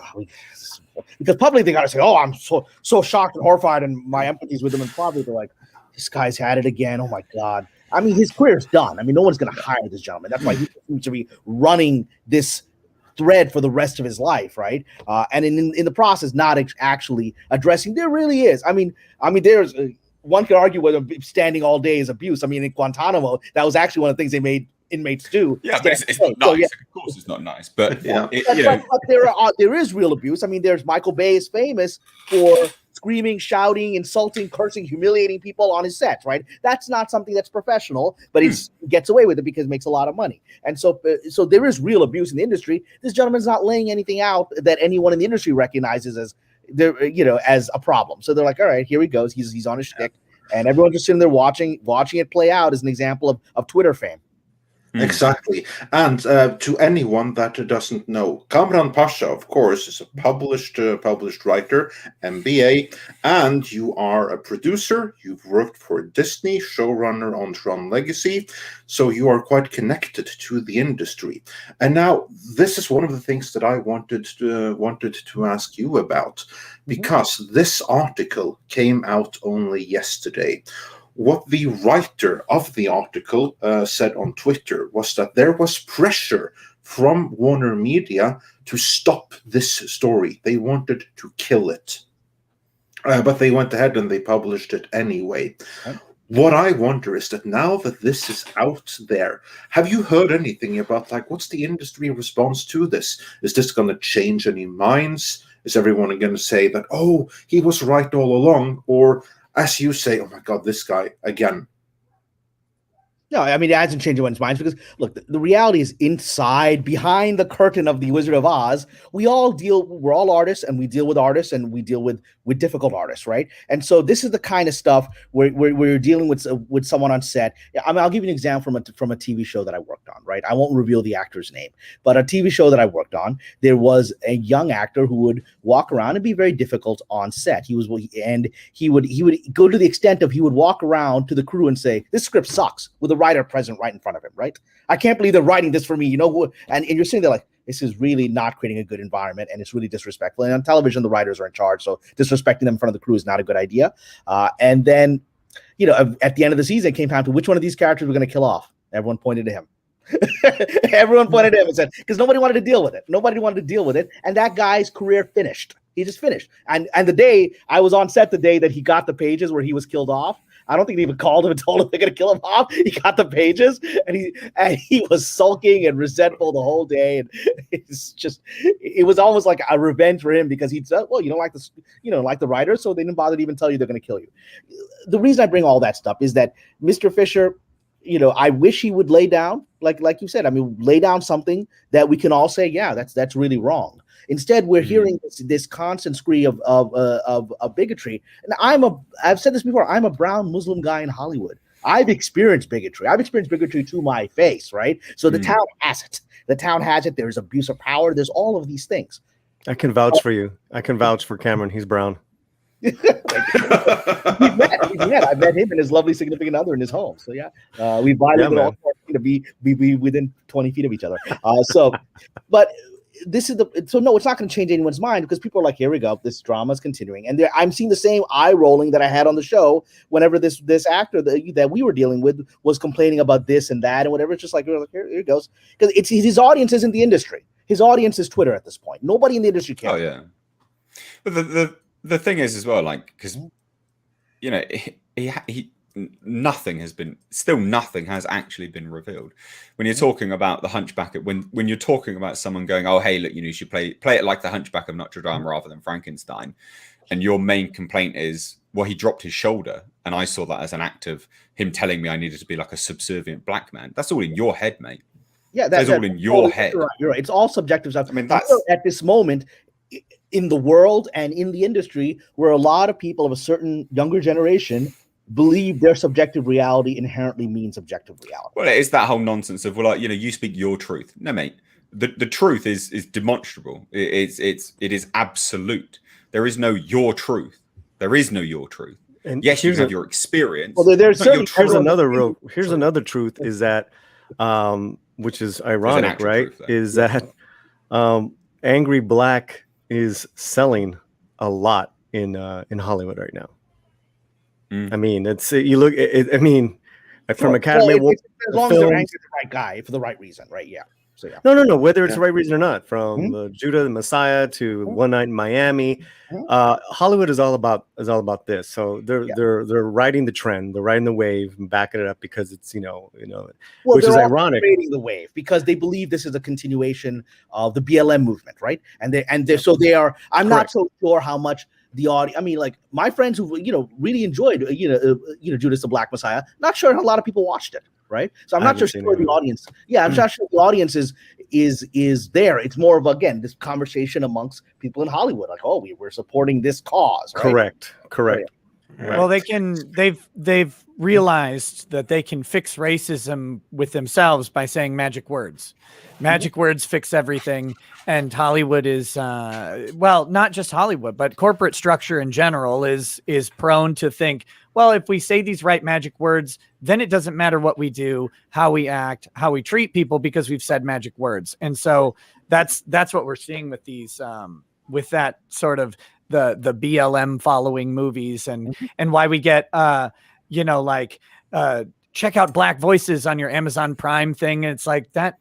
because publicly they got to say, oh, I'm so shocked and horrified, and my empathy's with them. And probably they're like, this guy's had it again. Oh, my God. I mean, his career's done. I mean, no one's going to hire this gentleman. That's why he seems to be running this thread for the rest of his life, right? And in the process, not actually addressing. There really is. I mean, there's one could argue whether standing all day is abuse. I mean, in Guantanamo, that was actually one of the things they made inmates do. Yeah, but it's not nice. So, yeah. Of course, it's not nice. But yeah, but there is real abuse. I mean, there's Michael Bay is famous for screaming, shouting, insulting, cursing, humiliating people on his sets, right? That's not something that's professional, but he gets away with it because it makes a lot of money. And so there is real abuse in the industry. This gentleman's not laying anything out that anyone in the industry recognizes as as a problem. So they're like, all right, here he goes. He's on his shtick, and everyone's just sitting there watching it play out as an example of Twitter fame. Exactly. And to anyone that doesn't know, Kamran Pasha, of course, is a published writer, MBA, and you are a producer. You've worked for Disney, showrunner on Tron Legacy, so you are quite connected to the industry. And now this is one of the things that I wanted to ask you about, because this article came out only yesterday. What the writer of the article said on Twitter was that there was pressure from WarnerMedia to stop this story. They wanted to kill it. But they went ahead and they published it anyway. What I wonder is that now that this is out there, have you heard anything about, like, what's the industry response to this? Is this going to change any minds? Is everyone going to say that, oh, he was right all along? Or as you say, oh my God, this guy again. No, I mean, it hasn't changed anyone's minds because, look, the reality is behind the curtain of the Wizard of Oz, we're all artists, and we deal with artists, and we deal with difficult artists, right? And so this is the kind of stuff where you're dealing with someone on set. I mean, I'll give you an example from a TV show that I worked on, right? I won't reveal the actor's name, but a TV show that I worked on, there was a young actor who would walk around and be very difficult on set. He would go to the extent of he would walk around to the crew and say, "This script sucks," with the writer present right in front of him, right? I can't believe they're writing this for me, and you're sitting there like, This is really not creating a good environment, and it's really disrespectful. And on television, the writers are in charge, so disrespecting them in front of the crew is not a good idea. And then, at the end of the season, it came time to which one of these characters we're going to kill off. Everyone pointed to him. Everyone pointed to him and said, because nobody wanted to deal with it. Nobody wanted to deal with it. And that guy's career finished. He just finished. And the day I was on set, the day that he got the pages where he was killed off, I don't think they even called him and told him they're going to kill him off. He got the pages, and he was sulking and resentful the whole day. And it was almost like a revenge for him, because he said, well, you don't like this, like the writers, so they didn't bother to even tell you they're going to kill you. The reason I bring all that stuff is that Mr. Fisher, I wish he would lay down, like you said, lay down something that we can all say, yeah, that's really wrong. Instead, we're hearing this constant scree of bigotry. And I've said this before, I'm a brown Muslim guy in Hollywood. I've experienced bigotry. I've experienced bigotry to my face, right? So the town has it. The town has it. There's abuse of power. There's all of these things. I can vouch for you. I can vouch for Cameron. He's brown. We've met. I've met him and his lovely significant other in his home. So yeah, we violated all to be within 20 feet of each other. But this is no, it's not going to change anyone's mind, because people are like, here we go, this drama is continuing, and I'm seeing the same eye rolling that I had on the show whenever this actor that we were dealing with was complaining about this and that and whatever. It's just like, here it goes, because it's his audience isn't the industry. His audience is Twitter at this point. Nobody in the industry cares. Oh yeah, but the thing is as well, like, because he nothing has actually been revealed. When you're talking about the Hunchback, when you're talking about someone going, oh hey, look, you should play it like the Hunchback of Notre Dame rather than Frankenstein, and your main complaint is, well, he dropped his shoulder, and I saw that as an act of him telling me I needed to be like a subservient black man. That's all in your head, mate. Yeah, that's all in your head. You're right. It's all subjective stuff. That's at this moment in the world and in the industry, where a lot of people of a certain younger generation believe their subjective reality inherently means objective reality. Well, it is that whole nonsense of, well, like, you speak your truth. No, mate. The truth is demonstrable. It is absolute. There is no your truth. There is no your truth. And yes, you have your experience. Well, here's another truth is that, which is ironic, right? Is that angry black is selling a lot in Hollywood right now. I mean, it's you look. I mean, from Academy Award, as long as they're angry at the right guy for the right reason, right? Yeah. So yeah. No. Whether it's the right reason or not, from Judah the Messiah to One Night in Miami, Hollywood is all about this. So they're riding the trend, they're riding the wave, and backing it up because it's which is ironic. Riding the wave because they believe this is a continuation of the BLM movement, right? And they are. I'm not so sure how much the audience. I mean, like my friends who really enjoyed Judas the Black Messiah. Not sure how a lot of people watched it. Right, so I'm not sure the audience. Yeah, I'm not sure the audience is there. It's more of this conversation amongst people in Hollywood, like, oh, we're supporting this cause. Right? Correct. Right. Well, they've realized that they can fix racism with themselves by saying magic words. Magic words fix everything, and Hollywood is not just Hollywood, but corporate structure in general is prone to think, well, if we say these right magic words, then it doesn't matter what we do, how we act, how we treat people, because we've said magic words. And so that's what we're seeing with these with that sort of the BLM following movies and why we get check out Black Voices on your Amazon Prime thing. And it's like that.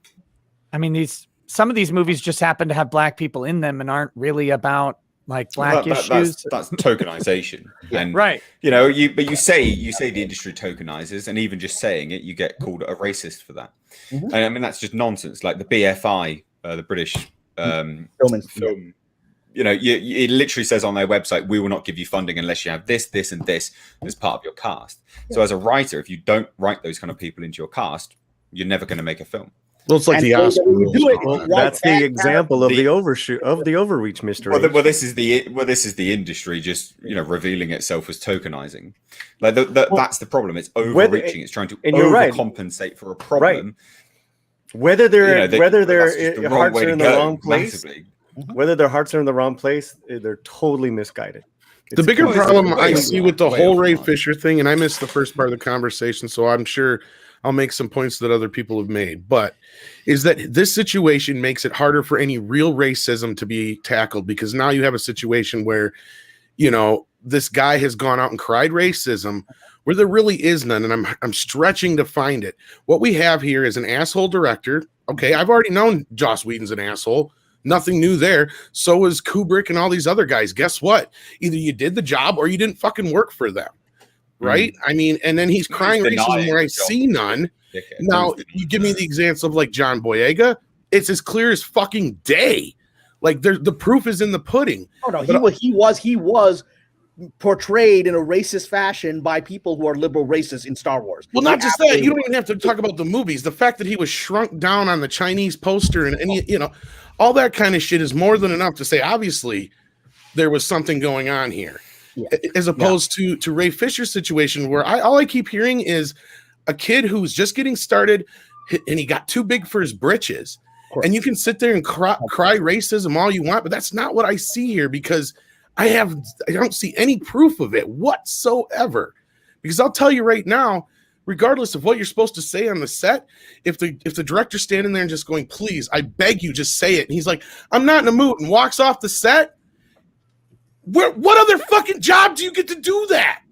I mean, some of these movies just happen to have black people in them and aren't really about like black issues. That's tokenization. And right. You say the industry tokenizes, and even just saying it, you get called a racist for that. And I mean, that's just nonsense. Like the BFI, the British film. It literally says on their website, we will not give you funding unless you have this, this, and this as part of your cast. So as a writer, if you don't write those kind of people into your cast, you're never going to make a film. Well, it's like the Oscars. That's the example of the overreach mystery. Well, this is the industry just revealing itself as tokenizing. Like that's the problem. It's overreaching. It's trying to overcompensate for a problem. Right. Whether their hearts are in the wrong place, whether their hearts are in the wrong place, they're totally misguided. The bigger problem I see with the whole Ray Fisher thing, and I missed the first part of the conversation, so I'm sure I'll make some points that other people have made, but is that this situation makes it harder for any real racism to be tackled, because now you have a situation where, you know, this guy has gone out and cried racism where there really is none, and I'm stretching to find it. What we have here is an asshole director. Okay, I've already known Joss Whedon's an asshole. Nothing new there. So is Kubrick and all these other guys. Guess what? Either you did the job or you didn't fucking work for them. Right? I mean, and then he's crying racism where I see none. Now, you give me the example of like John Boyega. It's as clear as fucking day. Like the proof is in the pudding. Oh no, he was portrayed in a racist fashion by people who are liberal racists in Star Wars. Well, not just that. You don't even have to talk about the movies. The fact that he was shrunk down on the Chinese poster and you know, all that kind of shit is more than enough to say, obviously, there was something going on here. Yeah. As opposed to Ray Fisher's situation, where all I keep hearing is a kid who's just getting started and he got too big for his britches. And you can sit there and cry racism all you want, but that's not what I see here, because I don't see any proof of it whatsoever. Because I'll tell you right now, regardless of what you're supposed to say on the set, if the director's standing there and just going, please, I beg you, just say it. And he's like, I'm not in the mood, and walks off the set. What other fucking job do you get to do that?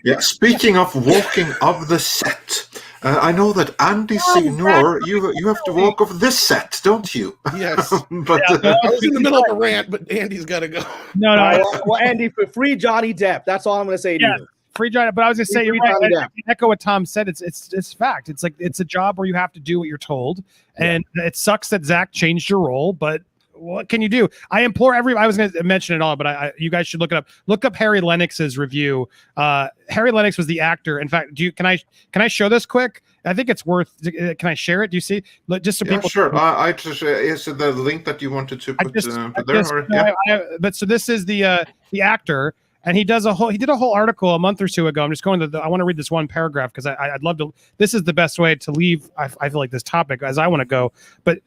Yeah, speaking of walking off the set, I know that Andy Signore, you have to walk off this set, don't you? Yes. But I was in the middle of a rant, but Andy's got to go. No. Well, Andy, free Johnny Depp. That's all I'm going to say to you. Free Johnny. But I was going to say, you're right. I echo what Tom said. It's fact. It's like it's a job where you have to do what you're told, and it sucks that Zach changed your role, but what can you do? I implore I was going to mention it all, but you guys should look it up. Look up Harry Lennox's review. Harry Lennox was the actor. In fact, can I show this quick? I think it's worth. Can I share it? Do you see? Just so people. Sure. I just is it the link that you wanted to put there? But so this is the actor. And he did a whole article a month or two ago. I'm just going to I want to read this one paragraph because I'd love to. This is the best way to leave. I feel like this topic as I want to go, but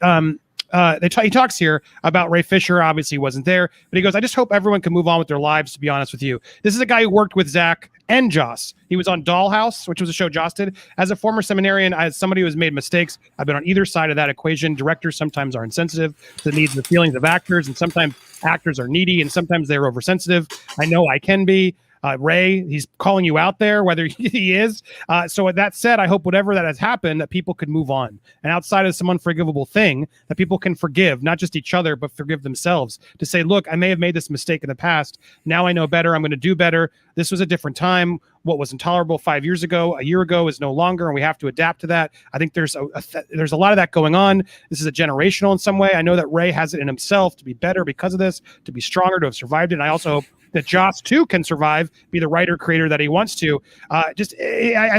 he talks here about Ray Fisher. Obviously, he wasn't there, but he goes, I just hope everyone can move on with their lives, to be honest with you. This is a guy who worked with Zach and Joss. He was on Dollhouse, which was a show Joss did. As a former seminarian, as somebody who has made mistakes, I've been on either side of that equation. Directors sometimes are insensitive to the needs and feelings of actors, and sometimes actors are needy, and sometimes they're oversensitive. I know I can be. Ray, he's calling you out there, whether he is. So with that said, I hope whatever that has happened, that people could move on. And outside of some unforgivable thing, that people can forgive, not just each other, but forgive themselves. To say, look, I may have made this mistake in the past. Now I know better. I'm going to do better. This was a different time. What was intolerable 5 years ago, a year ago, is no longer, and we have to adapt to that. I think there's a lot of that going on. This is a generational in some way. I know that Ray has it in himself to be better because of this, to be stronger, to have survived it. And I also hope that Joss too can survive, be the writer creator that he wants to. I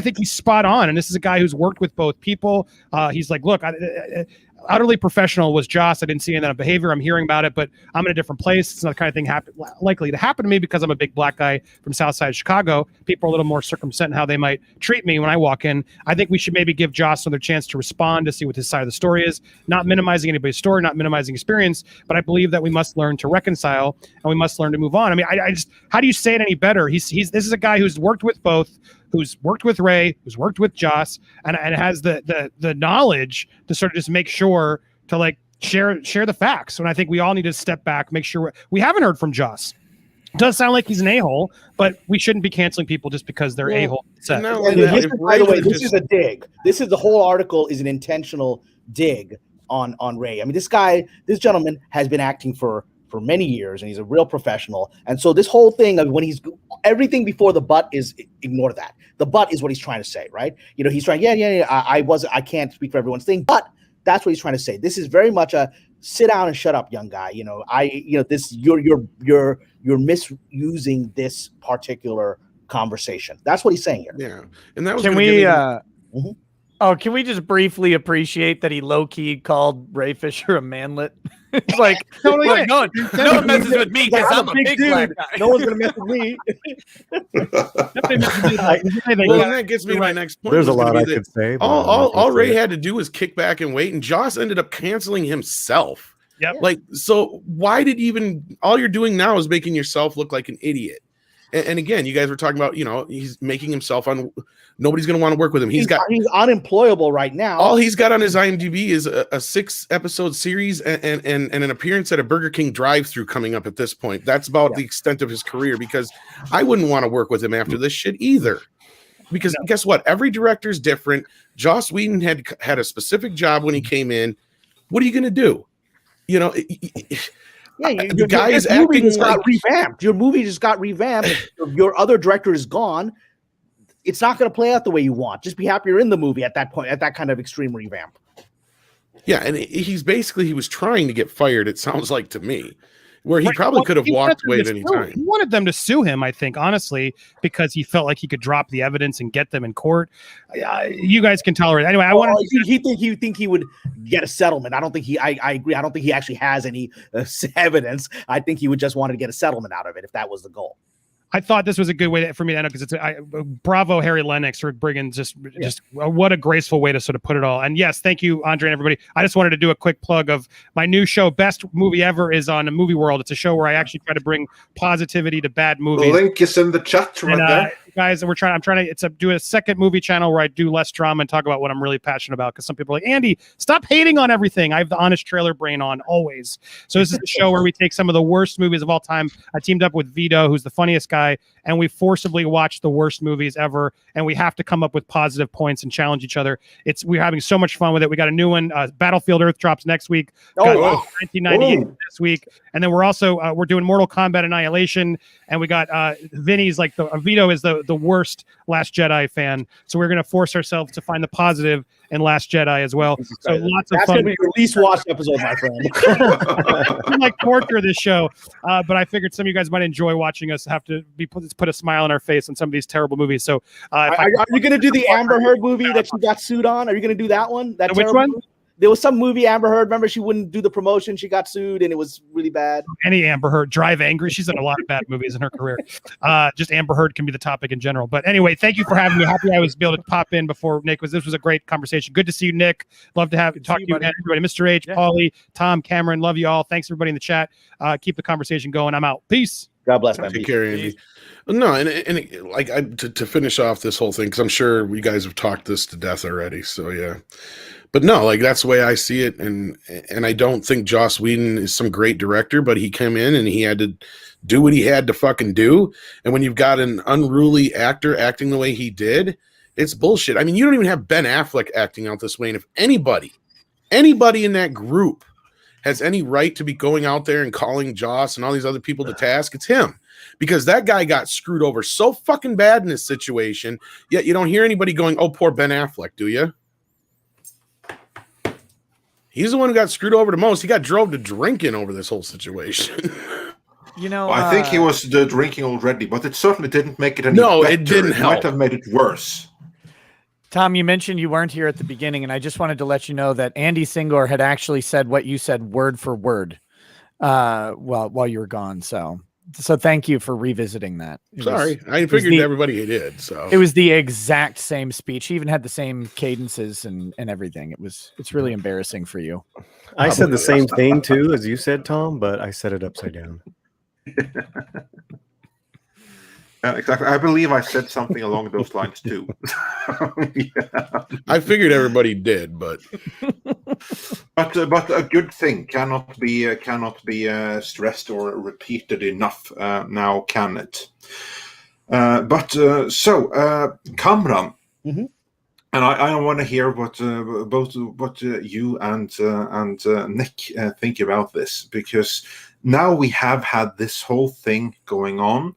think he's spot on, and this is a guy who's worked with both people. He's like, look, utterly professional was Joss. I didn't see any of that behavior. I'm hearing about it, but I'm in a different place. It's not the kind of thing likely to happen to me because I'm a big black guy from South Side Chicago. People are a little more circumspect in how they might treat me when I walk in. I think we should maybe give Joss another chance to respond, to see what his side of the story is. Not minimizing anybody's story, not minimizing experience, but I believe that we must learn to reconcile and we must learn to move on. I mean, I just, how do you say it any better? This is a guy who's worked with both, who's worked with Ray, who's worked with Joss, and has the knowledge to sort of just make sure to like share the facts. And I think we all need to step back, make sure we haven't heard from Joss. It does sound like he's an a-hole, but we shouldn't be canceling people just because they're a-hole. By the way, this is a dig. The whole article is an intentional dig on Ray. I mean, this gentleman has been acting for many years, and he's a real professional. And so this whole thing of everything before the but is, ignore that. The but is what he's trying to say, right? You know, he's trying, I can't speak for everyone's thing, but that's what he's trying to say. This is very much a sit down and shut up, young guy. You're misusing this particular conversation. That's what he's saying here. Yeah. And that was can we just briefly appreciate that he low-key called Ray Fisher a manlet? It's like, no one messes with me because I'm a big black guy. No one's gonna mess with me. Well, and that gets me to my next point. There's a lot I could say. All Ray had to do was kick back and wait, and Joss ended up canceling himself. Yep. Like, so why did all you're doing now is making yourself look like an idiot. And again, you guys were talking about, he's making himself on. Nobody's going to want to work with him. He's unemployable right now. All he's got on his IMDb is a 6-episode series and an appearance at a Burger King drive-thru coming up at this point. That's about the extent of his career, because I wouldn't want to work with him after this shit either. Because guess what? Every director's different. Joss Whedon had a specific job when he came in. What are you going to do? The guy is acting just got revamped. Your movie just got revamped. Your other director is gone. It's not going to play out the way you want. Just be happy you're in the movie at that point, at that kind of extreme revamp. Yeah, and he was trying to get fired, it sounds like to me, where he probably could have walked away at any time. He wanted them to sue him, I think, honestly, because he felt like he could drop the evidence and get them in court. You guys can tolerate it. Anyway, he think he would get a settlement. I don't think I agree. I don't think he actually has any evidence. I think he would just want to get a settlement out of it if that was the goal. I thought this was a good way for me to end up, because bravo Harry Lennox for bringing just what a graceful way to sort of put it all. And yes, thank you, Andre and everybody. I just wanted to do a quick plug of my new show, Best Movie Ever, is on a Movie World. It's a show where I actually try to bring positivity to bad movies. The link is in the chat right there. Guys, I'm trying to do a second movie channel where I do less drama and talk about what I'm really passionate about, because some people are like, Andy, stop hating on everything. I have the honest trailer brain on always. So this is a show where we take some of the worst movies of all time. I teamed up with Vito, who's the funniest guy, and we forcibly watch the worst movies ever, and we have to come up with positive points and challenge each other. We're having so much fun with it. We got a new one, Battlefield Earth drops next week. 1998 this week, and then we're also we're doing Mortal Kombat Annihilation, and we got Vinny's Vito is the worst Last Jedi fan, so we're going to force ourselves to find the positive in Last Jedi as well. So lots of That's fun. going to be your least watched episode, my friend. I like torture this show, but I figured some of you guys might enjoy watching us have to put a smile on our face on some of these terrible movies. So are you going to do the Amber Heard movie that she got sued on? Are you going to do that one? Which one? Movie? There was some movie, Amber Heard. Remember, she wouldn't do the promotion. She got sued, and it was really bad. Any Amber Heard, Drive Angry. She's done a lot of bad movies in her career. Just Amber Heard can be the topic in general. But anyway, thank you for having me. Happy I was able to pop in before Nick was. This was a great conversation. Good to see you, Nick. Love to talk to you again, everybody. Mr. H, Paulie, Tom, Cameron. Love you all. Thanks everybody in the chat. Keep the conversation going. I'm out. Peace. God bless, man. Take care, Andy. No, and to finish off this whole thing, because I'm sure you guys have talked this to death already. So yeah. But no, that's the way I see it, and I don't think Joss Whedon is some great director, but he came in and he had to do what he had to fucking do. And when you've got an unruly actor acting the way he did, it's bullshit. I mean, you don't even have Ben Affleck acting out this way, and if anybody in that group has any right to be going out there and calling Joss and all these other people to task, it's him. Because that guy got screwed over so fucking bad in this situation, yet you don't hear anybody going, oh, poor Ben Affleck, do you? He's the one who got screwed over the most. He got drove to drinking over this whole situation. I think he was drinking already, but it certainly didn't make it any better. It didn't help. It might have made it worse. Tom, you mentioned you weren't here at the beginning, and I just wanted to let you know that Andy Signore had actually said what you said word for word while you were gone. So thank you for revisiting that. I figured everybody did. So it was the exact same speech. He even had the same cadences and everything. It's really embarrassing for you. I said the same thing too as you said, Tom, but I said it upside down. Exactly. I believe I said something along those lines too. Yeah. I figured everybody did, but a good thing cannot be stressed or repeated enough. Now, can it? So Kamran, and I want to hear what you and Nick think about this, because now we have had this whole thing going on.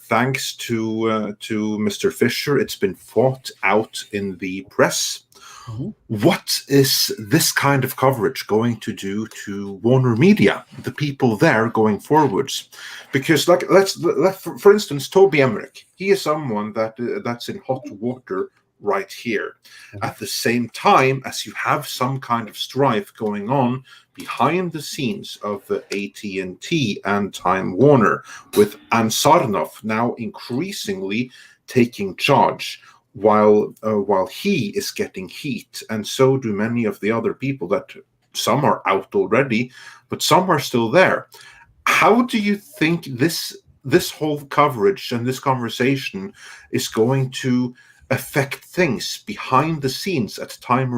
Thanks to Mr. Fisher, it's been fought out in the press. Mm-hmm. What is this kind of coverage going to do to WarnerMedia, the people there going forwards? Because, let's for instance, Toby Emmerich, he is someone that's in hot water right here. Mm-hmm. At the same time as you have some kind of strife going on behind the scenes of AT&T and Time Warner, with Ansarnov now increasingly taking charge, while he is getting heat, and so do many of the other people that some are out already, but some are still there. How do you think this this whole coverage and this conversation is going to affect things behind the scenes at Time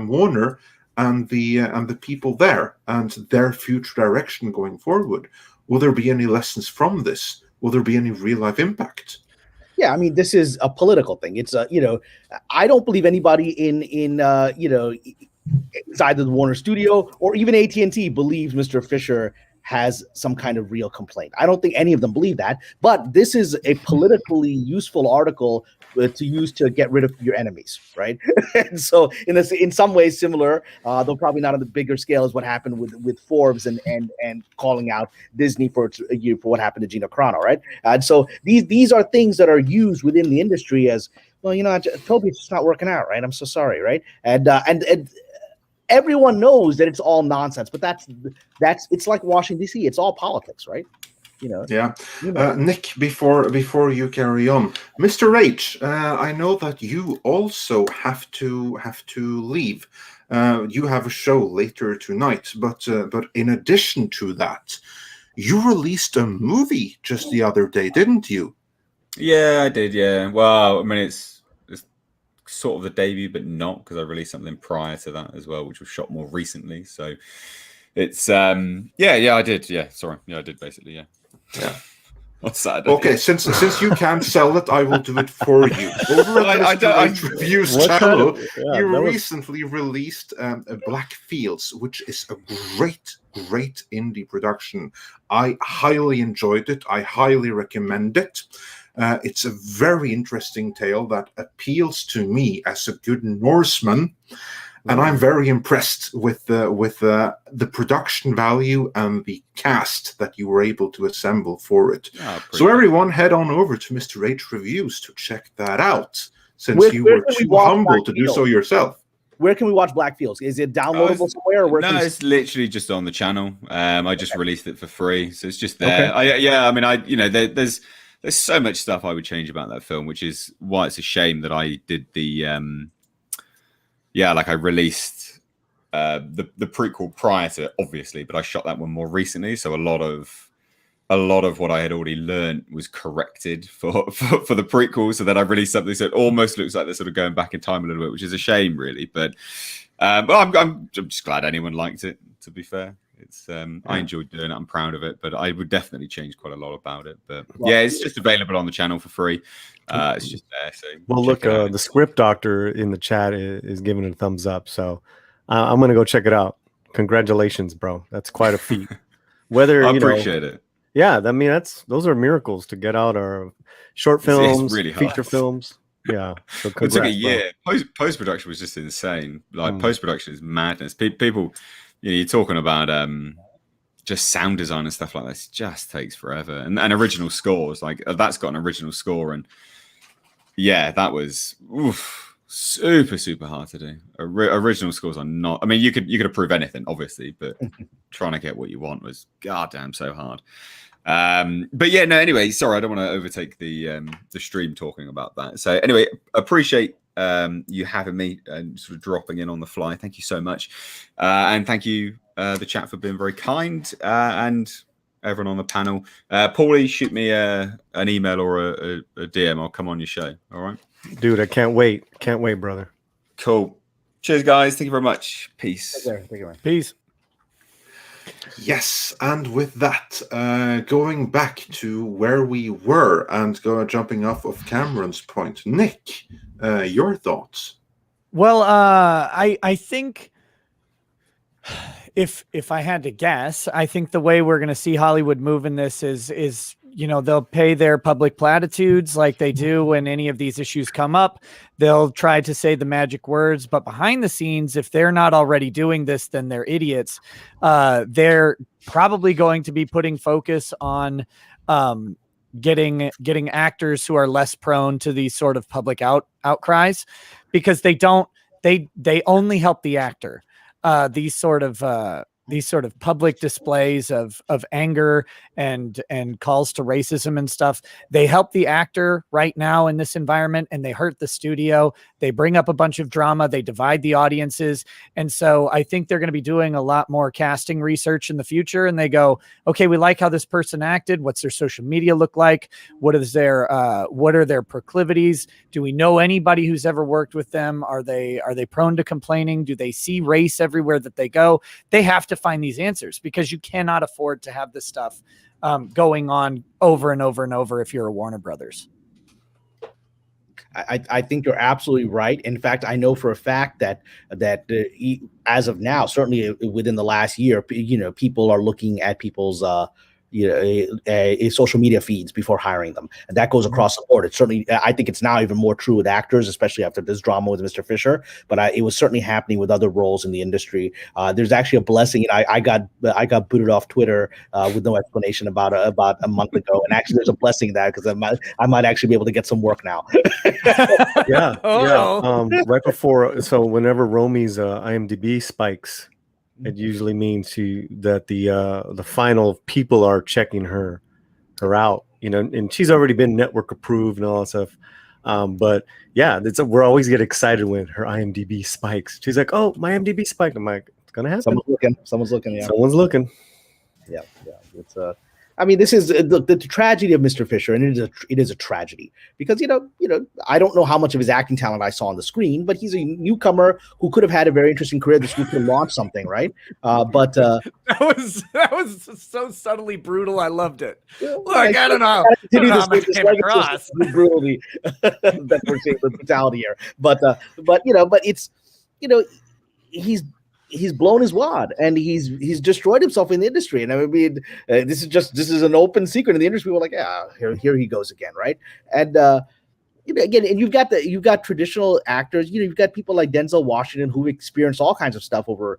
Warner and the people there and their future direction going forward? Will there be any lessons from this? Will there be any real life impact? Yeah, I mean, this is a political thing. It's I don't believe anybody in inside of the Warner studio or even AT&T believes Mr. Fisher has some kind of real complaint. I don't think any of them believe that, but this is a politically useful article to use to get rid of your enemies, right? And so in some ways similar, though probably not on the bigger scale as what happened with Forbes and calling out Disney for what happened to Gina Carano, right? And so these are things that are used within the industry as, well, Toby, it's just not working out, right? I'm so sorry, right? And everyone knows that it's all nonsense, but that's it's like Washington D.C. It's all politics, right? Yeah. Nick, before you carry on, Mr. H, I know that you also have to leave. You have a show later tonight, but in addition to that, you released a movie just the other day, didn't you? Yeah, I did. Yeah. Well, I mean, it's sort of the debut, but not, because I released something prior to that as well, which was shot more recently. So it's I did. Yeah, sorry. Yeah, I did basically. Yeah. On Saturday. Okay, since you can't sell it, I will do it for you. Over at Mr. Reviews channel, you recently released Black Fields, which is a great indie production. I highly enjoyed it. I highly recommend it. It's a very interesting tale that appeals to me as a good Norseman, and I'm very impressed with the production value and the cast that you were able to assemble for it. So everyone, head on over to Mr. H Reviews to check that out, since you were too humble to do so yourself. Where can we watch Black Fields? Is it downloadable somewhere? Or it's literally just on the channel. I just released it for free, so it's just there. Okay. There's so much stuff I would change about that film, which is why it's a shame that I did the I released the prequel prior to it, obviously, but I shot that one more recently, so a lot of what I had already learned was corrected for the prequel, so that I released something that almost looks like they're sort of going back in time a little bit, which is a shame, really. But I'm just glad anyone liked it, to be fair. It's I enjoyed doing it. I'm proud of it, but I would definitely change quite a lot about it. But it's just available on the channel for free. It's just there. So look, the script doctor in the chat is giving it a thumbs up. So I'm gonna go check it out. Congratulations, bro. That's quite a feat. Whether I appreciate it. Yeah, I mean those are miracles to get out our short films, it's really feature films. Yeah, so it took a year. Post production was just insane. Like post production is madness. People. You're talking about just sound design and stuff like this. It just takes forever. And original scores, like that's got an original score, and that was super hard to do. Original scores are not. I mean, you could approve anything, obviously, but trying to get what you want was goddamn so hard. Anyway, sorry, I don't want to overtake the stream talking about that. So anyway, appreciate you having me and sort of dropping in on the fly. Thank you so much, and thank you the chat for being very kind, and everyone on the panel. Paulie, shoot me an email or a DM. I'll come on your show. All right, dude. I can't wait, brother. Cool. Cheers, guys. Thank you very much. Peace. Thank you, man. Peace. Yes, and with that, going back to where we were and jumping off of Cameron's point, Nick, your thoughts? Well, I think if I had to guess, I think the way we're going to see Hollywood move in this is they'll pay their public platitudes like they do when any of these issues come up. They'll try to say the magic words, but behind the scenes, if they're not already doing this, then they're idiots. They're probably going to be putting focus on getting actors who are less prone to these sort of public outcries, because they only help the actor. These sort of public displays of anger and calls to racism and stuff, they help the actor right now in this environment, and they hurt the studio. They bring up a bunch of drama. They divide the audiences. And so I think they're going to be doing a lot more casting research in the future. And they go, okay, we like how this person acted. What's their social media look like? What are their proclivities? Do we know anybody who's ever worked with them? Are they prone to complaining? Do they see race everywhere that they go? They have to find these answers, because you cannot afford to have this stuff going on over and over and over if you're a Warner Brothers. I think you're absolutely right. In fact, I know for a fact that as of now, certainly within the last year, people are looking at people's social media feeds before hiring them, and that goes across the board. It's certainly, I think it's now even more true with actors, especially after this drama with Mr. Fisher. But it was certainly happening with other roles in the industry. There's actually a blessing. I got booted off Twitter with no explanation about a month ago, and actually there's a blessing in that, because I might actually be able to get some work now. Yeah. Right before, so whenever Romy's IMDb spikes, it usually means that the final people are checking her out, and she's already been network approved and all that stuff. But yeah, we're always get excited when her IMDb spikes. She's like, "Oh, my IMDb spiked." I'm like, "It's gonna happen." Someone's looking. Yeah. Someone's looking. Yeah. It's I mean, this is the tragedy of Mr. Fisher, and it is a tragedy, because I don't know how much of his acting talent I saw on the screen, but he's a newcomer who could have had a very interesting career. This could launch something, right? But that was so subtly brutal. I loved it. Look, I don't know how much came across. Brutally, that we're saying the brutality here. But it's he's blown his wad, and he's destroyed himself in the industry. And I mean, this is an open secret in the industry. We're like, yeah, here he goes again, right? And again, and you've got traditional actors. You've got people like Denzel Washington, who've experienced all kinds of stuff over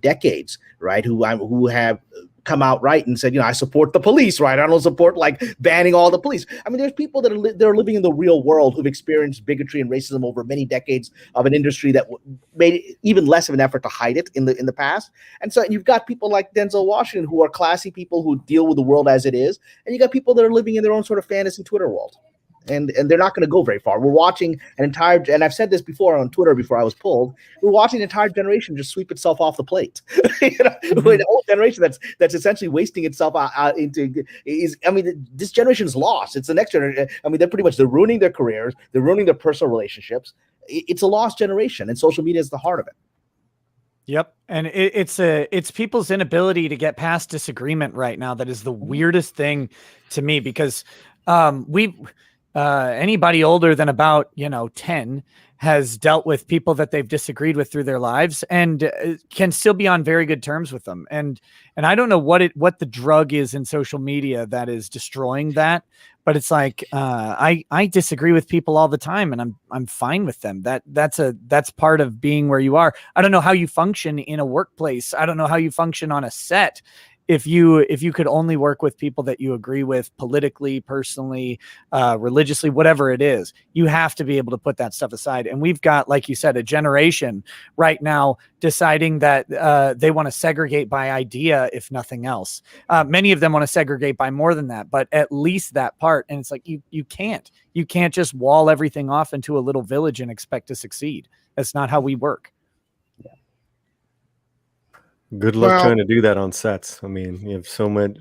decades, right? Who have come out right and said, I support the police, right? I don't support like banning all the police. I mean, there's people that are living in the real world who've experienced bigotry and racism over many decades of an industry that made even less of an effort to hide it in the past. And so you've got people like Denzel Washington, who are classy people who deal with the world as it is, and you got people that are living in their own sort of fantasy Twitter world. And they're not going to go very far. We're watching an entire, and I've said this before on Twitter before I was pulled, we're watching an entire generation just sweep itself off the plate. The whole generation that's essentially wasting itself out into this generation is lost. It's the next generation. I mean, they're ruining their careers. They're ruining their personal relationships. It's a lost generation, and social media is the heart of it. Yep. And it's people's inability to get past disagreement right now that is the weirdest thing to me, because anybody older than about 10 has dealt with people that they've disagreed with through their lives, and can still be on very good terms with them. And I don't know what the drug is in social media that is destroying that, but it's like I disagree with people all the time, and I'm fine with them. That's part of being where you are. I don't know how you function in a workplace. I don't know how you function on a set if you could only work with people that you agree with politically, personally, religiously, whatever it is. You have to be able to put that stuff aside. And we've got, like you said, a generation right now deciding that they want to segregate by idea, if nothing else. Many of them want to segregate by more than that, but at least that part. And it's like, you can't just wall everything off into a little village and expect to succeed. That's not how we work. Good luck trying to do that on sets. I mean, you have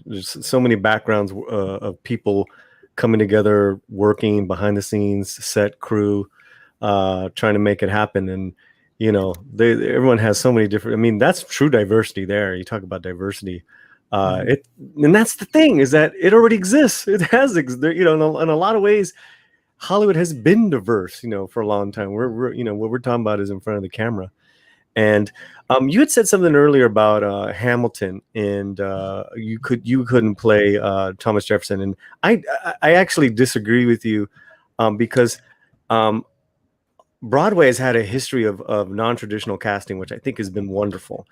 there's so many backgrounds of people coming together, working behind the scenes, set crew, trying to make it happen. And, everyone has so many different, I mean, that's true diversity there. You talk about diversity. And that's the thing, is that it already exists. It has, in a lot of ways, Hollywood has been diverse, for a long time. We're what we're talking about is in front of the camera. And you had said something earlier about Hamilton, and you couldn't play Thomas Jefferson, and I actually disagree with you because Broadway has had a history of non-traditional casting, which I think has been wonderful.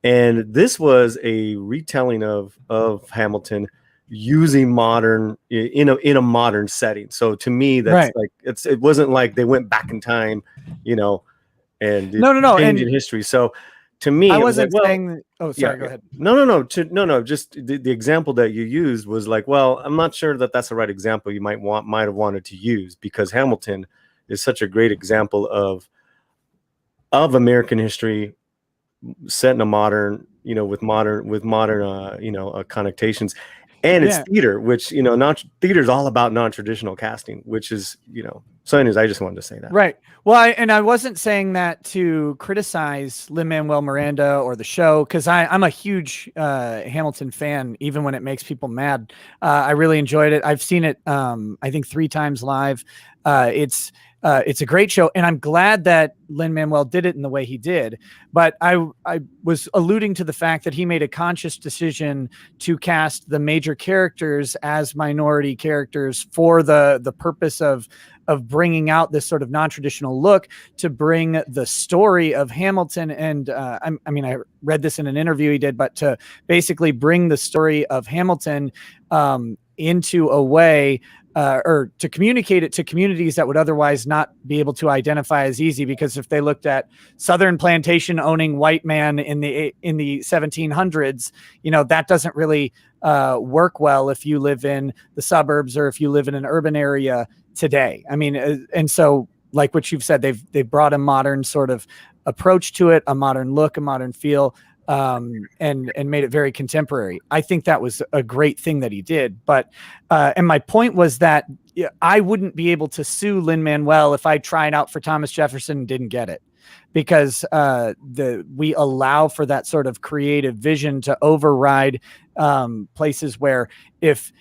And this was a retelling of Hamilton using modern in a modern setting. So to me, that's right. It wasn't like they went back in time, and changing history. So to me, I wasn't saying. Oh, sorry. Go ahead. No. Just the example that you used was like, well, I'm not sure that that's the right example you might have wanted to use, because Hamilton is such a great example of American history set in a modern, with modern connotations. And it's theater, which, theater is all about non-traditional casting, which is, so anyways, I just wanted to say that. Right. Well, I wasn't saying that to criticize Lin-Manuel Miranda or the show, because I'm a huge Hamilton fan, even when it makes people mad. I really enjoyed it. I've seen it, I think 3 times live. It's a great show, and I'm glad that Lin-Manuel did it in the way he did. But I was alluding to the fact that he made a conscious decision to cast the major characters as minority characters for the purpose of bringing out this sort of non-traditional look, to bring the story of Hamilton. And I read this in an interview he did, but to basically bring the story of Hamilton into a way, or to communicate it to communities that would otherwise not be able to identify as easy, because if they looked at Southern plantation owning white man in the 1700s, that doesn't really work well if you live in the suburbs or if you live in an urban area today. And so, like what you've said, they've brought a modern sort of approach to it, a modern look, a modern feel, and made it very contemporary. I think that was a great thing that he did. But and my point was that I wouldn't be able to sue Lin-Manuel if I tried out for Thomas Jefferson and didn't get it, because we allow for that sort of creative vision to override places where if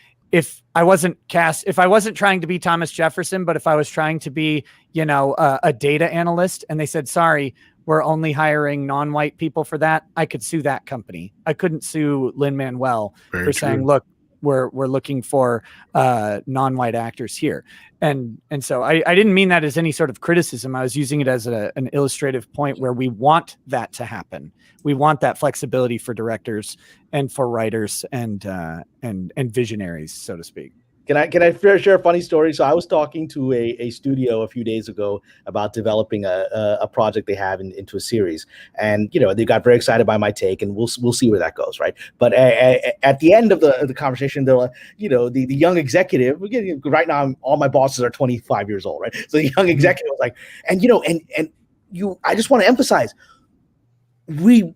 I wasn't trying to be Thomas Jefferson, but if I was trying to be, a data analyst, and they said, sorry, we're only hiring non-white people for that, I could sue that company. I couldn't sue Lin-Manuel for saying, look, we're looking for non-white actors here. And so I didn't mean that as any sort of criticism. I was using it as an illustrative point where we want that to happen. We want that flexibility for directors and for writers and visionaries, so to speak. Can I share a funny story? So I was talking to a studio a few days ago about developing a project they have into a series, and they got very excited by my take, and we'll see where that goes, right? But at the end of the conversation, they're like, the young executive, right now all my bosses are 25 years old, right? So the young executive was like, I just want to emphasize, we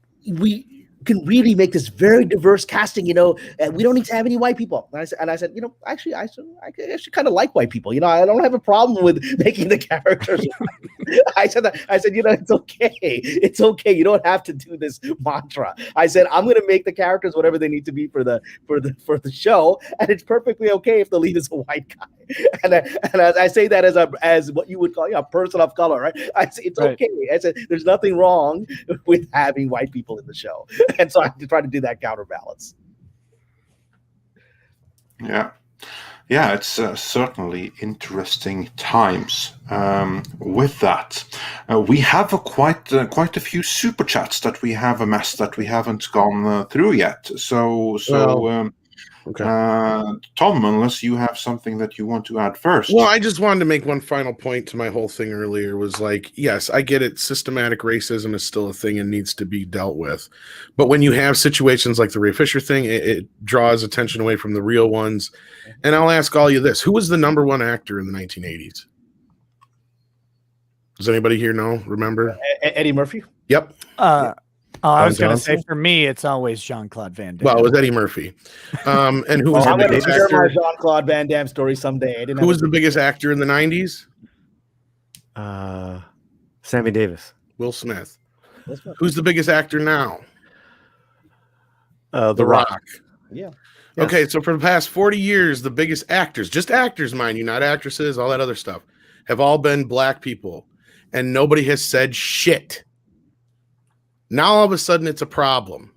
can really make this very diverse casting, and we don't need to have any white people. And I said, actually, I kind of like white people. I don't have a problem with making the characters. I said, it's okay. It's okay. You don't have to do this mantra. I said, I'm going to make the characters whatever they need to be for the show, and it's perfectly okay if the lead is a white guy. And I say that as what you would call a person of color, right? I say it's okay. I said there's nothing wrong with having white people in the show. And so I try to do that counterbalance. Yeah, it's certainly interesting times with that. We have quite a few super chats that we have amassed that we haven't gone through yet. So okay. Tom, unless you have something that you want to add first. Well, I just wanted to make one final point to my whole thing earlier, was like, yes, I get it. Systematic racism is still a thing and needs to be dealt with. But when you have situations like the Ray Fisher thing, it draws attention away from the real ones. And I'll ask all you this. Who was the number 1 actor in the 1980s? Does anybody here remember? Eddie Murphy? Yep. I was going to say, for me, it's always Jean-Claude Van Damme. Well, it was Eddie Murphy. And who was the biggest actor? I'm going to share my Jean-Claude Van Damme story someday. Who was the biggest actor in the 90s? Sammy Davis. Will Smith. Who's the biggest actor now? The Rock. Yeah. Okay, so for the past 40 years, the biggest actors, just actors, mind you, not actresses, all that other stuff, have all been black people. And nobody has said shit. Now all of a sudden it's a problem.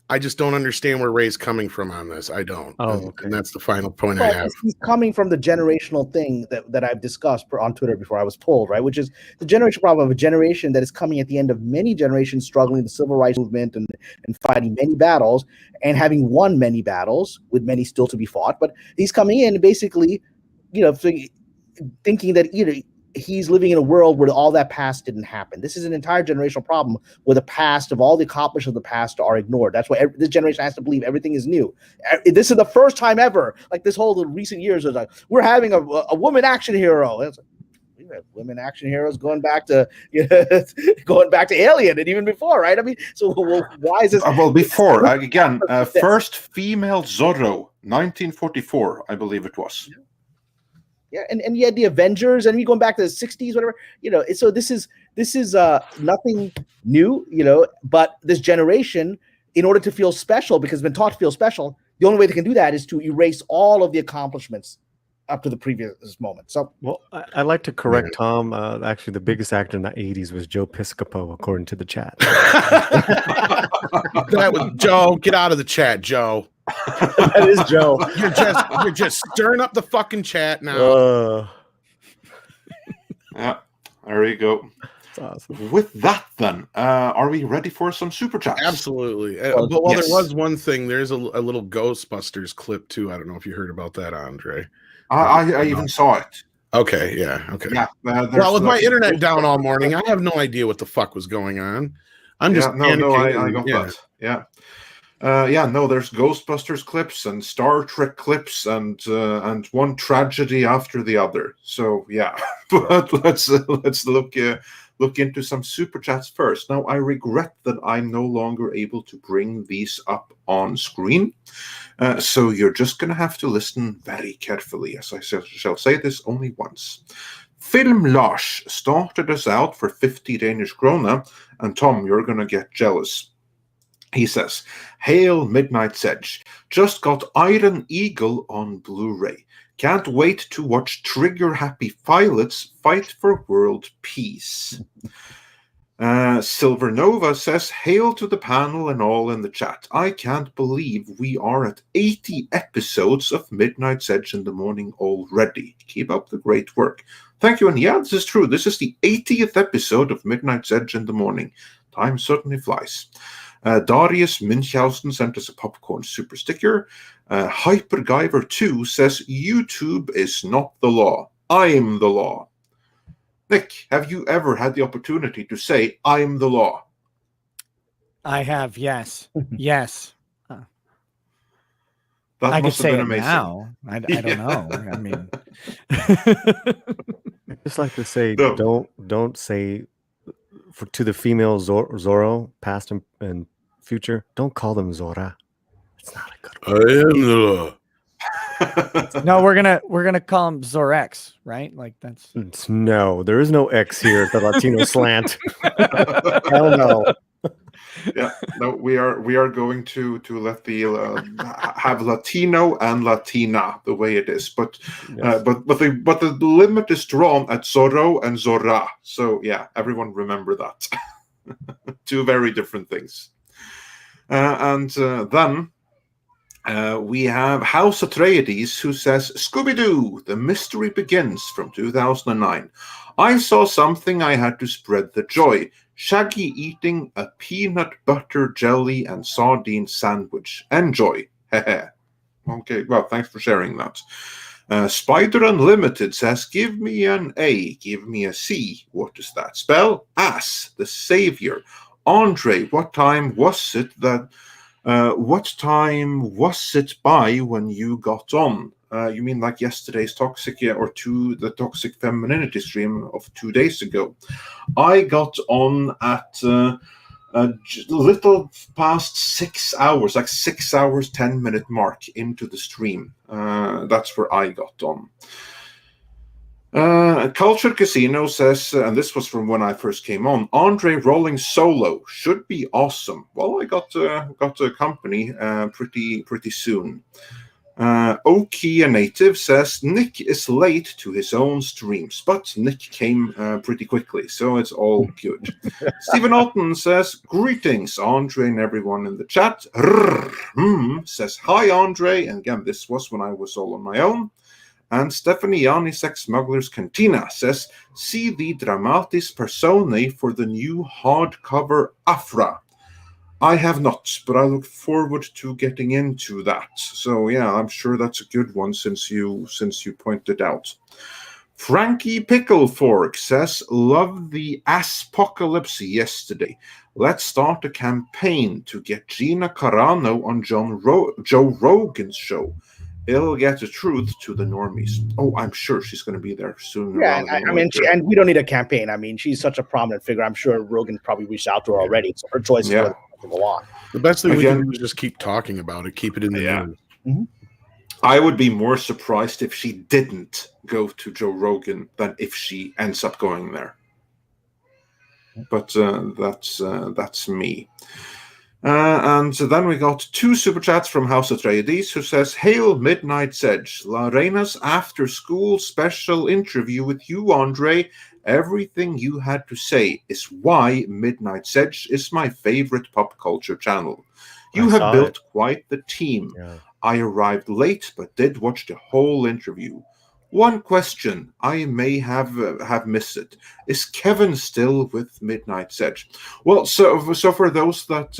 I just don't understand where Ray's coming from on this. I don't. And that's the final point I have. He's coming from the generational thing that I've discussed on Twitter before I was pulled, right? Which is the generational problem of a generation that is coming at the end of many generations struggling the civil rights movement and fighting many battles and having won many battles with many still to be fought. But he's coming in basically, thinking that he's living in a world where all that past didn't happen. This is an entire generational problem where the past of all the accomplishments of the past are ignored. That's why this generation has to believe everything is new. This is the first time ever, like this whole recent years, was like, we're having a woman action hero. It's like, We have women action heroes going back to going back to Alien and even before, right? I mean, so why is this? Well, before again, first female Zorro, 1944, I believe it was. Yeah, and you had the Avengers, and you going back to the 60s, whatever. So this is nothing new, but this generation, in order to feel special, because it's been taught to feel special, the only way they can do that is to erase all of the accomplishments up to the previous moment. So, well, I'd like to correct Tom. Actually, the biggest actor in the 80s was Joe Piscopo, according to the chat. That was Joe. Get out of the chat, Joe. That is Joe. You're just stirring up the fucking chat now. Yeah, there you go. That's awesome. With that, then, are we ready for some super chats? Absolutely. Well, But yes. there was one thing. There's a little Ghostbusters clip too. I don't know if you heard about that, Andre. I even saw it. Okay, yeah, okay. Yeah. Well, with my internet down all morning, I have no idea what the fuck was going on. I'm just panicking. I got that. Yeah. There's Ghostbusters clips and Star Trek clips and one tragedy after the other. So yeah, but let's look into some super chats first. Now, I regret that I'm no longer able to bring these up on screen, so you're just going to have to listen very carefully, as I shall say this only once. Film Lars started us out for 50 Danish krona, and Tom, you're going to get jealous. He says, "Hail Midnight's Edge. Just got Iron Eagle on Blu-ray. Can't wait to watch trigger-happy pilots fight for world peace." Silver Nova says, "Hail to the panel and all in the chat. I can't believe we are at 80 episodes of Midnight's Edge in the morning already. Keep up the great work." Thank you. And yeah, this is true. This is the 80th episode of Midnight's Edge in the morning. Time certainly flies. Darius Munchausen sent us a popcorn super sticker. HyperGyver2 says, "YouTube is not the law. I'm the law." Nick, have you ever had the opportunity to say, "I'm the law"? I have, yes. Yes. That I could must have say been it amazing. now. I don't know. I mean, I just like to say, No. don't say to the female Zorro, past and future. Don't call them Zora. It's not a good I am the law. no, we're gonna call him Zorex, right? Like that's No, there is no X here at the Latino slant. Hell no. Yeah, no, we are going to let the have Latino and Latina the way it is, but Yes. but the limit is drawn at Zorro and Zora. So yeah, everyone remember that. Two very different things. And then we have House Atreides, who says, "Scooby-Doo, The Mystery Begins" from 2009. "I saw something I had to spread the joy. Shaggy eating a peanut butter jelly and sardine sandwich. Enjoy." Okay, well, thanks for sharing that. Spider Unlimited says, "Give me an A, give me a C." What does that spell? Ass, the savior. Andre, what time was it by when you got on? You mean like yesterday's Toxic, or the Toxic Femininity stream of 2 days ago? I got on at a little past 6 hours, like 6 hours, 10-minute mark into the stream. That's where I got on. Culture Casino says, and this was from when I first came on, "Andre rolling solo should be awesome." Well, I got to company pretty soon. Okia Native says, "Nick is late to his own streams, but Nick came pretty quickly, so it's all good." Stephen Alton says, "Greetings, Andre and everyone in the chat." Says, "Hi, Andre." And again, this was when I was all on my own. And Stephanie Janisek Smuggler's Cantina says, "See the dramatis personae for the new hardcover Afra." I have not, but I look forward to getting into that. So yeah, I'm sure that's a good one since you pointed out. Frankie Picklefork says, "Love the Aspocalypse yesterday. Let's start a campaign to get Gina Carano on Joe Rogan's show. It'll get the truth to the normies. Oh, I'm sure she's going to be there soon. Yeah, and I mean, and we don't need a campaign. I mean, she's such a prominent figure. I'm sure Rogan probably reached out to her already. So her choice is whether to go on. The best thing we can do is just keep talking about it, keep it in the news. Mm-hmm. I would be more surprised if she didn't go to Joe Rogan than if she ends up going there. But that's me. And so then we got 2 super chats from House Atreides, who says, "Hail Midnight Edge, Lorena's after school special interview with you, Andre. Everything you had to say is why Midnight Edge is my favorite pop culture channel. You have built quite the team. Yeah. I arrived late, but did watch the whole interview. One question, I may have missed it. Is Kevin still with Midnight Edge?" Well, so for those that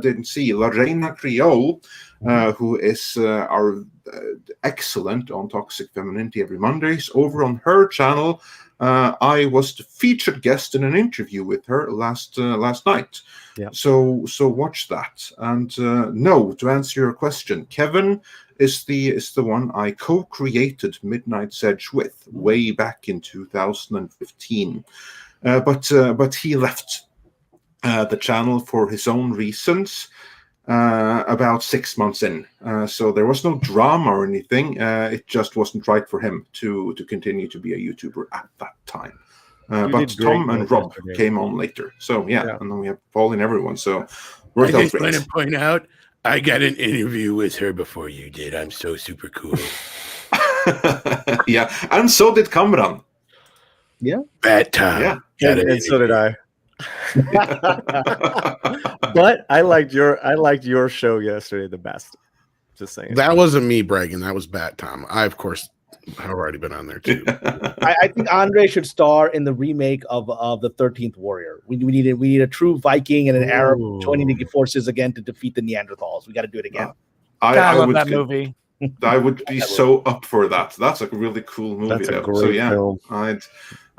didn't see, Lorena Creole, who is our excellent on Toxic Femininity every Mondays, over on her channel, I was the featured guest in an interview with her last night. Yeah. So watch that. And no, to answer your question, Kevin is the one I co-created Midnight Edge with way back in 2015. But he left the channel for his own reasons about 6 months in. So there was no drama or anything. It just wasn't right for him to continue to be a YouTuber at that time. But Tom and Rob came on later. So yeah, and then we have Paul and everyone. So I just want to point out, I got an interview with her before you did. I'm so super cool. Yeah, and so did Kamran. Yeah, bad time. Yeah, and so did I. But I liked your show yesterday the best. Just saying. That wasn't me bragging. That was Bat Tom. I, of course, have already been on there too. I think Andre should star in the remake of the 13th Warrior. We need a true Viking and an Arab joining the forces again to defeat the Neanderthals. We got to do it again. I love that movie. I would be so up for that. That's a really cool movie. That's a great film. I'd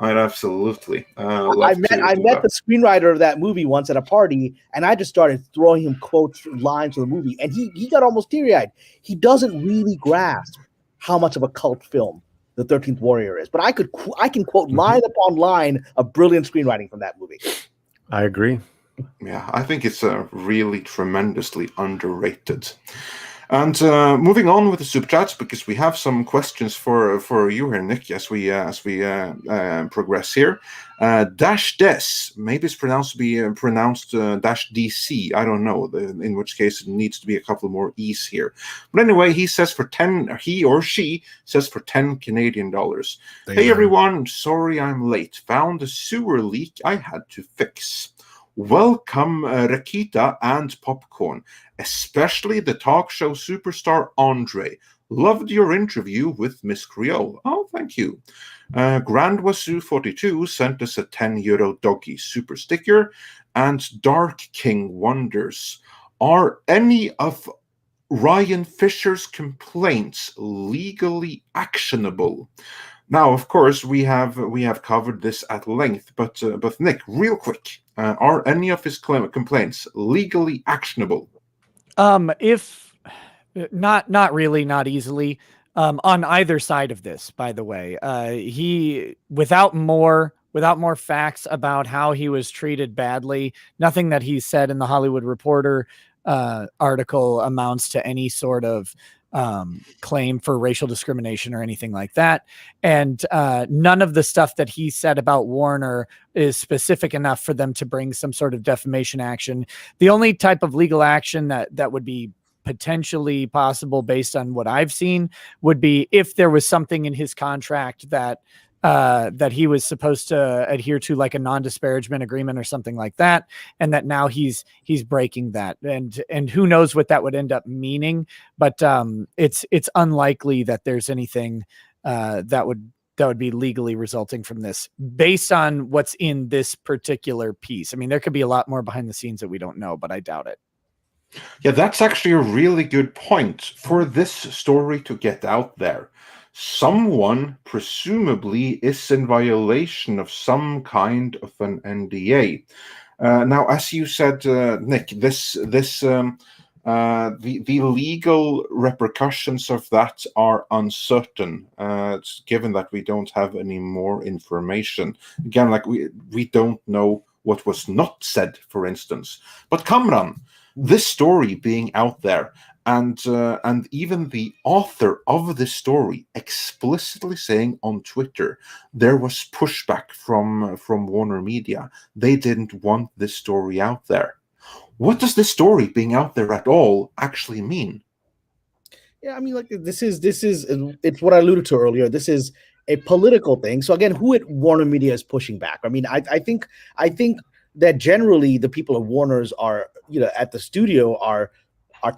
absolutely. I met the screenwriter of that movie once at a party, and I just started throwing him quotes, lines from the movie, and he got almost teary-eyed. He doesn't really grasp how much of a cult film the 13th Warrior is, but I can quote line upon line of brilliant screenwriting from that movie. I agree. Yeah, I think it's really tremendously underrated. And moving on with the super chats, because we have some questions for you here, Nick, as we progress here. Dash Des, maybe it's pronounced Dash DC. I don't know. In which case, it needs to be a couple more E's here. But anyway, he says he or she says for $10 Canadian. Hey everyone, sorry I'm late. Found a sewer leak I had to fix. Welcome, Rekieta and Popcorn, especially the talk show superstar Andre. Loved your interview with Miss Creole. Oh, thank you. Grand Wazoo 42 sent us a €10 doggy super sticker. And Dark King wonders, are any of Ryan Fisher's complaints legally actionable? Now, of course, we have covered this at length, but Nick, real quick, are any of his complaints legally actionable? If not really, not easily. On either side of this, by the way, he without more facts about how he was treated badly, nothing that he said in the Hollywood Reporter article amounts to any sort of claim for racial discrimination or anything like that. And none of the stuff that he said about Warner is specific enough for them to bring some sort of defamation action. The only type of legal action that would be potentially possible based on what I've seen would be if there was something in his contract that he was supposed to adhere to, like a non-disparagement agreement or something like that, and that now he's breaking that, and who knows what that would end up meaning, but it's unlikely that there's anything that would be legally resulting from this based on what's in this particular piece. I mean, there could be a lot more behind the scenes that we don't know, but I doubt it. Yeah, that's actually a really good point. For this story to get out there, someone presumably is in violation of some kind of an NDA. Now, as you said, Nick, this The legal repercussions of that are uncertain, given that we don't have any more information. Again, like we don't know what was not said, for instance. But Kamran, this story being out there, and even the author of this story explicitly saying on Twitter there was pushback from WarnerMedia. They didn't want this story out there. What does this story being out there at all actually mean? Yeah, I mean, like this is it's what I alluded to earlier. This is a political thing. So again, who at WarnerMedia is pushing back? I mean, I think that generally the people at Warner's are, at the studio are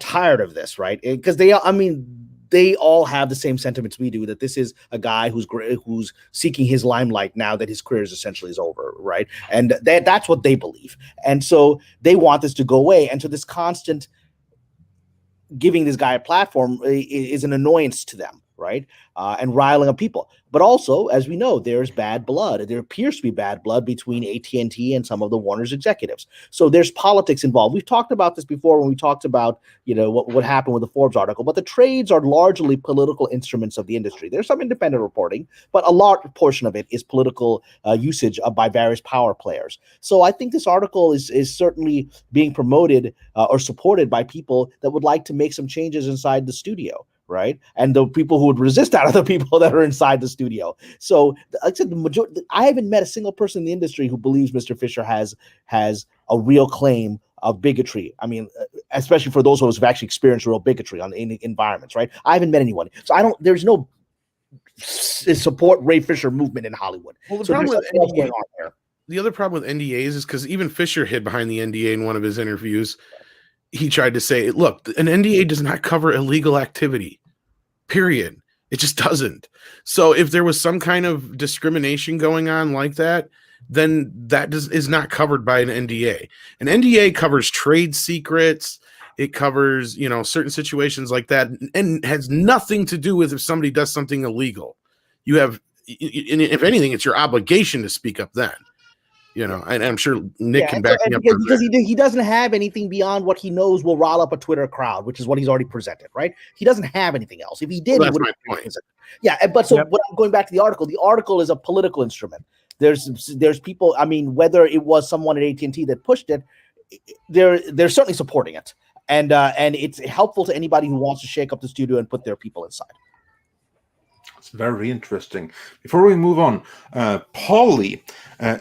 tired of this, right? Because they all have the same sentiments we do, that this is a guy who's seeking his limelight now that his career is essentially over, right? And that's what they believe. And so they want this to go away. And so this constant giving this guy a platform is an annoyance to them, right? And riling up people. But also, as we know, there's bad blood. There appears to be bad blood between AT&T and some of the Warner's executives. So there's politics involved. We've talked about this before when we talked about, what happened with the Forbes article. But the trades are largely political instruments of the industry. There's some independent reporting, but a large portion of it is political usage by various power players. So I think this article is certainly being promoted or supported by people that would like to make some changes inside the studio. Right. And the people who would resist that are the people that are inside the studio. So like I said, I haven't met a single person in the industry who believes Mr. Fisher has a real claim of bigotry. I mean, especially for those of us who've actually experienced real bigotry in environments. Right. I haven't met anyone. So there's no support Ray Fisher movement in Hollywood. Well, the so problem with going on there. The other problem with NDAs is because even Fisher hid behind the NDA in one of his interviews. He tried to say, look, an NDA does not cover illegal activity, period. It just doesn't. So if there was some kind of discrimination going on like that, then that is not covered by an NDA. An NDA covers trade secrets. It covers, certain situations like that, and has nothing to do with if somebody does something illegal. You have, if anything, it's your obligation to speak up then. And I'm sure Nick can back me up. Because he doesn't have anything beyond what he knows will rile up a Twitter crowd, which is what he's already presented, right? He doesn't have anything else. If he did, well, he would have presented. Yeah, but so what I'm going back to the article is a political instrument. There's people, I mean, whether it was someone at AT&T that pushed it, they're certainly supporting it. And it's helpful to anybody who wants to shake up the studio and put their people inside. It's very interesting. Before we move on, Polly,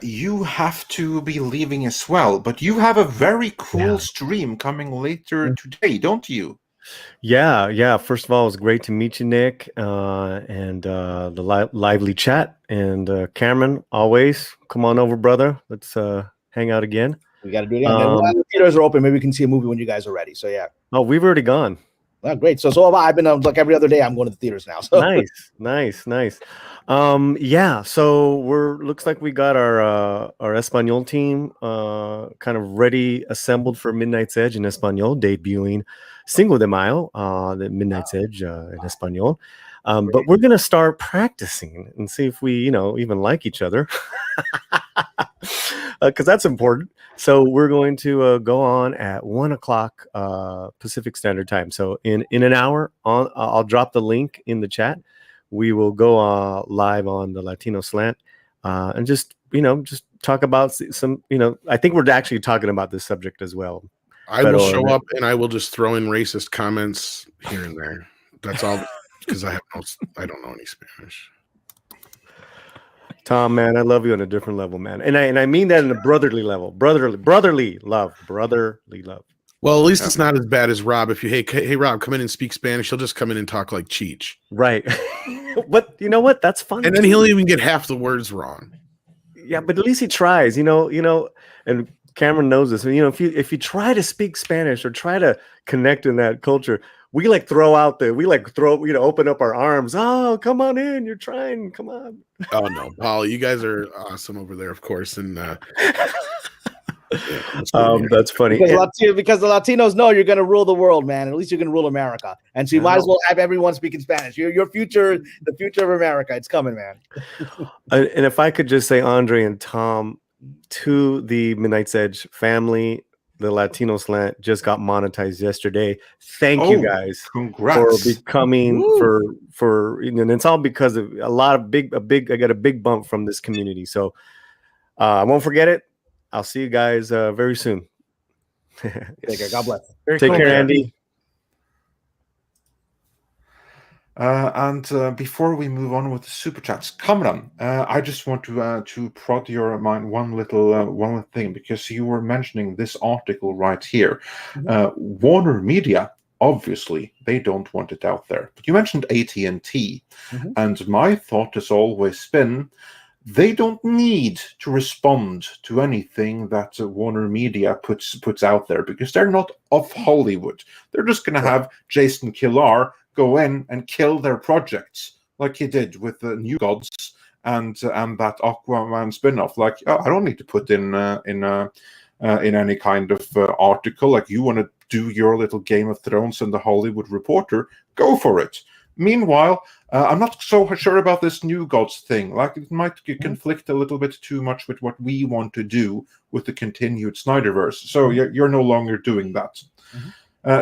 you have to be leaving as well, but you have a very cool stream coming later today, don't you? Yeah. First of all, it was great to meet you, Nick, and the lively chat. And Cameron, always come on over, brother. Let's hang out again. We got to do it again. The theaters are open. Maybe we can see a movie when you guys are ready. So yeah. Oh, we've already gone. Oh, great. So have I. I've been like every other day. I'm going to the theaters now. So. Nice. Yeah. So looks like we got our Espanol team kind of ready, assembled for Midnight's Edge in Espanol, debuting Cinco de Mayo, the Midnight's Edge in Espanol. But we're gonna start practicing and see if we, even like each other, because that's important. So we're going to go on at 1:00 Pacific Standard Time. So in an hour, I'll drop the link in the chat. We will go live on the Latino Slant and just talk about some. I think we're actually talking about this subject as well. I will show up and I will just throw in racist comments here and there. That's all, because I don't know any Spanish. Tom, man, I love you on a different level, man, and I mean that in a brotherly level, brotherly love. Well, at least it's not as bad as Rob. If you hey Rob, come in and speak Spanish, he'll just come in and talk like Cheech, right? But you know what? That's fun, and then he'll even get half the words wrong. Yeah, but at least he tries, and Cameron knows this. If you try to speak Spanish or try to connect in that culture, we open up our arms. Oh, come on in. You're trying. Come on. Oh no, Paul, you guys are awesome over there, of course. And that's funny. Because the Latinos know you're going to rule the world, man. At least you're going to rule America. And so you might as well have everyone speaking Spanish. Your future, the future of America. It's coming, man. And if I could just say, Andre and Tom, to the Midnight's Edge family, the Latino slant just got monetized yesterday. Thank Oh, you guys for congrats. becoming Woo. for and it's all because of a lot of I got a big bump from this community. So I won't forget it. I'll see you guys very soon. Take care. God bless. Very Take cool, care, man. Andy. And before we move on with the super chats, Kamran, I just want to prod your mind one little thing, because you were mentioning this article right here. WarnerMedia, obviously, they don't want it out there. But you mentioned AT&T, and my thought has always been they don't need to respond to anything that WarnerMedia puts out there, because they're not of Hollywood. They're just going to have Jason Kilar go in and kill their projects, like he did with the New Gods and that Aquaman spin-off. Like, oh, I don't need to put in any kind of article. Like, you want to do your little Game of Thrones in the Hollywood Reporter, go for it. Meanwhile, I'm not so sure about this New Gods thing. Like, it might conflict a little bit too much with what we want to do with the continued Snyderverse. So you're no longer doing that.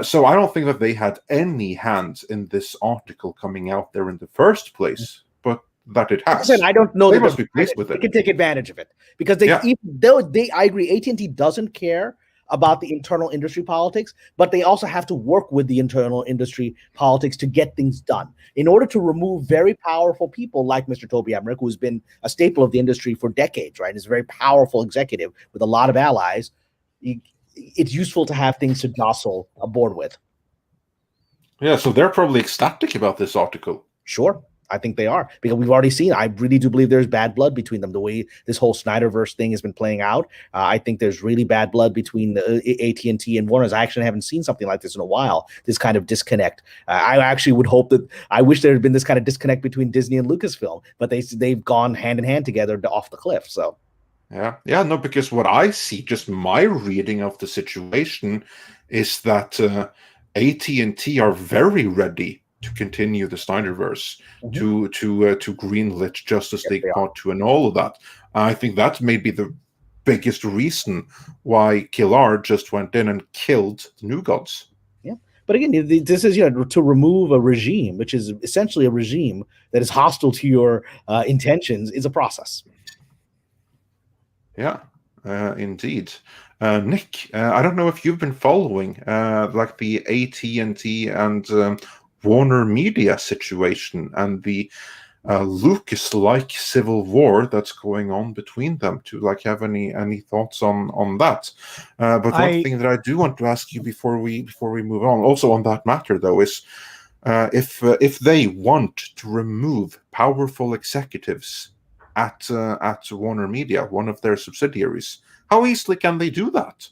So I don't think that they had any hand in this article coming out there in the first place, but that it has. I don't know. They must be pleased with They it. can take advantage of it because they, Yeah. even though I agree, AT&T doesn't care about the internal industry politics, but they also have to work with the internal industry politics to get things done. In order to remove very powerful people like Mr. Toby Emmerich, who's been a staple of the industry for decades, right? He's a very powerful executive with a lot of allies. It's useful to have things to jostle aboard with. Yeah, so they're probably ecstatic about this article. Sure. I think they are, because we've already seen, I really do believe there's bad blood between them. The way this whole Snyderverse thing has been playing out, I think there's really bad blood between AT&T and Warner's. I actually haven't seen something like this in a while, this kind of disconnect. I actually would hope that, I wish there had been this kind of disconnect between Disney and Lucasfilm, but they've gone hand in hand together off the cliff. So. Yeah, no, because what I see, just my reading of the situation, is that AT&T are very ready to continue the Snyderverse, to greenlit Justice League Part 2 and all of that. I think that may be the biggest reason why Kilar just went in and killed the New Gods. Yeah, but again, this is to remove a regime, which is essentially a regime that is hostile to your intentions, is a process. Yeah, indeed. Nick, I don't know if you've been following like the AT&T and WarnerMedia situation and the Lucas-like civil war that's going on between them. To like have any thoughts on that? But one thing that I do want to ask you before we move on, also on that matter though, is if they want to remove powerful executives at WarnerMedia, one of their subsidiaries, how easily can they do that?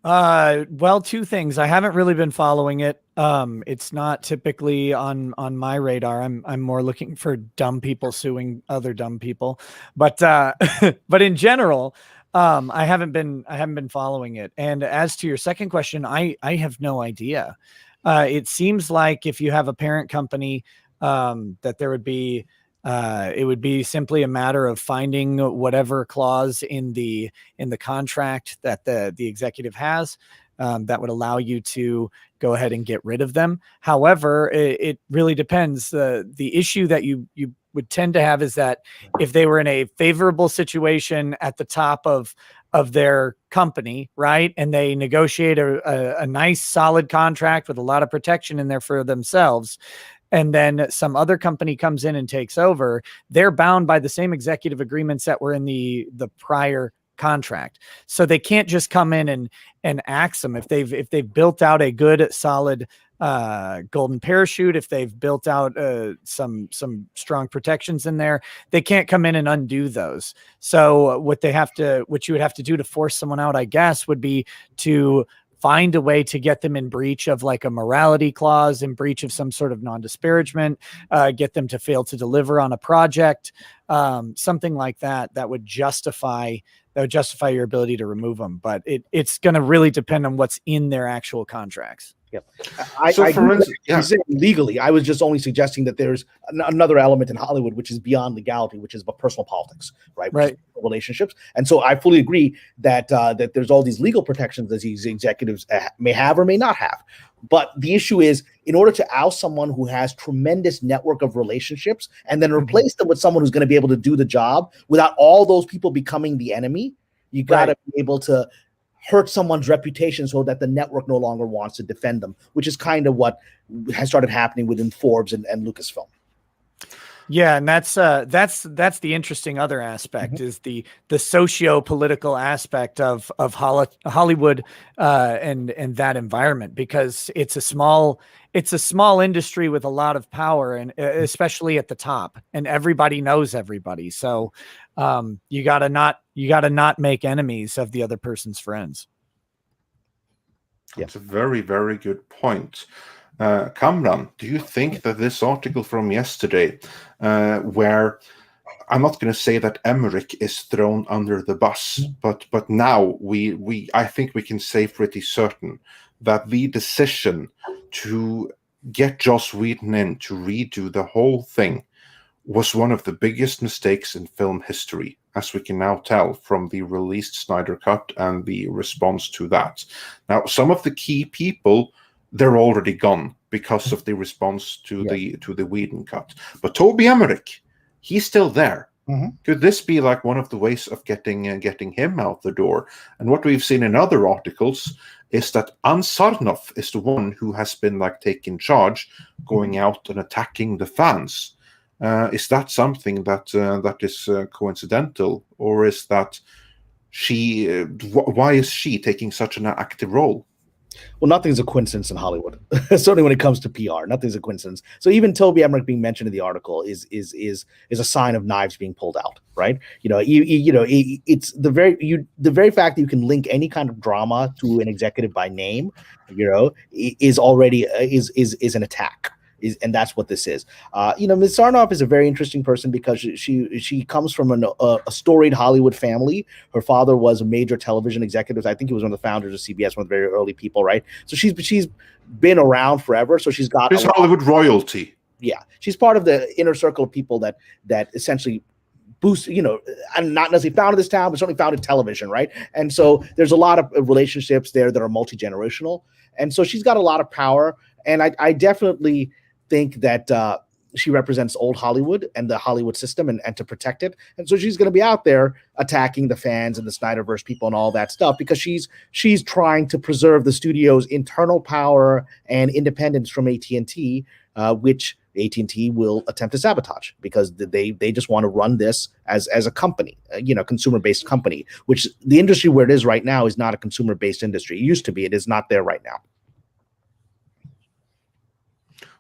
Well, two things. I haven't really been following it. It's not typically on my radar. I'm more looking for dumb people suing other dumb people. But but in general, I haven't been following it. And as to your second question, I have no idea. It seems like if you have a parent company, that there would be it would be simply a matter of finding whatever clause in the contract that the executive has that would allow you to go ahead and get rid of them. However, it really depends. The issue that you would tend to have is that if they were in a favorable situation at the top of their company, right, and they negotiate a nice solid contract with a lot of protection in there for themselves, and then some other company comes in and takes over, they're bound by the same executive agreements that were in the prior contract. So they can't just come in and axe them. If they've built out a good solid golden parachute, if they've built out some strong protections in there, they can't come in and undo those. So what you would have to do to force someone out, I guess, would be to find a way to get them in breach of like a morality clause, in breach of some sort of non-disparagement, get them to fail to deliver on a project, something like that. That would justify your ability to remove them. But it's going to really depend on what's in their actual contracts. Yep. Legally, I was just only suggesting that there's another element in Hollywood which is beyond legality, which is personal politics, right? Right. relationships. And so I fully agree that that there's all these legal protections that these executives may have or may not have. But the issue is, in order to oust someone who has tremendous network of relationships and then replace them with someone who's going to be able to do the job without all those people becoming the enemy, you got to be able to hurt someone's reputation so that the network no longer wants to defend them, which is kind of what has started happening within Forbes and Lucasfilm. Yeah, and that's the interesting other aspect is the socio-political aspect of Hollywood and that environment, because it's a small industry with a lot of power, and especially at the top, and everybody knows everybody. So you gotta not make enemies of the other person's friends. That's a very, very good point. Kamran, do you think that this article from yesterday, where I'm not going to say that Emmerich is thrown under the bus, but now I think we can say pretty certain that the decision to get Joss Whedon in to redo the whole thing was one of the biggest mistakes in film history, as we can now tell from the released Snyder Cut and the response to that. Now, some of the key people, they're already gone because of the response to the Whedon cut. But Toby Emmerich, he's still there. Could this be like one of the ways of getting him out the door? And what we've seen in other articles is that Ansarnov is the one who has been like taking charge, going out and attacking the fans. Is that something that is coincidental, or is that she? Why is she taking such an active role? Well, nothing's a coincidence in Hollywood. Certainly when it comes to PR, nothing's a coincidence. So even Toby Emmerich being mentioned in the article is a sign of knives being pulled out, right? It's the very fact that you can link any kind of drama to an executive by name, is already is an attack. And that's what this is. Ms. Sarnoff is a very interesting person because she comes from a storied Hollywood family. Her father was a major television executive. I think he was one of the founders of CBS, one of the very early people, right? So she's been around forever. So she's got Hollywood royalty. Yeah, she's part of the inner circle of people that essentially boost, and not necessarily founded this town, but certainly founded television, right? And so there's a lot of relationships there that are multi-generational. And so she's got a lot of power. And I definitely think that she represents old Hollywood and the Hollywood system and to protect it. And so she's going to be out there attacking the fans and the Snyderverse people and all that stuff because she's trying to preserve the studio's internal power and independence from AT&T, which AT&T will attempt to sabotage because they just want to run this as a company, consumer-based company, which the industry where it is right now is not a consumer-based industry. It used to be. It is not there right now.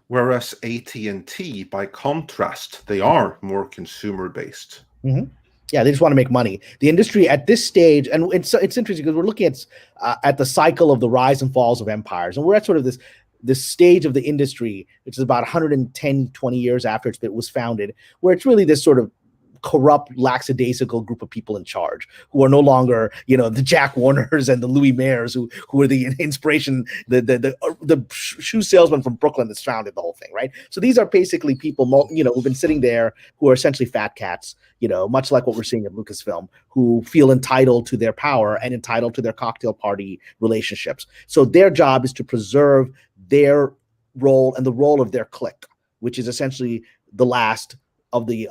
Whereas AT&T, by contrast, they are more consumer-based. Yeah, they just want to make money. The industry at this stage, and it's interesting because we're looking at the cycle of the rise and falls of empires, and we're at sort of this stage of the industry, which is about 110, 20 years after it was founded, where it's really this sort of corrupt, lackadaisical group of people in charge who are no longer, the Jack Warners and the Louis Mayers who are the inspiration, the shoe salesman from Brooklyn that's founded the whole thing, right? So these are basically people, who've been sitting there who are essentially fat cats, much like what we're seeing at Lucasfilm, who feel entitled to their power and entitled to their cocktail party relationships. So their job is to preserve their role and the role of their clique, which is essentially the last of the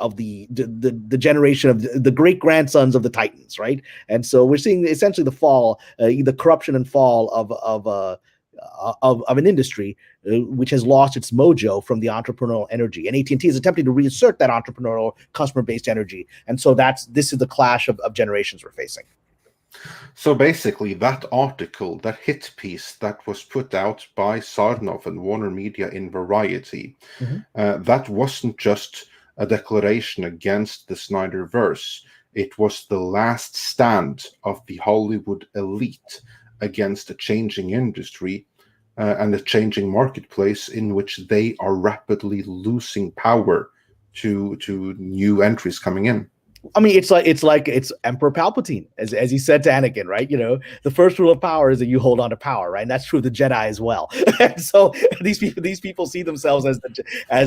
generation of the great grandsons of the Titans, right? And so we're seeing essentially the fall, the corruption and fall of an industry which has lost its mojo from the entrepreneurial energy. And AT&T is attempting to reassert that entrepreneurial customer-based energy. And so this is the clash of generations we're facing. So basically, that article, that hit piece that was put out by Sarnoff and WarnerMedia in Variety, that wasn't just a declaration against the Snyderverse. It was the last stand of the Hollywood elite against a changing industry and a changing marketplace in which they are rapidly losing power to new entries coming in. I mean, it's Emperor Palpatine, as he said to Anakin, right? The first rule of power is that you hold on to power, right? And that's true of the Jedi as well. And so these people see themselves as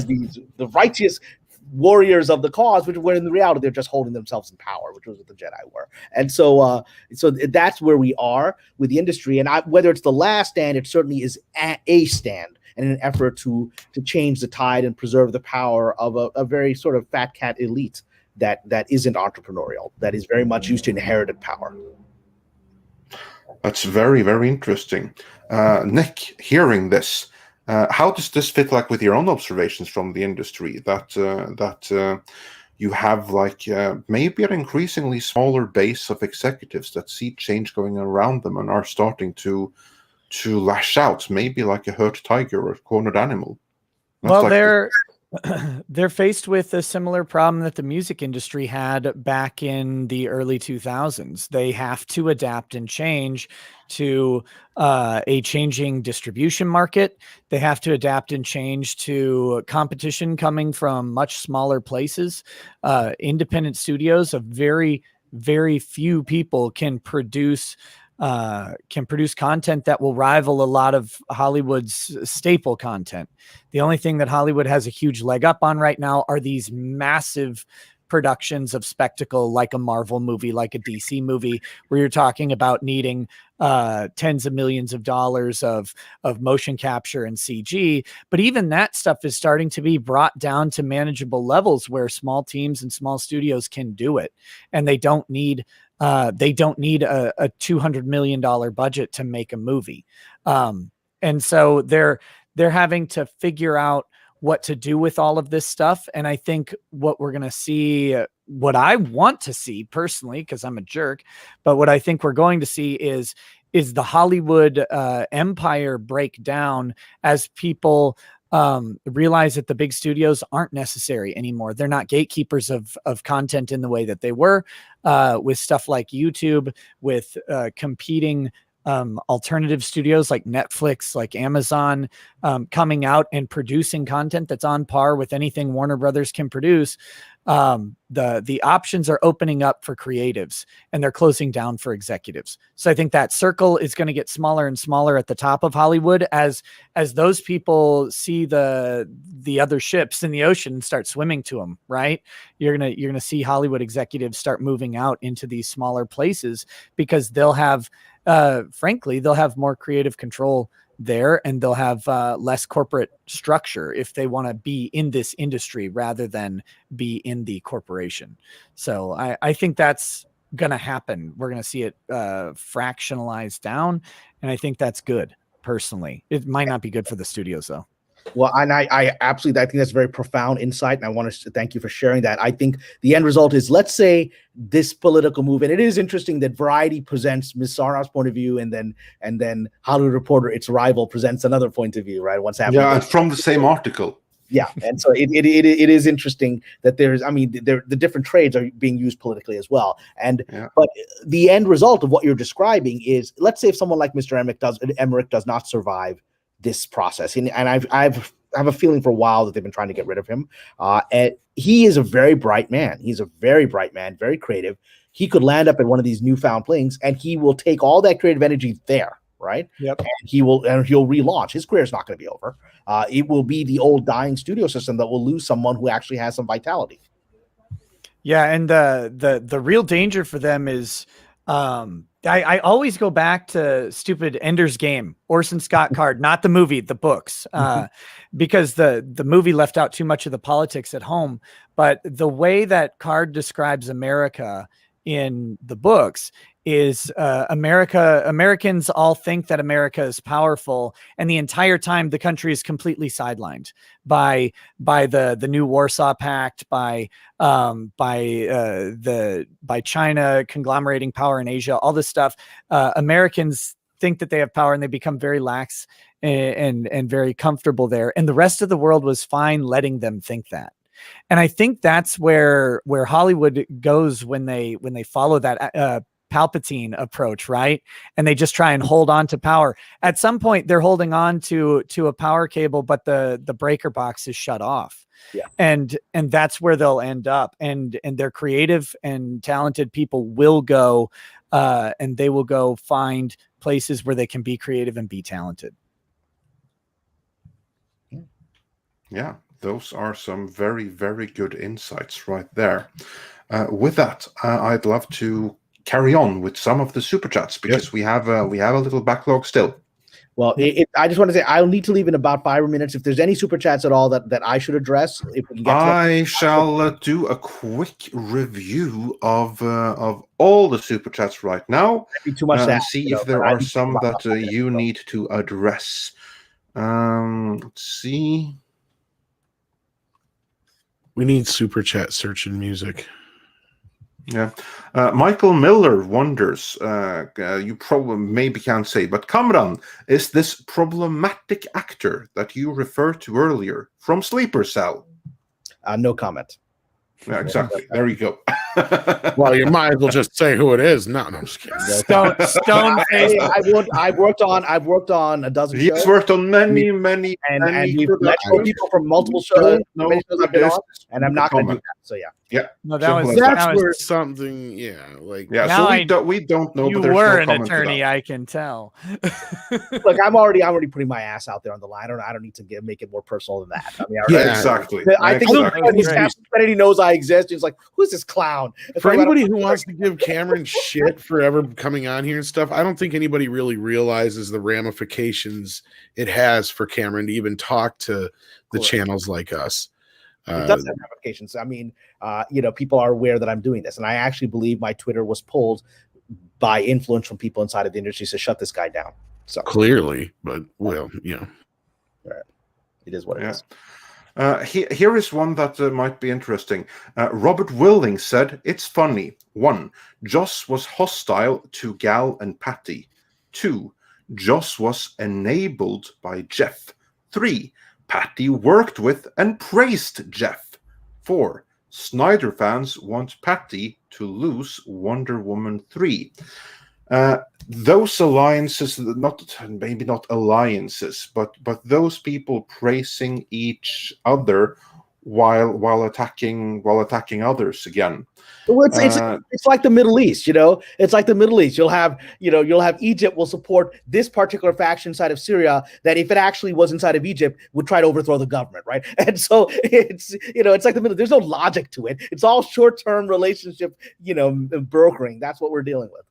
the righteous warriors of the cause, which when in reality they're just holding themselves in power, which was what the Jedi were. And so that's where we are with the industry. And whether it's the last stand, it certainly is a stand in an effort to change the tide and preserve the power of a very sort of fat cat elite that isn't entrepreneurial, that is very much used to inherited power. That's very, very interesting. Nick, hearing this, how does this fit like with your own observations from the industry that you have like maybe an increasingly smaller base of executives that see change going around them and are starting to lash out, maybe like a hurt tiger or a cornered animal? Well, they're faced with a similar problem that the music industry had back in the early 2000s. They have to adapt and change to a changing distribution market. They have to adapt and change to competition coming from much smaller places. Independent studios, of very, very few people can produce content that will rival a lot of Hollywood's staple content. The only thing that Hollywood has a huge leg up on right now are these massive productions of spectacle, like a Marvel movie, like a DC movie, where you're talking about needing tens of millions of dollars of motion capture and CG. But even that stuff is starting to be brought down to manageable levels where small teams and small studios can do it, and they don't need a $200 million budget to make a movie. And so they're having to figure out what to do with all of this stuff. And I think what we're going to see, what I want to see personally, because I'm a jerk, but what I think we're going to see is the Hollywood empire break down as people realize that the big studios aren't necessary anymore. They're not gatekeepers of content in the way that they were, with stuff like YouTube, with competing alternative studios like Netflix, like Amazon, coming out and producing content that's on par with anything Warner Brothers can produce. The options are opening up for creatives, and they're closing down for executives. So I think that circle is going to get smaller and smaller at the top of Hollywood as those people see the other ships in the ocean and start swimming to them, right? You're going to see Hollywood executives start moving out into these smaller places because they'll have frankly, they'll have more creative control there, and they'll have less corporate structure if they want to be in this industry rather than be in the corporation. So I think that's going to happen. We're going to see it fractionalized down, and I think that's good. Personally, it might not be good for the studios though. Well, and I absolutely, I think that's very profound insight, and I want to thank you for sharing that. I think the end result is, let's say this political move, and it is interesting that Variety presents Ms. Sarnoff's point of view, and then Hollywood Reporter, its rival, presents another point of view, right? What's happening? Yeah, and from the same article. Yeah, and so it is interesting that the different trades are being used politically as well. And but the end result of what you're describing is, let's say if someone like Mr. Emmerich does not survive this process, and I have a feeling for a while that they've been trying to get rid of him. And he is a very bright man. He's a very bright man, very creative. He could land up at one of these newfound things, and he will take all that creative energy there, right? Yep. And he'll relaunch. His career is not going to be over. It will be the old dying studio system that will lose someone who actually has some vitality. Yeah, and the real danger for them is, I always go back to stupid Ender's Game, Orson Scott Card, not the movie, the books, because the movie left out too much of the politics at home. But the way that Card describes America in the books is Americans all think that America is powerful, and the entire time the country is completely sidelined by the new Warsaw Pact, by China conglomerating power in Asia, all this stuff. Americans think that they have power, and they become very lax and very comfortable there, and the rest of the world was fine letting them think that. And I think that's where Hollywood goes when they follow that Palpatine approach, right? And they just try and hold on to power. At some point, they're holding on to a power cable, but the breaker box is shut off. Yeah. And that's where they'll end up. And their creative and talented people will go, and they will go find places where they can be creative and be talented. Yeah, those are some very, very good insights right there. With that, I'd love to carry on with some of the super chats because we have a little backlog still. Well, I just want to say I'll need to leave in about 5 minutes. If there's any super chats at all that I should address, if we can get to I shall do a quick review of all the super chats right now. too much to and ask, see you know, if there but I are need to some think that about you need to address. Let's see. We need super chat search and music. Yeah. Michael Miller wonders, you probably maybe can't say, but Kamran, is this problematic actor that you referred to earlier from Sleeper Cell? No comment. Yeah, exactly. There you go. Well, you might as well just say who it is. No, I'm just kidding. Stone face. I've worked on a dozen He's shows. worked on many and we've productions. let go people from multiple shows, many shows I've been on, and I'm not going to do that. So yeah. No, Simple as That's that was where something, like Yeah, Now so we don't know. you but there's were no an comment to attorney, that. I can tell. Look, I'm already putting my ass out there on the line. I don't need to make it more personal than that. I mean, Yeah, exactly. I think Exactly. Kennedy knows I exist. He's like, who's this clown? for anybody who wants to give Cameron shit for ever coming on here and stuff, I don't think anybody really realizes the ramifications it has for Cameron to even talk to the channels like us. It does have ramifications. I mean, people are aware that I'm doing this, and I actually believe my Twitter was pulled by influence from people inside of the industry to shut this guy down. So Clearly, but well, it is what it is. Here is one that might be interesting. Robert Willing said, it's funny. 1. Joss was hostile to Gal and Patty. 2. Joss was enabled by Jeff. 3. Patty worked with and praised Jeff. 4. Snyder fans want Patty to lose Wonder Woman 3. Those alliances, maybe not alliances, but those people praising each other while attacking others again. Well, it's like the Middle East, It's like the Middle East. You'll have Egypt will support this particular faction inside of Syria that if it actually was inside of Egypt would try to overthrow the government, right? And so it's like the Middle. There's no logic to it. It's all short-term relationship, brokering. That's what we're dealing with.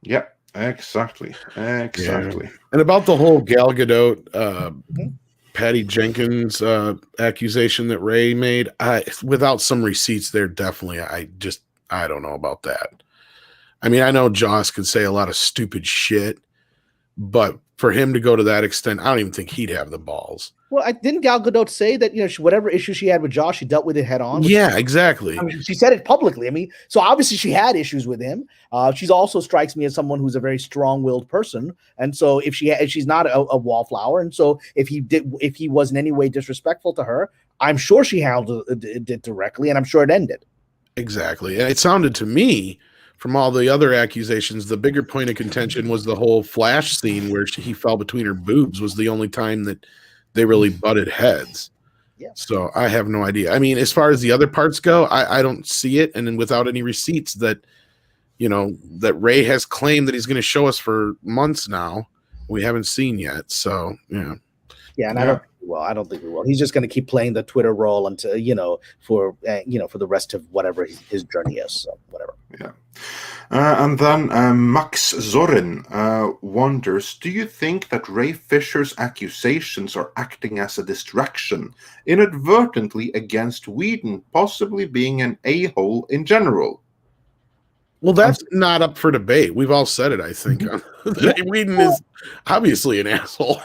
Yeah, exactly. Yeah. And about the whole Gal Gadot, Patty Jenkins accusation that Ray made, without some receipts there, definitely, I don't know about that. I mean, I know Joss could say a lot of stupid shit, but for him to go to that extent, I don't even think he'd have the balls. Well, didn't Gal Gadot say that whatever issue she had with Josh, she dealt with it head on? Yeah, exactly. I mean, she said it publicly. I mean, so obviously she had issues with him. She's also strikes me as someone who's a very strong-willed person, and so if she's not a wallflower, and so if he was in any way disrespectful to her, I'm sure she handled it directly, and I'm sure it ended. Exactly, and it sounded to me, from all the other accusations, the bigger point of contention was the whole Flash scene where he fell between her boobs was the only time that they really butted heads. Yeah. So I have no idea. I mean, as far as the other parts go, I don't see it. And then without any receipts that Ray has claimed that he's going to show us for months now, we haven't seen yet. So, yeah. Yeah. And I don't think we will. He's just going to keep playing the Twitter role until, for the rest of whatever his journey is. So whatever. Yeah. And then Max Zorin wonders, do you think that Ray Fisher's accusations are acting as a distraction inadvertently against Whedon possibly being an a-hole in general? Well, that's not up for debate. We've all said it, I think. Whedon is obviously an asshole.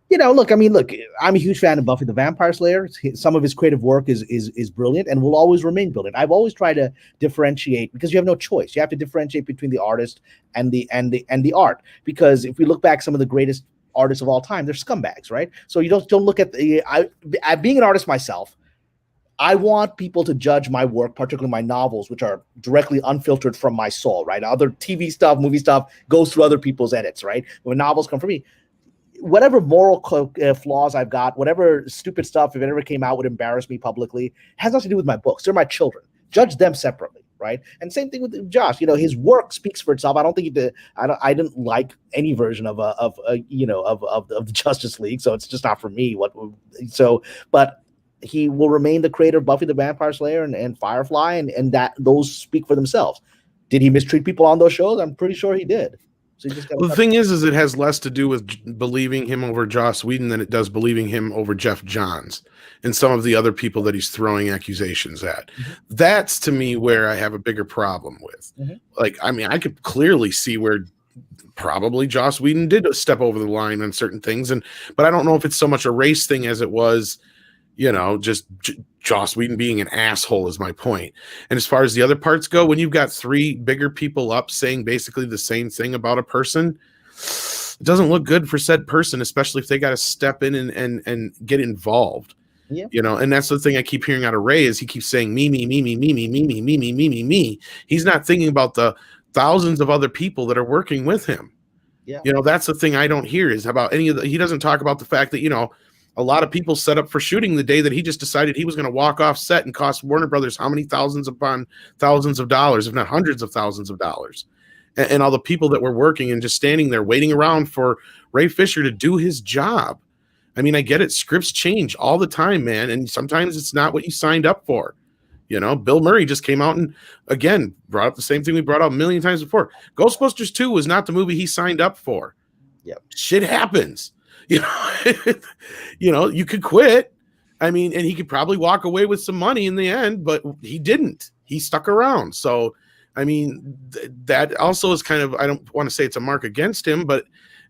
Look, I'm a huge fan of Buffy the Vampire Slayer. Some of his creative work is brilliant and will always remain brilliant. I've always tried to differentiate because you have no choice. You have to differentiate between the artist and the art. Because if we look back, some of the greatest artists of all time, they're scumbags, right? So you don't look at being an artist myself. I want people to judge my work, particularly my novels, which are directly unfiltered from my soul, right? Other TV stuff, movie stuff goes through other people's edits, right? When novels come from me, whatever moral flaws I've got, whatever stupid stuff, if it ever came out, would embarrass me publicly, has nothing to do with my books. They're my children. Judge them separately. right? And same thing with Josh. His work speaks for itself. I don't think he did. I didn't like any version of the Justice League, so it's just not for me. But he will remain the creator of Buffy the Vampire Slayer and Firefly, and that those speak for themselves. Did he mistreat people on those shows? I'm pretty sure he did. So the thing is it has less to do with believing him over Joss Whedon than it does believing him over Jeff Johns and some of the other people that he's throwing accusations at. Mm-hmm. That's to me where I have a bigger problem with. Mm-hmm. I could clearly see where probably Joss Whedon did step over the line on certain things, but I don't know if it's so much a race thing as it was, just Joss Whedon being an asshole is my point. And as far as the other parts go, when you've got three bigger people up saying basically the same thing about a person, it doesn't look good for said person, especially if they got to step in and get involved. Yeah. And that's the thing I keep hearing out of Ray is he keeps saying me. He's not thinking about the thousands of other people that are working with him. Yeah. That's the thing I don't hear is about he doesn't talk about the fact that, a lot of people set up for shooting the day that he just decided he was going to walk off set and cost Warner Brothers how many thousands upon thousands of dollars, if not hundreds of thousands of dollars. And all the people that were working and just standing there waiting around for Ray Fisher to do his job. I get it. Scripts change all the time, man. And sometimes it's not what you signed up for. Bill Murray just came out and, again, brought up the same thing we brought up a million times before. Ghostbusters 2 was not the movie he signed up for. Yep. Shit happens. You could quit. And he could probably walk away with some money in the end, but he didn't. He stuck around. So, that also is kind of, I don't want to say it's a mark against him, but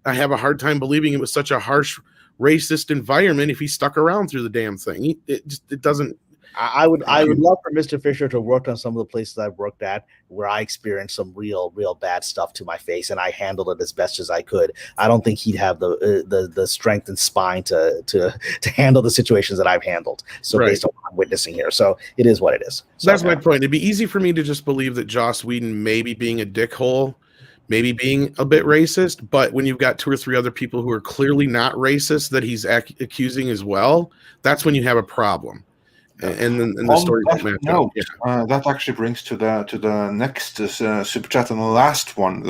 I have a hard time believing it was such a harsh, racist environment if he stuck around through the damn thing. It doesn't. I would love for Mr. Fisher to have worked on some of the places I've worked at where I experienced some real bad stuff to my face, and I handled it as best as I could. I don't think he'd have the strength and spine to handle the situations that I've handled. So based on what I'm witnessing here, so it is what it is. So that's my point. It'd be easy for me to just believe that Joss Whedon maybe being a dickhole, maybe being a bit racist, but when you've got two or three other people who are clearly not racist that he's accusing as well, that's when you have a problem. And then the story that actually brings to the next super chat and the last one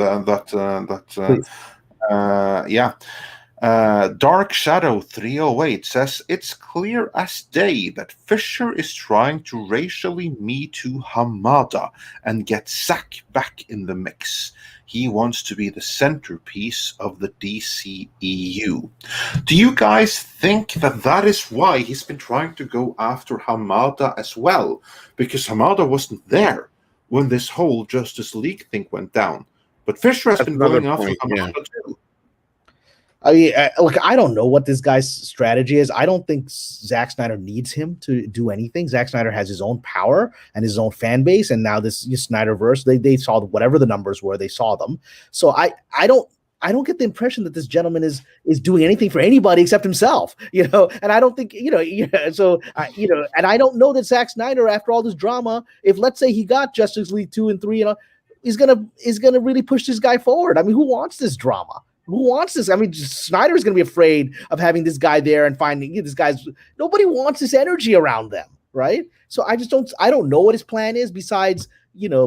Dark Shadow 308 says it's clear as day that Fisher is trying to racially Me Too Hamada and get Zack back in the mix. He wants to be the centerpiece of the DCEU. Do you guys think that is why he's been trying to go after Hamada as well? Because Hamada wasn't there when this whole Justice League thing went down. But Fisher has been going after Hamada too. Look, I don't know what this guy's strategy is. I don't think Zack Snyder needs him to do anything. Zack Snyder has his own power and his own fan base, and now this Snyderverse, they saw whatever the numbers were, they saw them. So I don't get the impression that this gentleman is doing anything for anybody except himself, and I don't think, and I don't know that Zack Snyder, after all this drama, if let's say he got Justice League 2 and 3, is gonna really push this guy forward. Who wants this drama? Who wants this? Snyder's going to be afraid of having this guy there and finding this guy's. Nobody wants this energy around them, right? So I don't know what his plan is besides,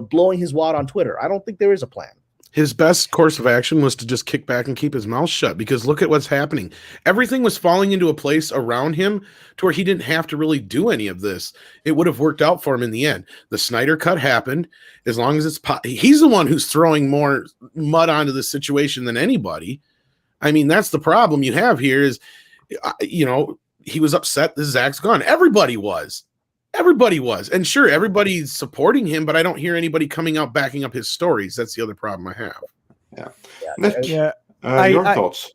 blowing his wad on Twitter. I don't think there is a plan. His best course of action was to just kick back and keep his mouth shut, because look at what's happening. Everything was falling into a place around him to where he didn't have to really do any of this. It would have worked out for him in the end. The Snyder cut happened. As long as he's the one who's throwing more mud onto the situation than anybody. That's the problem you have here is, he was upset that Zack's gone. Everybody was. And sure, everybody's supporting him, but I don't hear anybody coming out backing up his stories. That's the other problem I have. Your thoughts?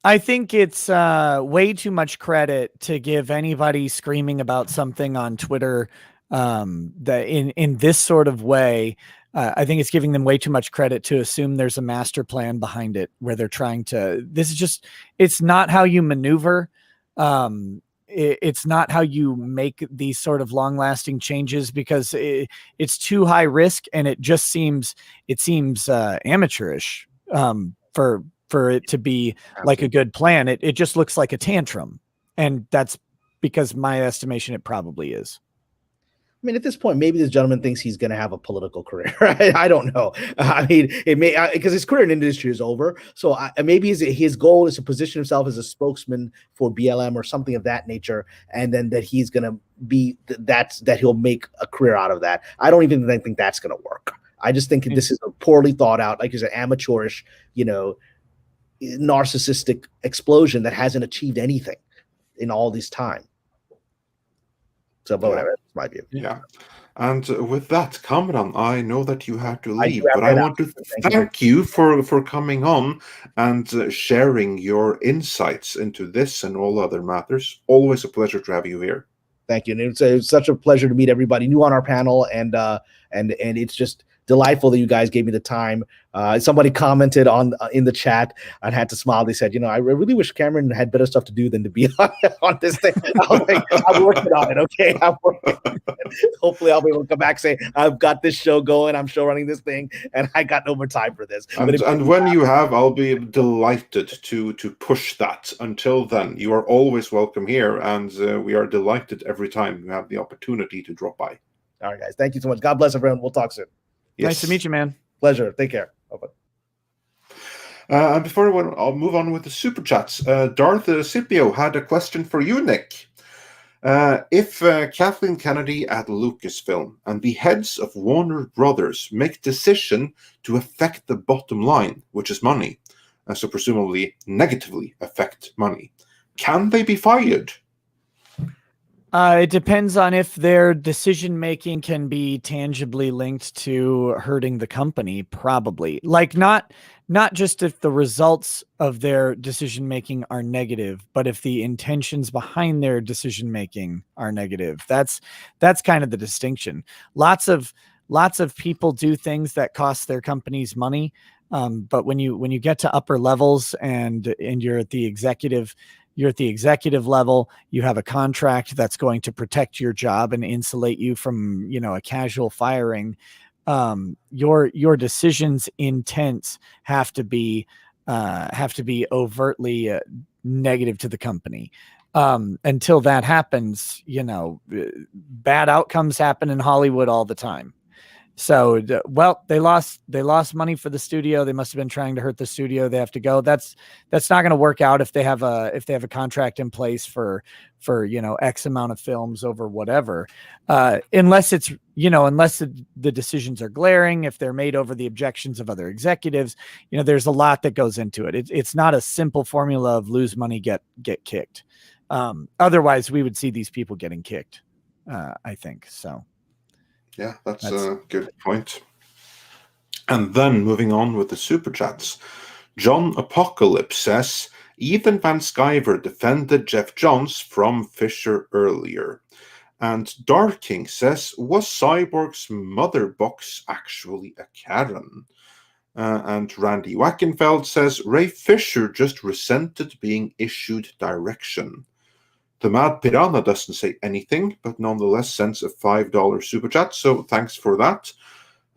I think it's way too much credit to give anybody screaming about something on Twitter that in this sort of way. I think it's giving them way too much credit to assume there's a master plan behind it where they're trying to. It's not how you maneuver. It's not how you make these sort of long-lasting changes, because it's too high risk, and it seems amateurish for it to be like a good plan. It just looks like a tantrum, and that's because my estimation it probably is. I mean, at this point, maybe this gentleman thinks he's going to have a political career. I don't know. I mean, it may because his career in the industry is over. So maybe his goal is to position himself as a spokesman for BLM or something of that nature, and then that he's going to be that he'll make a career out of that. I don't even think that's going to work. I just think this is a poorly thought out, like you said, amateurish, narcissistic explosion that hasn't achieved anything in all this time. So, but whatever, that's my view. Yeah. And with that, Kamran, I know that you have to leave, have but I want to thank you for coming on and sharing your insights into this and all other matters. Always a pleasure to have you here. Thank you. And it's such a pleasure to meet everybody new on our panel, and it's just delightful that you guys gave me the time. Somebody commented in the chat and had to smile. They said, I really wish Cameron had better stuff to do than to be on this thing. I was like, I'm working on it. Okay. Hopefully I'll be able to come back and say, I've got this show going. I'm show running this thing and I got no more time for this. And when you have, I'll be delighted to push that. Until then, you are always welcome here. And we are delighted every time you have the opportunity to drop by. All right, guys. Thank you so much. God bless everyone. We'll talk soon. Yes. Nice to meet you, man. Pleasure. Take care. Bye-bye. And before I'll move on with the super chats. Darth Scipio had a question for you, Nick. If Kathleen Kennedy at Lucasfilm and the heads of Warner Brothers make decision to affect the bottom line, which is money, so presumably negatively affect money, can they be fired? It depends on if their decision making can be tangibly linked to hurting the company. Probably, like not just if the results of their decision making are negative, but if the intentions behind their decision making are negative. That's kind of the distinction. Lots of people do things that cost their companies money, but when you get to upper levels and you're at the executive. You're at the executive level, you have a contract that's going to protect your job and insulate you from, a casual firing. Your decisions intents have to be overtly negative to the company. Until that happens, bad outcomes happen in Hollywood all the time. So, they lost money for the studio. They must have been trying to hurt the studio. They have to go. That's not going to work out if they have a contract in place for X amount of films over whatever. Unless it's, unless the decisions are glaring, if they're made over the objections of other executives, there's a lot that goes into it. It's not a simple formula of lose money, get kicked. Otherwise we would see these people getting kicked. I think so. Yeah, that's a good point. And then moving on with the super chats. John Apocalypse says, Ethan Van Sciver defended Jeff Johns from Fisher earlier. And Dark King says, was Cyborg's mother box actually a Karen? And Randy Wackenfeld says, Ray Fisher just resented being issued direction. The Mad Piranha doesn't say anything, but nonetheless sends a $5 super chat, so thanks for that.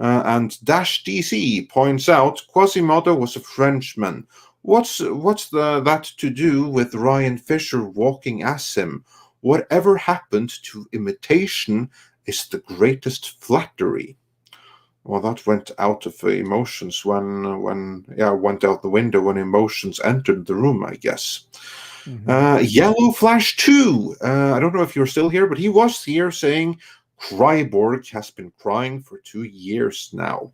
And Dash DC points out Quasimodo was a Frenchman. What's that to do with Ryan Fisher walking as him? Whatever happened to imitation is the greatest flattery. Well, that went out of emotions went out the window when emotions entered the room, I guess. Yellow Flash 2. I don't know if you're still here, but he was here saying Cryborg has been crying for 2 years now.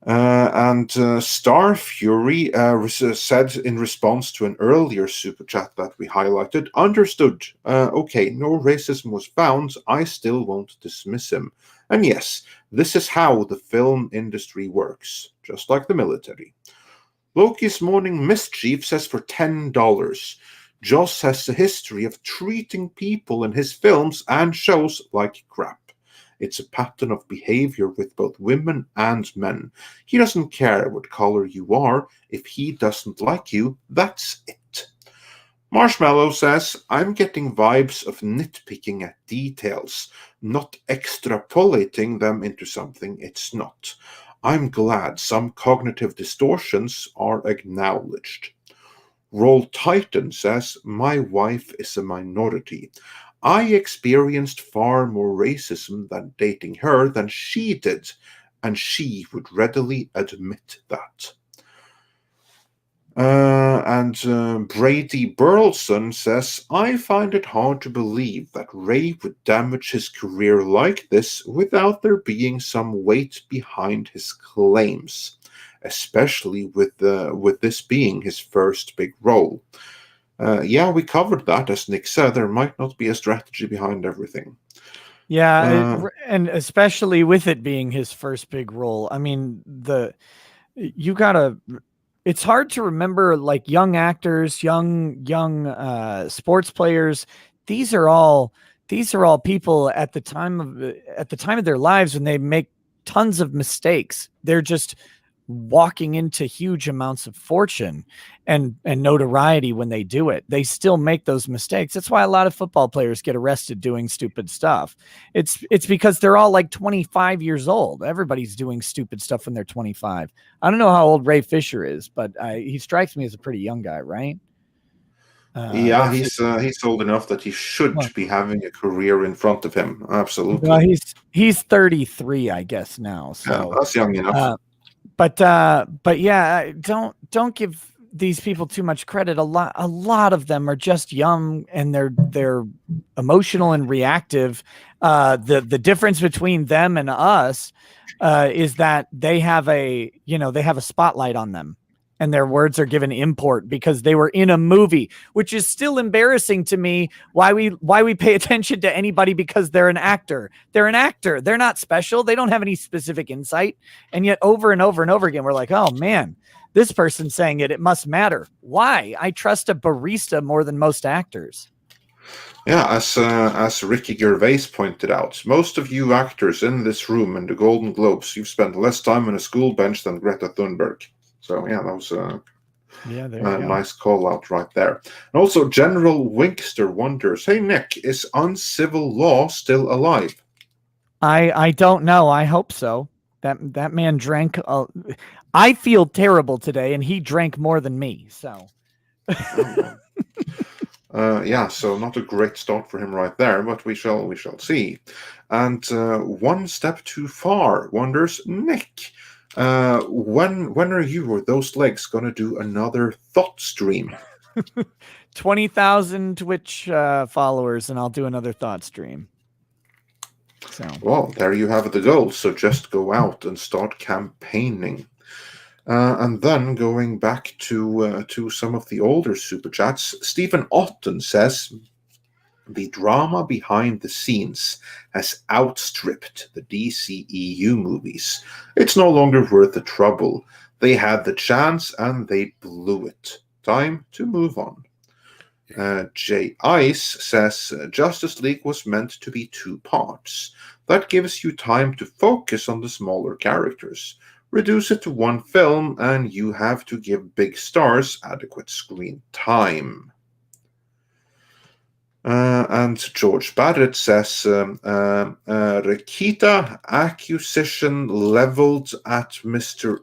And Star Fury said in response to an earlier super chat that we highlighted, understood. Okay, no racism was found. I still won't dismiss him. And yes, this is how the film industry works, just like the military. Loki's Morning Mischief says for $10. Joss has a history of treating people in his films and shows like crap. It's a pattern of behavior with both women and men. He doesn't care what color you are. If he doesn't like you, that's it. Marshmallow says, I'm getting vibes of nitpicking at details, not extrapolating them into something it's not. I'm glad some cognitive distortions are acknowledged. Roll Titan says, my wife is a minority. I experienced far more racism than dating her than she did, and she would readily admit that. Brady Burleson says, I find it hard to believe that Ray would damage his career like this without there being some weight behind his claims, especially with this being his first big role. Yeah, we covered that. As Nick said, there might not be a strategy behind everything. Yeah, and especially with it being his first big role. I mean, you gotta. It's hard to remember, like, young actors, young sports players. These are all people at the time of their lives when they make tons of mistakes. They're just walking into huge amounts of fortune and notoriety when they do it. They still make those mistakes. That's why a lot of football players get arrested doing stupid stuff. It's because they're all like 25 years old. Everybody's doing stupid stuff when they're 25. I don't know how old Ray Fisher is, but he strikes me as a pretty young guy, right? Yeah, he's old enough that he should be having a career in front of him. Absolutely. Well, he's 33, I guess now. So yeah, that's young enough. But yeah, don't give these people too much credit. A lot of them are just young and they're emotional and reactive. The difference between them and us is that they have a spotlight on them. And their words are given import because they were in a movie, which is still embarrassing to me. Why we pay attention to anybody because they're an actor. They're an actor. They're not special. They don't have any specific insight. And yet over and over and over again, we're like, oh man, this person's saying it must matter. Why? I trust a barista more than most actors. Yeah, as Ricky Gervais pointed out, most of you actors in this room in the Golden Globes, you've spent less time on a school bench than Greta Thunberg. So yeah, that was a nice call out right there. And also, General Winkster wonders, hey Nick, is Uncivil Law still alive? I don't know. I hope so. That man drank. I feel terrible today, and he drank more than me. So. Yeah, so not a great start for him right there, but we shall see. And one step too far wonders, Nick. When are you or those legs gonna do another thought stream? 20,000 Twitch followers, and I'll do another thought stream. So, well, there you have the goal. So just go out and start campaigning. And then going back to some of the older super chats, Stephen Otten says, the drama behind the scenes has outstripped the DCEU movies. It's no longer worth the trouble. They had the chance and they blew it. Time to move on. Jay Ice says, Justice League was meant to be 2 parts. That gives you time to focus on the smaller characters. Reduce it to 1 film and you have to give big stars adequate screen time. And George Barrett says, Rekieta accusation leveled at you,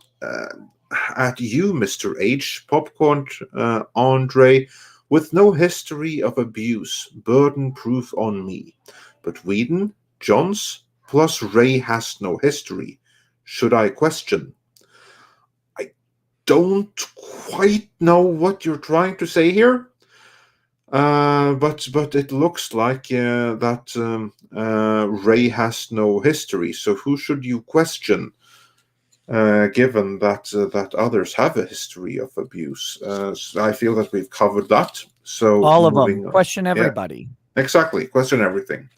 Mr. H. Popcorn Andre, with no history of abuse, burden proof on me. But Whedon, Johns, plus Ray has no history. Should I question? I don't quite know what you're trying to say here. But it looks like that Ray has no history. So who should you question? Given that others have a history of abuse, so I feel that we've covered that. So all of them. Question everybody. Yeah, exactly. Question everything.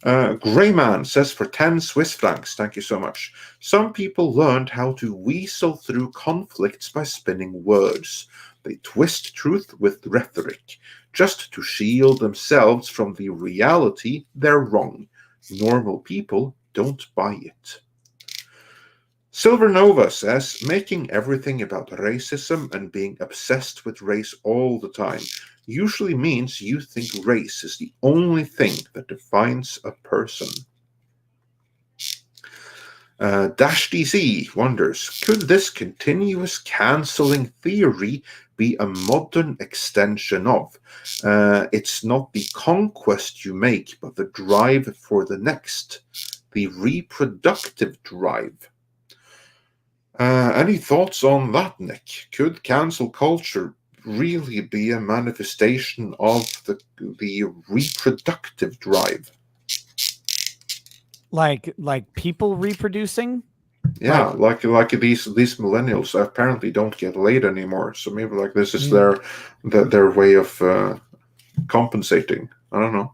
Greyman says for 10 Swiss francs. Thank you so much. Some people learned how to weasel through conflicts by spinning words. They twist truth with rhetoric, just to shield themselves from the reality they're wrong. Normal people don't buy it. Silver Nova says, making everything about racism and being obsessed with race all the time usually means you think race is the only thing that defines a person. Dash DC wonders, could this continuous cancelling theory be a modern extension of it's not the conquest you make, but the drive for the next, the reproductive drive? Any thoughts on that, Nick? Could cancel culture really be a manifestation of the reproductive drive? Like people reproducing? Yeah, like these millennials apparently don't get laid anymore. So maybe like this is their way of compensating. I don't know.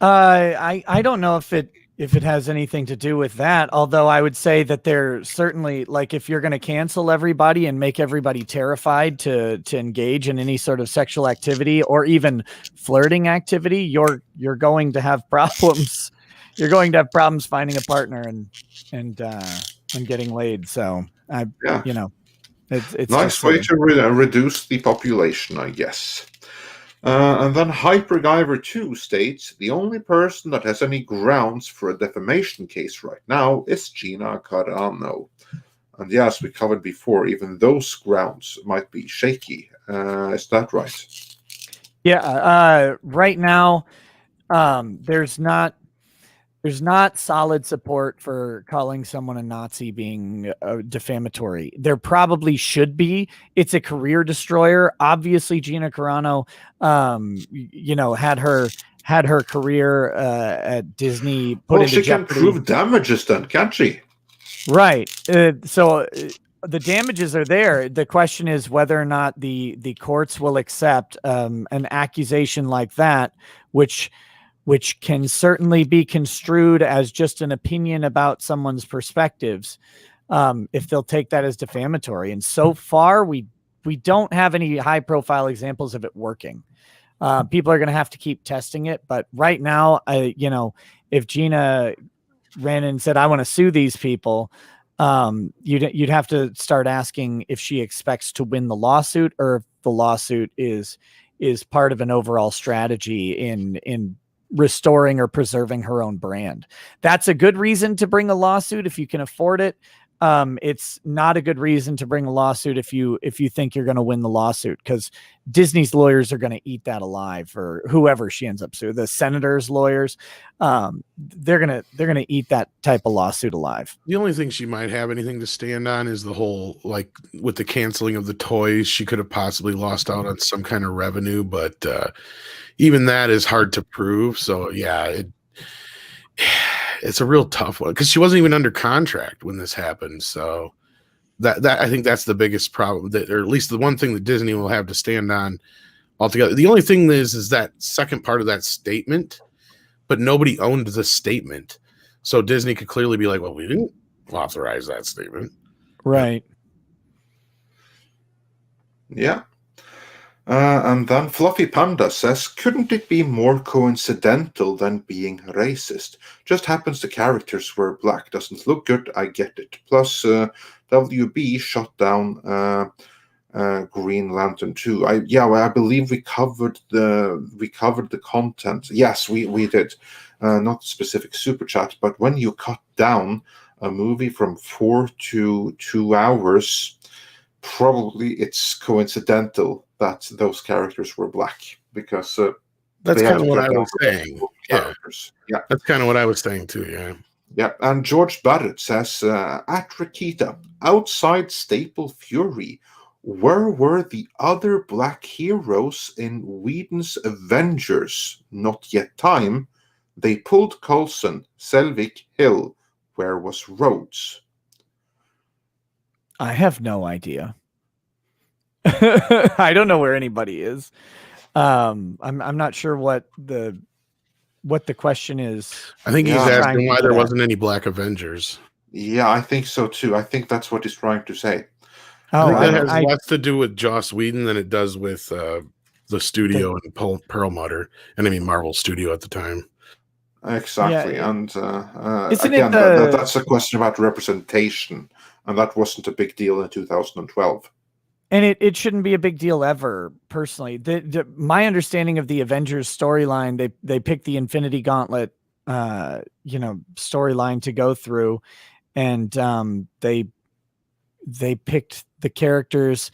I don't know if it has anything to do with that. Although I would say that they're certainly, like, if you're going to cancel everybody and make everybody terrified to engage in any sort of sexual activity or even flirting activity, you're going to have problems. You're going to have problems finding a partner and getting laid. So you know, it's nice way to reduce the population, I guess. And then HyperGyver 2 states, the only person that has any grounds for a defamation case right now is Gina Carano. And yes, we covered before, even those grounds might be shaky. Is that right? Yeah. Right now, there's not solid support for calling someone a Nazi being defamatory. There probably should be. It's a career destroyer. Obviously, Gina Carano, had her career at Disney put into jeopardy. She can prove damages then, can't she? Right. So the damages are there. The question is whether or not the courts will accept an accusation like that, which can certainly be construed as just an opinion about someone's perspectives, if they'll take that as defamatory. And so far, we don't have any high-profile examples of it working. People are going to have to keep testing it. But right now, if Gina ran in and said, I want to sue these people, you'd have to start asking if she expects to win the lawsuit or if the lawsuit is part of an overall strategy in restoring or preserving her own brand. That's a good reason to bring a lawsuit if you can afford it. It's not a good reason to bring a lawsuit if you think you're going to win the lawsuit, because Disney's lawyers are going to eat that alive, or whoever she ends up suing, the senator's lawyers. They're gonna eat that type of lawsuit alive. The only thing she might have anything to stand on is the whole, like, with the canceling of the toys, she could have possibly lost out on some kind of revenue, but even that is hard to prove. So yeah, it's a real tough one because she wasn't even under contract when this happened. So that I think that's the biggest problem, that, or at least the one thing that Disney will have to stand on altogether. The only thing is that second part of that statement, but nobody owned the statement. So Disney could clearly be like, well, we didn't authorize that statement. Right. Yeah. And then Fluffy Panda says, couldn't it be more coincidental than being racist? Just happens the characters were black. Doesn't look good. I get it. Plus, WB shot down Green Lantern 2. I believe we covered the content. Yes, we did. Not specific super chat, but when you cut down a movie from 4 to 2 hours, probably it's coincidental that those characters were black, because that's kind of what I was saying. Yeah, that's kind of what I was saying too. Yeah. Yeah, and George Barrett says, at Rekieta, outside Staple Fury, where were the other black heroes in Whedon's Avengers? Not yet time. They pulled Coulson, Selvig, Hill. Where was Rhodes? I have no idea. I don't know where anybody is. I'm not sure what the question is. I think he's asking why there wasn't any Black Avengers. Yeah, I think so too. I think that's what he's trying to say. I think that has less to do with Joss Whedon than it does with the studio and Perlmutter, and I mean Marvel Studio at the time. Exactly, yeah. And Isn't again, it that's a question about representation, and that wasn't a big deal in 2012. And it shouldn't be a big deal ever, personally. My understanding of the Avengers storyline, they picked the Infinity Gauntlet, storyline to go through, and they picked the characters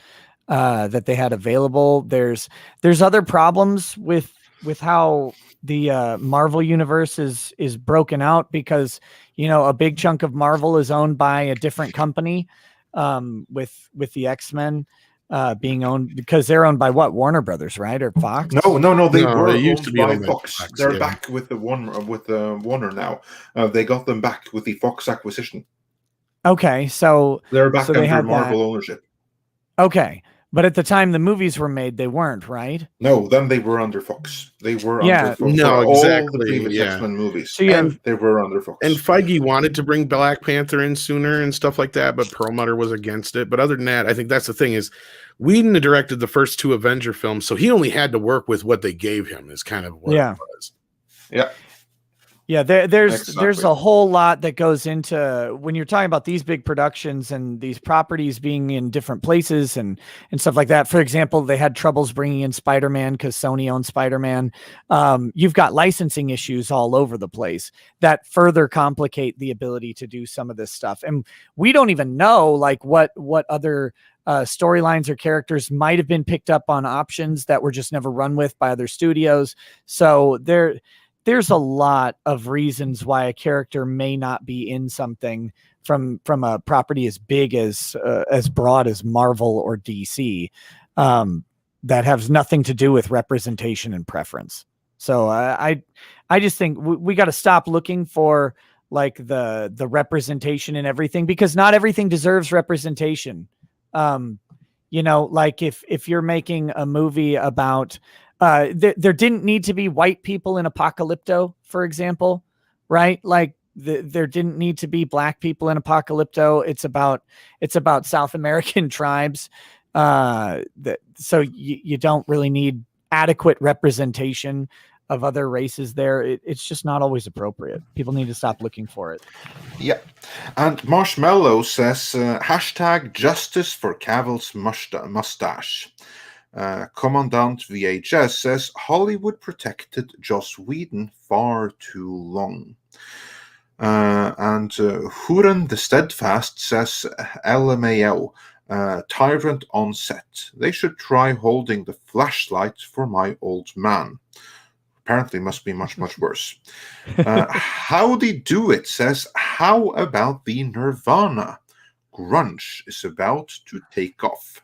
that they had available. There's other problems with how the Marvel universe is broken out, because a big chunk of Marvel is owned by a different company, with the X-Men being owned, because they're owned by what, Warner Brothers, right, or Fox? No, they No, were they used owned to be by owned by Fox. Fox, They're yeah. back with the Warner now. They got them back with the Fox acquisition. Okay, so They're back so they under had Marvel that. ownership. Okay, but at the time the movies were made, they weren't, right? No, then they were under Fox. They were Yeah. under Fox. No, for all the exactly, previous yeah. X-Men movies. So you have- And they were under Fox. And Feige wanted to bring Black Panther in sooner and stuff like that, but Perlmutter was against it. But other than that, I think that's the thing, is Whedon directed the first 2 Avenger films, so he only had to work with what they gave him, is kind of what it was. Yeah. Yeah, there's Exactly. a whole lot that goes into when you're talking about these big productions and these properties being in different places and stuff like that. For example, they had troubles bringing in Spider-Man because Sony owns Spider-Man. You've got licensing issues all over the place that further complicate the ability to do some of this stuff. And we don't even know like what other storylines or characters might have been picked up on options that were just never run with by other studios. So there's a lot of reasons why a character may not be in something from a property as big as broad as Marvel or DC, that has nothing to do with representation and preference. So I just think we got to stop looking for like the representation in everything, because not everything deserves representation. Like if you're making a movie about there didn't need to be white people in Apocalypto, for example, right? Like there didn't need to be black people in Apocalypto. It's about South American tribes. So you don't really need adequate representation of other races there. It's just not always appropriate. People need to stop looking for it. Yeah. And Marshmallow says, hashtag justice for Cavill's mustache. Commandant VHS says Hollywood protected Joss Whedon far too long. And Huron the Steadfast says LMAO, tyrant on set. They should try holding the flashlight for my old man. Apparently must be much, much worse. Howdy Do It says, how about the Nirvana? Grunge is about to take off.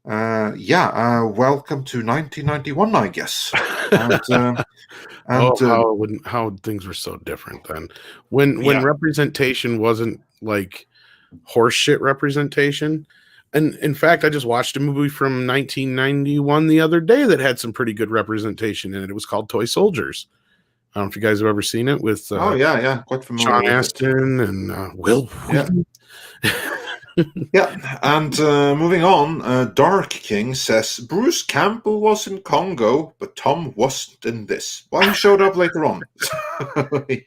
Welcome to 1991, I guess. How things were so different then. When representation wasn't like horseshit representation. And in fact, I just watched a movie from 1991 the other day that had some pretty good representation in it. It was called Toy Soldiers. I don't know if you guys have ever seen it with quite familiar Sean with Astin and Will Wheaton. Yeah, and moving on, Dark King says Bruce Campbell was in Congo, but Tom wasn't in this. Well, he showed up later on.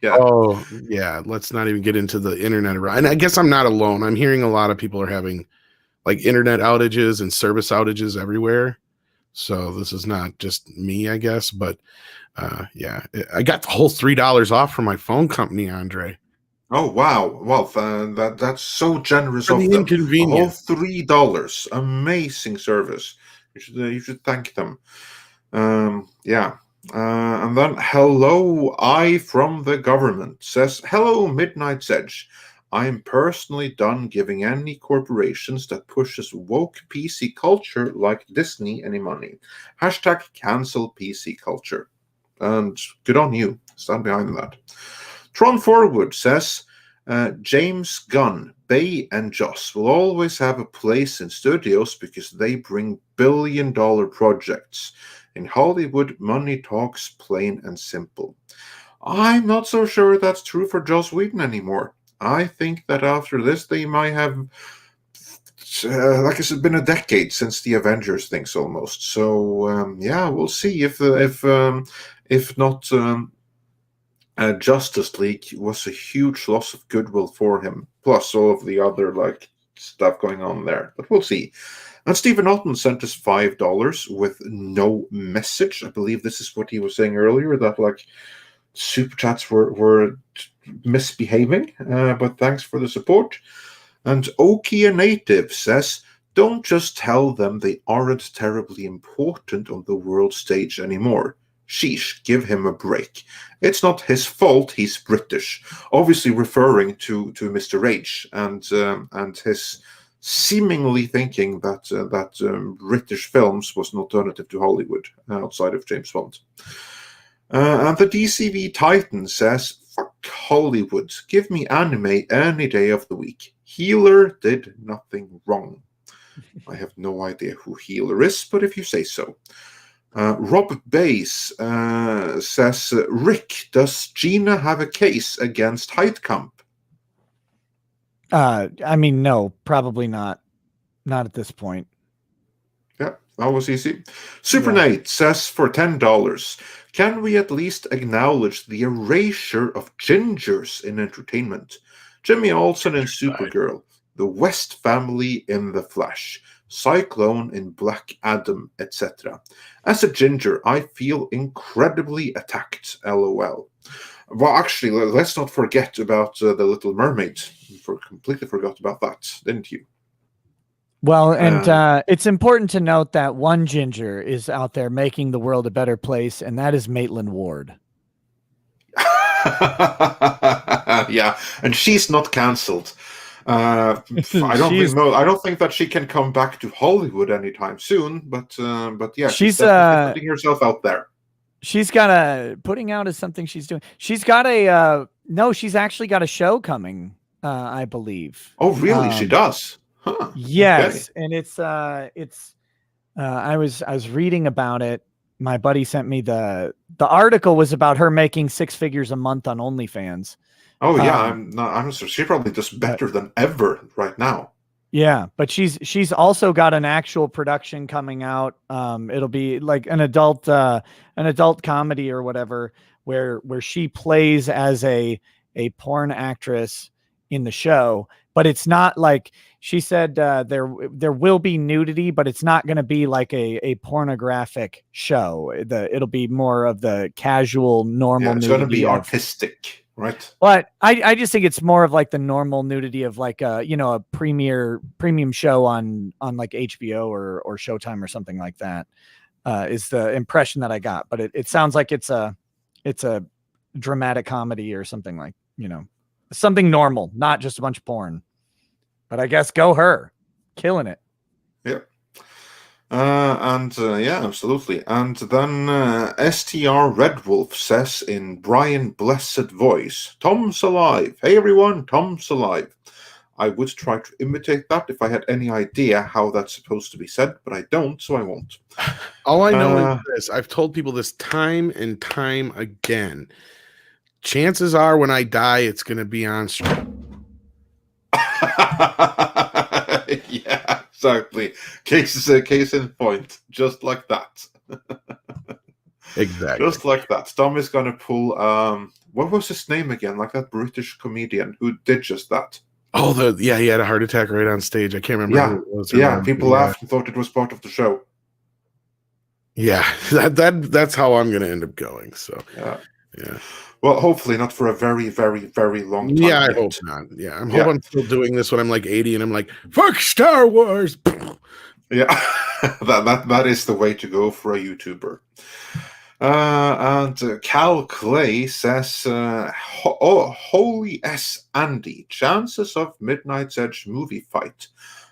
Yeah. Oh, yeah. Let's not even get into the internet. And I guess I'm not alone. I'm hearing a lot of people are having like internet outages and service outages everywhere. So this is not just me, I guess. But I got the whole $3 off from my phone company, Andre. Oh wow! Well, that's so generous of them. Inconvenience. A whole $3, amazing service. You should thank them. And then Hello I from the government says, hello Midnight's Edge. I am personally done giving any corporations that pushes woke PC culture like Disney any money. Hashtag cancel PC culture. And good on you. Stand behind that. Tron Forward says, James Gunn, Bay, and Joss will always have a place in studios because they bring billion-dollar projects. In Hollywood, money talks plain and simple. I'm not so sure that's true for Joss Whedon anymore. I think that after this, they might have, like it's been a decade since the Avengers things almost. So we'll see if not. Justice League was a huge loss of goodwill for him, plus all of the other like stuff going on there. But we'll see. And Stephen Otten sent us $5 with no message. I believe this is what he was saying earlier, that like super chats were misbehaving, but thanks for the support. And Okia Native says, don't just tell them they aren't terribly important on the world stage anymore. Sheesh, give him a break. It's not his fault he's British. Obviously referring to Mr. H and his seemingly thinking that British films was an alternative to Hollywood outside of James Bond. And the DCV Titan says, fuck Hollywood. Give me anime any day of the week. Healer did nothing wrong. I have no idea who Healer is, but if you say so. Rob Bass says, Rick, does Gina have a case against Heitkamp? I mean, no, probably not. Not at this point. Yeah, that was easy. Super Nate says, for $10, can we at least acknowledge the erasure of gingers in entertainment? Jimmy Olsen in Supergirl, the West family in The Flash, Cyclone in Black Adam, etc. As a ginger, I feel incredibly attacked, lol. Well, actually, let's not forget about The Little Mermaid. You completely forgot about that, didn't you? Well, and it's important to note that one ginger is out there making the world a better place, and that is Maitland Ward. Yeah, and she's not cancelled. I don't think that she can come back to Hollywood anytime soon. But yeah, she's definitely putting herself out there. She's got putting out is something she's doing. She's got a she's actually got a show coming. I believe. Oh, really? She does. Huh. Yes, okay. And it's I was reading about it. My buddy sent me the article was about her making 6 figures a month on OnlyFans. Oh yeah, I'm sure she probably does better than ever right now. Yeah, but she's also got an actual production coming out. It'll be like an adult comedy or whatever, where she plays as a porn actress in the show, but it's not like she said there will be nudity, but it's not going to be like a pornographic show. It'll be more of the casual, normal. It's going to be artistic, right? But I just think it's more of like the normal nudity of like a premium show on like HBO or Showtime or something like that. Is the impression that I got, but it sounds like it's a dramatic comedy or something like something normal, not just a bunch of porn. But I guess go her, killing it. Yeah. Yeah, absolutely. And then STR Red Wolf says in Brian Blessed voice, Tom's alive. Hey everyone, Tom's alive. I would try to imitate that if I had any idea how that's supposed to be said, but I don't, so I won't. All I know is this. I've told people this time and time again. Chances are when I die, it's going to be on stream. Yeah, exactly. Case in point, just like that. Exactly. Just like that. Tom is going to pull, what was his name again? Like that British comedian who did just that. Oh, he had a heart attack right on stage. I can't remember. Who it was. Yeah, people laughed and thought it was part of the show. Yeah, that's how I'm going to end up going. So, yeah. Well, hopefully not for a very, very, very long time. Yeah, I hope not. Yeah, I'm hoping I'm still doing this when I'm like 80 and I'm like, fuck Star Wars. Yeah, that is the way to go for a YouTuber. And Cal Clay says, holy S. Andy, chances of Midnight's Edge movie fight.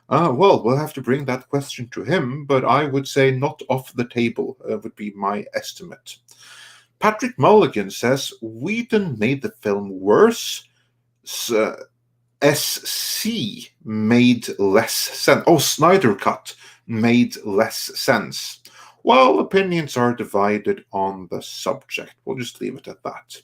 Well, we'll have to bring that question to him, but I would say not off the table would be my estimate. Patrick Mulligan says, Whedon made the film worse. SC made less sense. Oh, Snyder Cut made less sense. Well, opinions are divided on the subject. We'll just leave it at that.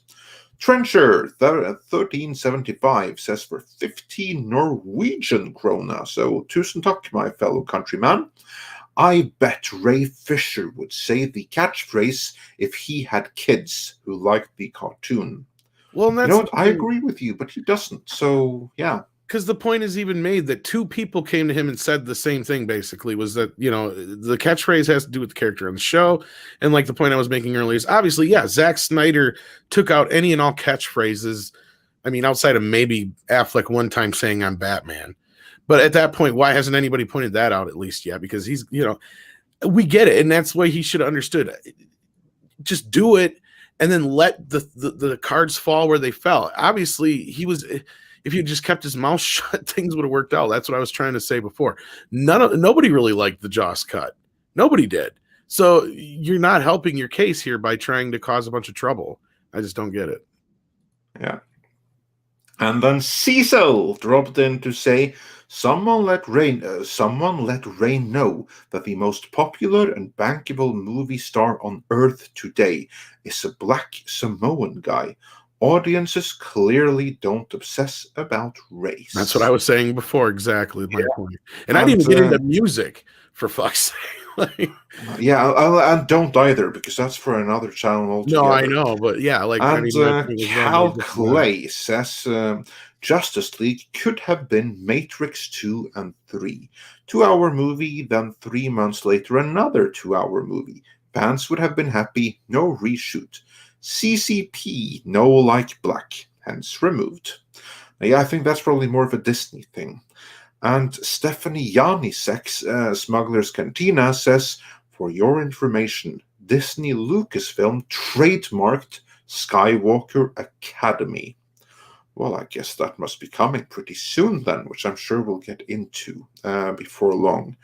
Trencher 1375 says for 15 Norwegian krona. So, tusen takk, my fellow countryman. I bet Ray Fisher would say the catchphrase if he had kids who liked the cartoon. Well, that's I agree with you, but he doesn't. So, yeah. Because the point is even made that 2 people came to him and said the same thing, basically, was that, the catchphrase has to do with the character on the show. And like the point I was making earlier is obviously, Zack Snyder took out any and all catchphrases. I mean, outside of maybe Affleck one time saying I'm Batman. But at that point, why hasn't anybody pointed that out at least yet? Because he's, we get it. And that's why he should have understood. Just do it and then let the cards fall where they fell. Obviously, if he just kept his mouth shut, things would have worked out. That's what I was trying to say before. Nobody really liked the Joss cut. Nobody did. So you're not helping your case here by trying to cause a bunch of trouble. I just don't get it. Yeah. And then Cecil dropped in to say, someone let Rain know that the most popular and bankable movie star on earth today is a black Samoan guy. Audiences clearly don't obsess about race. That's what I was saying before. Exactly my point. And I didn't even get into music, for fuck's sake. And don't either, because that's for another channel altogether. No, I know, but yeah, Cal Clay says Justice League could have been Matrix 2 and 3. 2-hour movie, then 3 months later another 2-hour movie. Fans would have been happy, no reshoot. CCP, no like black, hence removed. I think that's probably more of a Disney thing. And Stephanie Yanisek, Smuggler's Cantina, says, for your information, Disney Lucasfilm trademarked Skywalker Academy. Well, I guess that must be coming pretty soon then, which I'm sure we'll get into before long.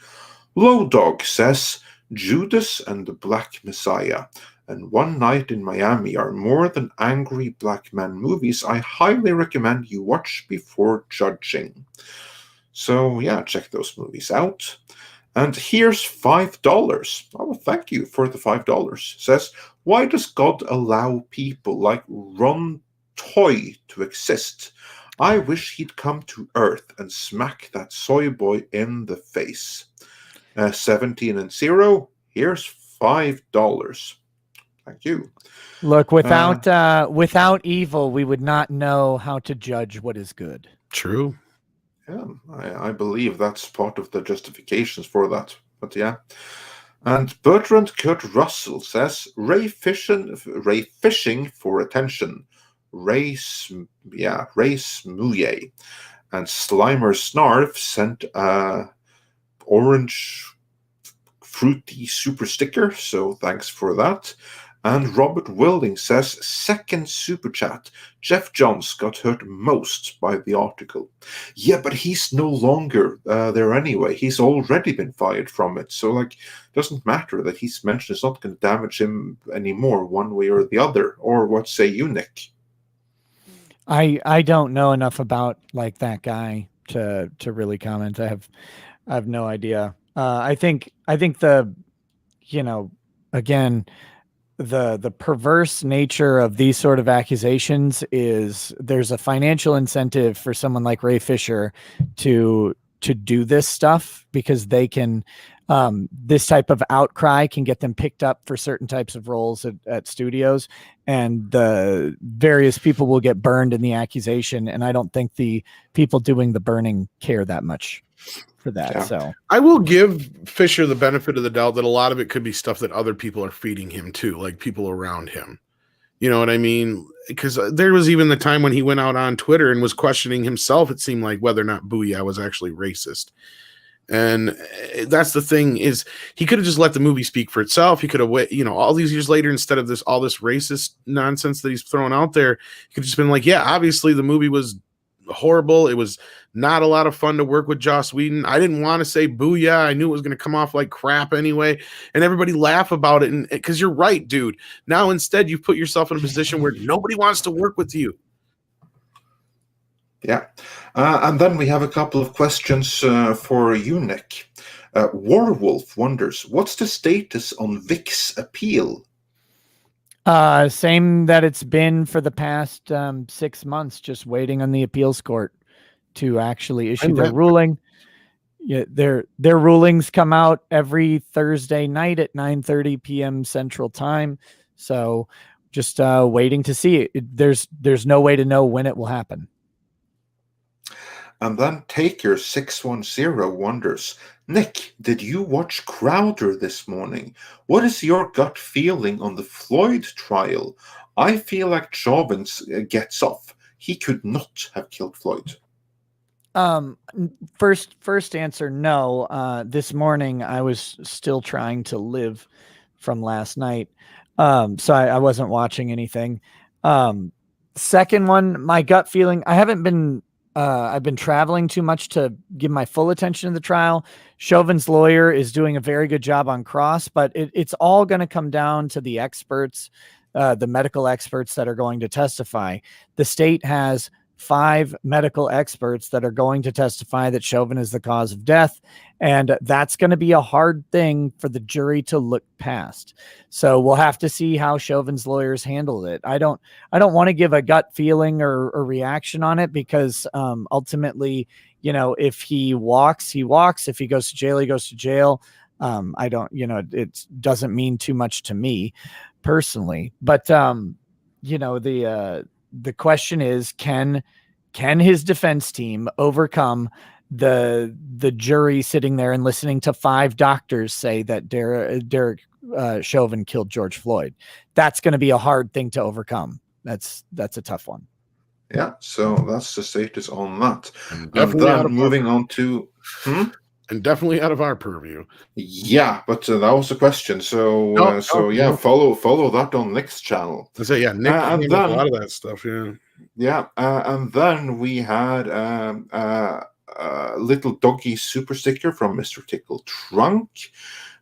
Low Dog says, Judas and the Black Messiah and One Night in Miami are more than angry black man movies I highly recommend you watch before judging. So yeah, check those movies out. And here's $5. Oh, thank you for the $5. Says, why does God allow people like Ron Toy to exist? I wish he'd come to Earth and smack that soy boy in the face. 17 and 0. Here's $5. Thank you. Look, without evil, we would not know how to judge what is good. True. Yeah, I believe that's part of the justifications for that. But yeah. And Bertrand Kurt Russell says, Ray fishing for attention. Ray Smouye. And Slimer Snarf sent a orange fruity super sticker, so thanks for that. And Robert Wilding says, second super chat, Jeff Johns got hurt most by the article. Yeah, but he's no longer there anyway. He's already been fired from it. So, it doesn't matter that he's mentioned. It's not going to damage him anymore one way or the other. Or what say you, Nick? I don't know enough about that guy to really comment. I have no idea. I think the, again, the perverse nature of these sort of accusations is there's a financial incentive for someone like Ray Fisher to do this stuff because they can, this type of outcry can get them picked up for certain types of roles at studios, and the various people will get burned in the accusation. And I don't think the people doing the burning care that much for that. Yeah. So I will give Fisher the benefit of the doubt that a lot of it could be stuff that other people are feeding him too, like people around him. You know what I mean? Because there was even the time when he went out on Twitter and was questioning himself, it seemed like, whether or not Booyah was actually racist. And that's the thing, is he could have just let the movie speak for itself. He could have, all these years later, instead of all this racist nonsense that he's throwing out there, he could have just been like, yeah, obviously the movie was horrible. It was not a lot of fun to work with Joss Whedon. I didn't want to say booyah. I knew it was going to come off like crap anyway. And everybody laugh about it. And because you're right, dude. Now instead you put yourself in a position where nobody wants to work with you. Yeah. And then we have a couple of questions for you, Nick. Warwolf wonders, what's the status on Vic's appeal? Same that it's been for the past 6 months, just waiting on the appeals court to actually issue their ruling. Yeah, their rulings come out every Thursday night at 9:30 p.m. Central Time. So just waiting to see it. There's no way to know when it will happen. And then Taker 610 wonders, Nick, did you watch Crowder this morning? What is your gut feeling on the Floyd trial? I feel like Chauvin gets off. he could not have killed Floyd? First answer, no. This morning I was still trying to live from last night. So I wasn't watching anything. Second one, my gut feeling, I've been traveling too much to give my full attention to the trial. Chauvin's lawyer is doing a very good job on cross, but it's all going to come down to the experts, the medical experts that are going to testify. The state has 5 medical experts that are going to testify that Chauvin is the cause of death. And that's going to be a hard thing for the jury to look past. So we'll have to see how Chauvin's lawyers handle it. I don't want to give a gut feeling or reaction on it, because ultimately, if he walks, he walks. If he goes to jail, he goes to jail. I don't, it doesn't mean too much to me personally, but the question is, can his defense team overcome the jury sitting there and listening to 5 doctors say that Derek Chauvin killed George Floyd? That's going to be a hard thing to overcome. That's a tough one. Yeah, so that's the status on that. And And then moving on to... And definitely out of our purview. Yeah, but that was the question. So, follow that on Nick's channel. I say, Nick and handled then, a lot of that stuff. And then we had little doggy super sticker from Mr. Tickle Trunk,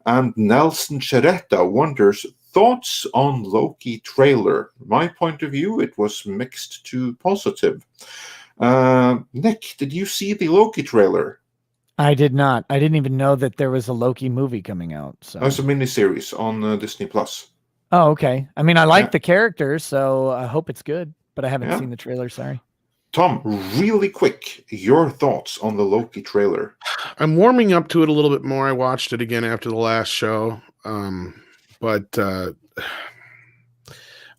and Nelson Cheretta wonders thoughts on Loki trailer. My point of view, it was mixed to positive. Nick, did you see the Loki trailer? I did not. I didn't even know that there was a Loki movie coming out. So it's a miniseries on Disney Plus. Oh, okay. I mean, I like the characters, so I hope it's good, but I haven't seen the trailer. Sorry. Tom, really quick, your thoughts on the Loki trailer? I'm warming up to it a little bit more. I watched it again after the last show, but I'm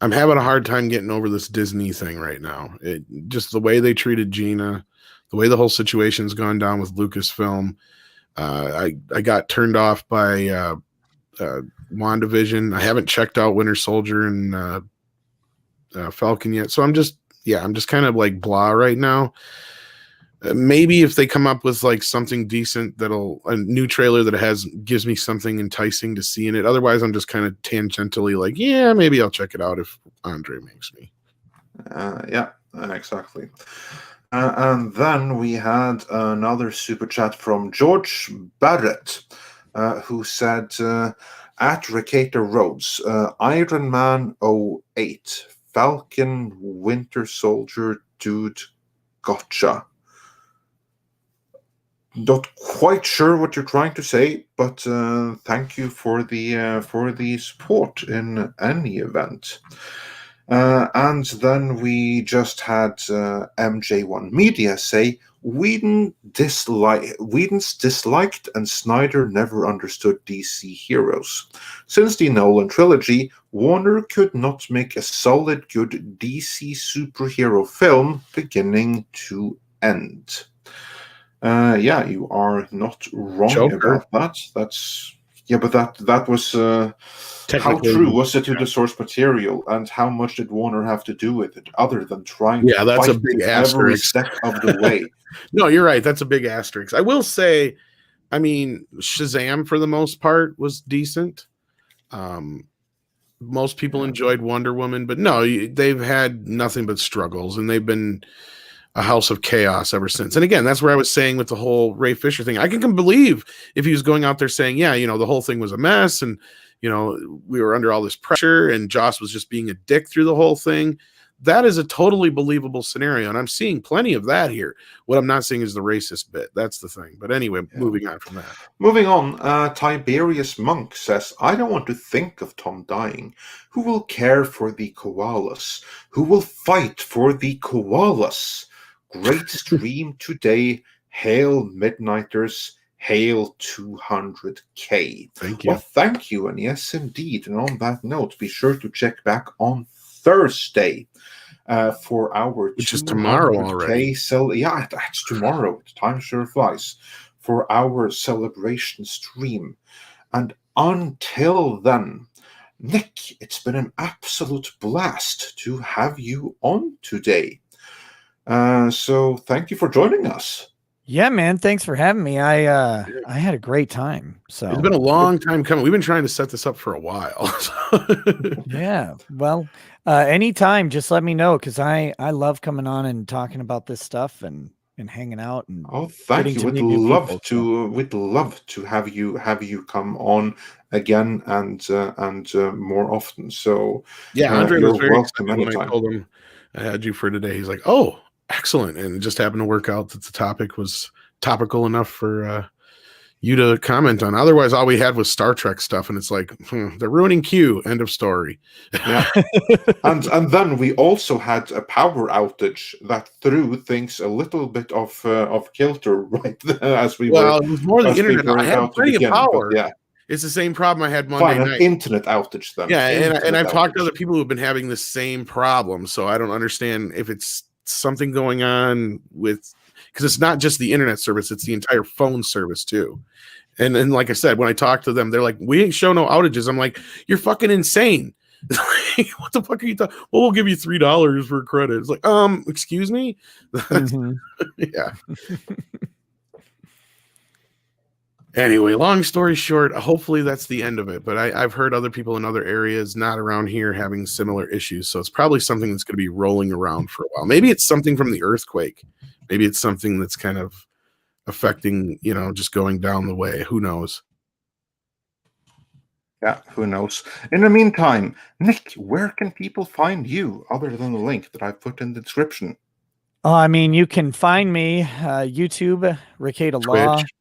having a hard time getting over this Disney thing right now. Just the way they treated Gina, the way the whole situation's gone down with Lucasfilm. I got turned off by WandaVision. I haven't checked out Winter Soldier and Falcon yet, so I'm just kind of like blah right now. Maybe if they come up with like something decent, a new trailer that gives me something enticing to see in it. Otherwise, I'm just kind of tangentially like, maybe I'll check it out if Andre makes me. Exactly. And then we had another super chat from George Barrett, who said, at Rekieta Roads, Iron Man 08, Falcon, Winter Soldier, dude, gotcha. Not quite sure what you're trying to say, but thank you for the support in any event. And then we just had MJ1 Media say Whedon's disliked and Snyder never understood DC heroes. Since the Nolan trilogy, Warner could not make a solid good DC superhero film beginning to end. You are not wrong about that. But that was how true was it to the source material, and how much did Warner have to do with it, other than trying to that's fight a big every asterisk step of the way? No, you're right. That's a big asterisk. I will say, I mean, Shazam for the most part was decent. Most people enjoyed Wonder Woman, but no, they've had nothing but struggles, and they've been a house of chaos ever since. And again, that's where I was saying with the whole Ray Fisher thing. I can believe if he was going out there saying, the whole thing was a mess, and we were under all this pressure, and Joss was just being a dick through the whole thing. That is a totally believable scenario, and I'm seeing plenty of that here. What I'm not seeing is the racist bit. That's the thing. But anyway, moving on from that. Moving on, Tiberius Monk says, I don't want to think of Tom dying. Who will care for the koalas? Who will fight for the koalas? Great stream today. Hail Midnighters. Hail 200K. Thank you. Well, thank you. And yes, indeed. And on that note, be sure to check back on Thursday for our which is tomorrow already. That's tomorrow. Time sure flies. For our celebration stream. And until then, Nick, it's been an absolute blast to have you on today. So thank you for joining us. Yeah, man. Thanks for having me. I had a great time. So It's been a long time coming. We've been trying to set this up for a while. yeah. Well, anytime, just let me know, because I love coming on and talking about this stuff and hanging out and Oh, thank getting you. to We'd meet new love people, to. We'd love to have you come on again and more often. So Yeah, Andre you're was very welcome excited when I anytime. told him I had you for today. He's like, "Oh, excellent!" And it just happened to work out that the topic was topical enough for you to comment on. Otherwise, all we had was Star Trek stuff, and it's like they're ruining Q. End of story. Yeah, and then we also had a power outage that threw things a little bit of kilter right there as we Well, were it was more the as we internet. were I had about to plenty of begin. But power. yeah, It's the same problem I had Monday fine, an night. internet outage then. Yeah, and Internet I've talked to outage. other people who've been having the same problem, so I don't understand if it's something going on with, because it's not just the internet service, it's the entire phone service too. And like I said, when I talk to them, they're like, "We ain't show no outages." I'm like, "You're fucking insane." What the fuck are you talking? Well, we'll give you $3 for credit. It's like, excuse me. Mhm. Yeah. Anyway, long story short, hopefully that's the end of it. But I've heard other people in other areas, not around here, having similar issues. So it's probably something that's going to be rolling around for a while. Maybe it's something from the earthquake. Maybe it's something that's kind of affecting, just going down the way. Who knows? Yeah, who knows? In the meantime, Nick, where can people find you other than the link that I've put in the description? Oh, I mean, you can find me YouTube, Rekieta Law. Twitch.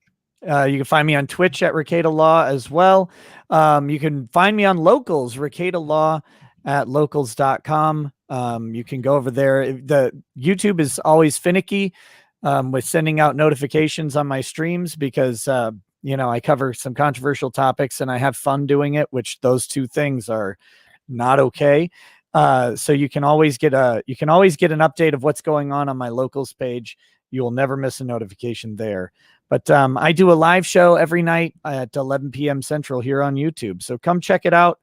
You can find me on Twitch at Rekieta Law as well. You can find me on Locals, Rekieta Law at locals.com. You can go over there. The YouTube is always finicky with sending out notifications on my streams because, I cover some controversial topics and I have fun doing it, which those two things are not okay. So you can always get an update of what's going on my Locals page. You will never miss a notification there. But I do a live show every night at 11 p.m. Central here on YouTube. So come check it out.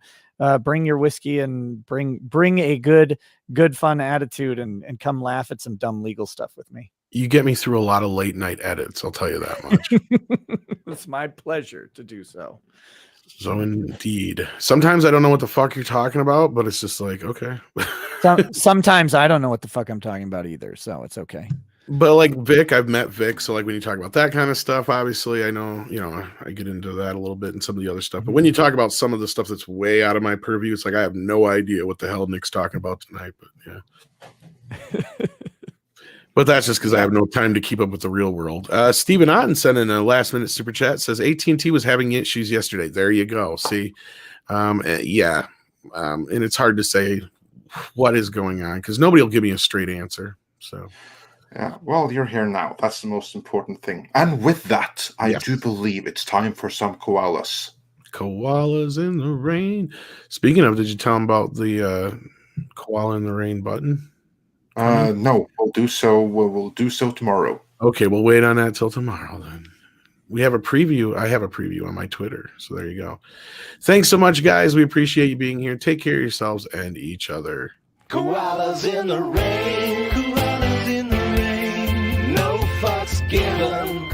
Bring your whiskey and bring a good fun attitude and come laugh at some dumb legal stuff with me. You get me through a lot of late night edits. I'll tell you that much. It's my pleasure to do so. So indeed, sometimes I don't know what the fuck you're talking about, but it's just like, okay. Sometimes I don't know what the fuck I'm talking about either. So it's okay. But like Vic, I've met Vic. So like when you talk about that kind of stuff, obviously I know, I get into that a little bit and some of the other stuff. But when you talk about some of the stuff that's way out of my purview, it's like I have no idea what the hell Nick's talking about tonight. But yeah. But that's just because I have no time to keep up with the real world. Stephen Otten sent in a last minute super chat, says AT&T was having issues yesterday. There you go. See, yeah. And it's hard to say what is going on because nobody will give me a straight answer. So. Yeah, well, you're here now. That's the most important thing. And with that, I Yes. do believe it's time for some koalas. Koalas in the rain. Speaking of, did you tell him about the koala in the rain button? No, we'll do so. We'll do so tomorrow. Okay, we'll wait on that till tomorrow then. We have a preview. I have a preview on my Twitter. So there you go. Thanks so much, guys. We appreciate you being here. Take care of yourselves and each other. Koalas in the rain, koalas in the rain, no fucks given.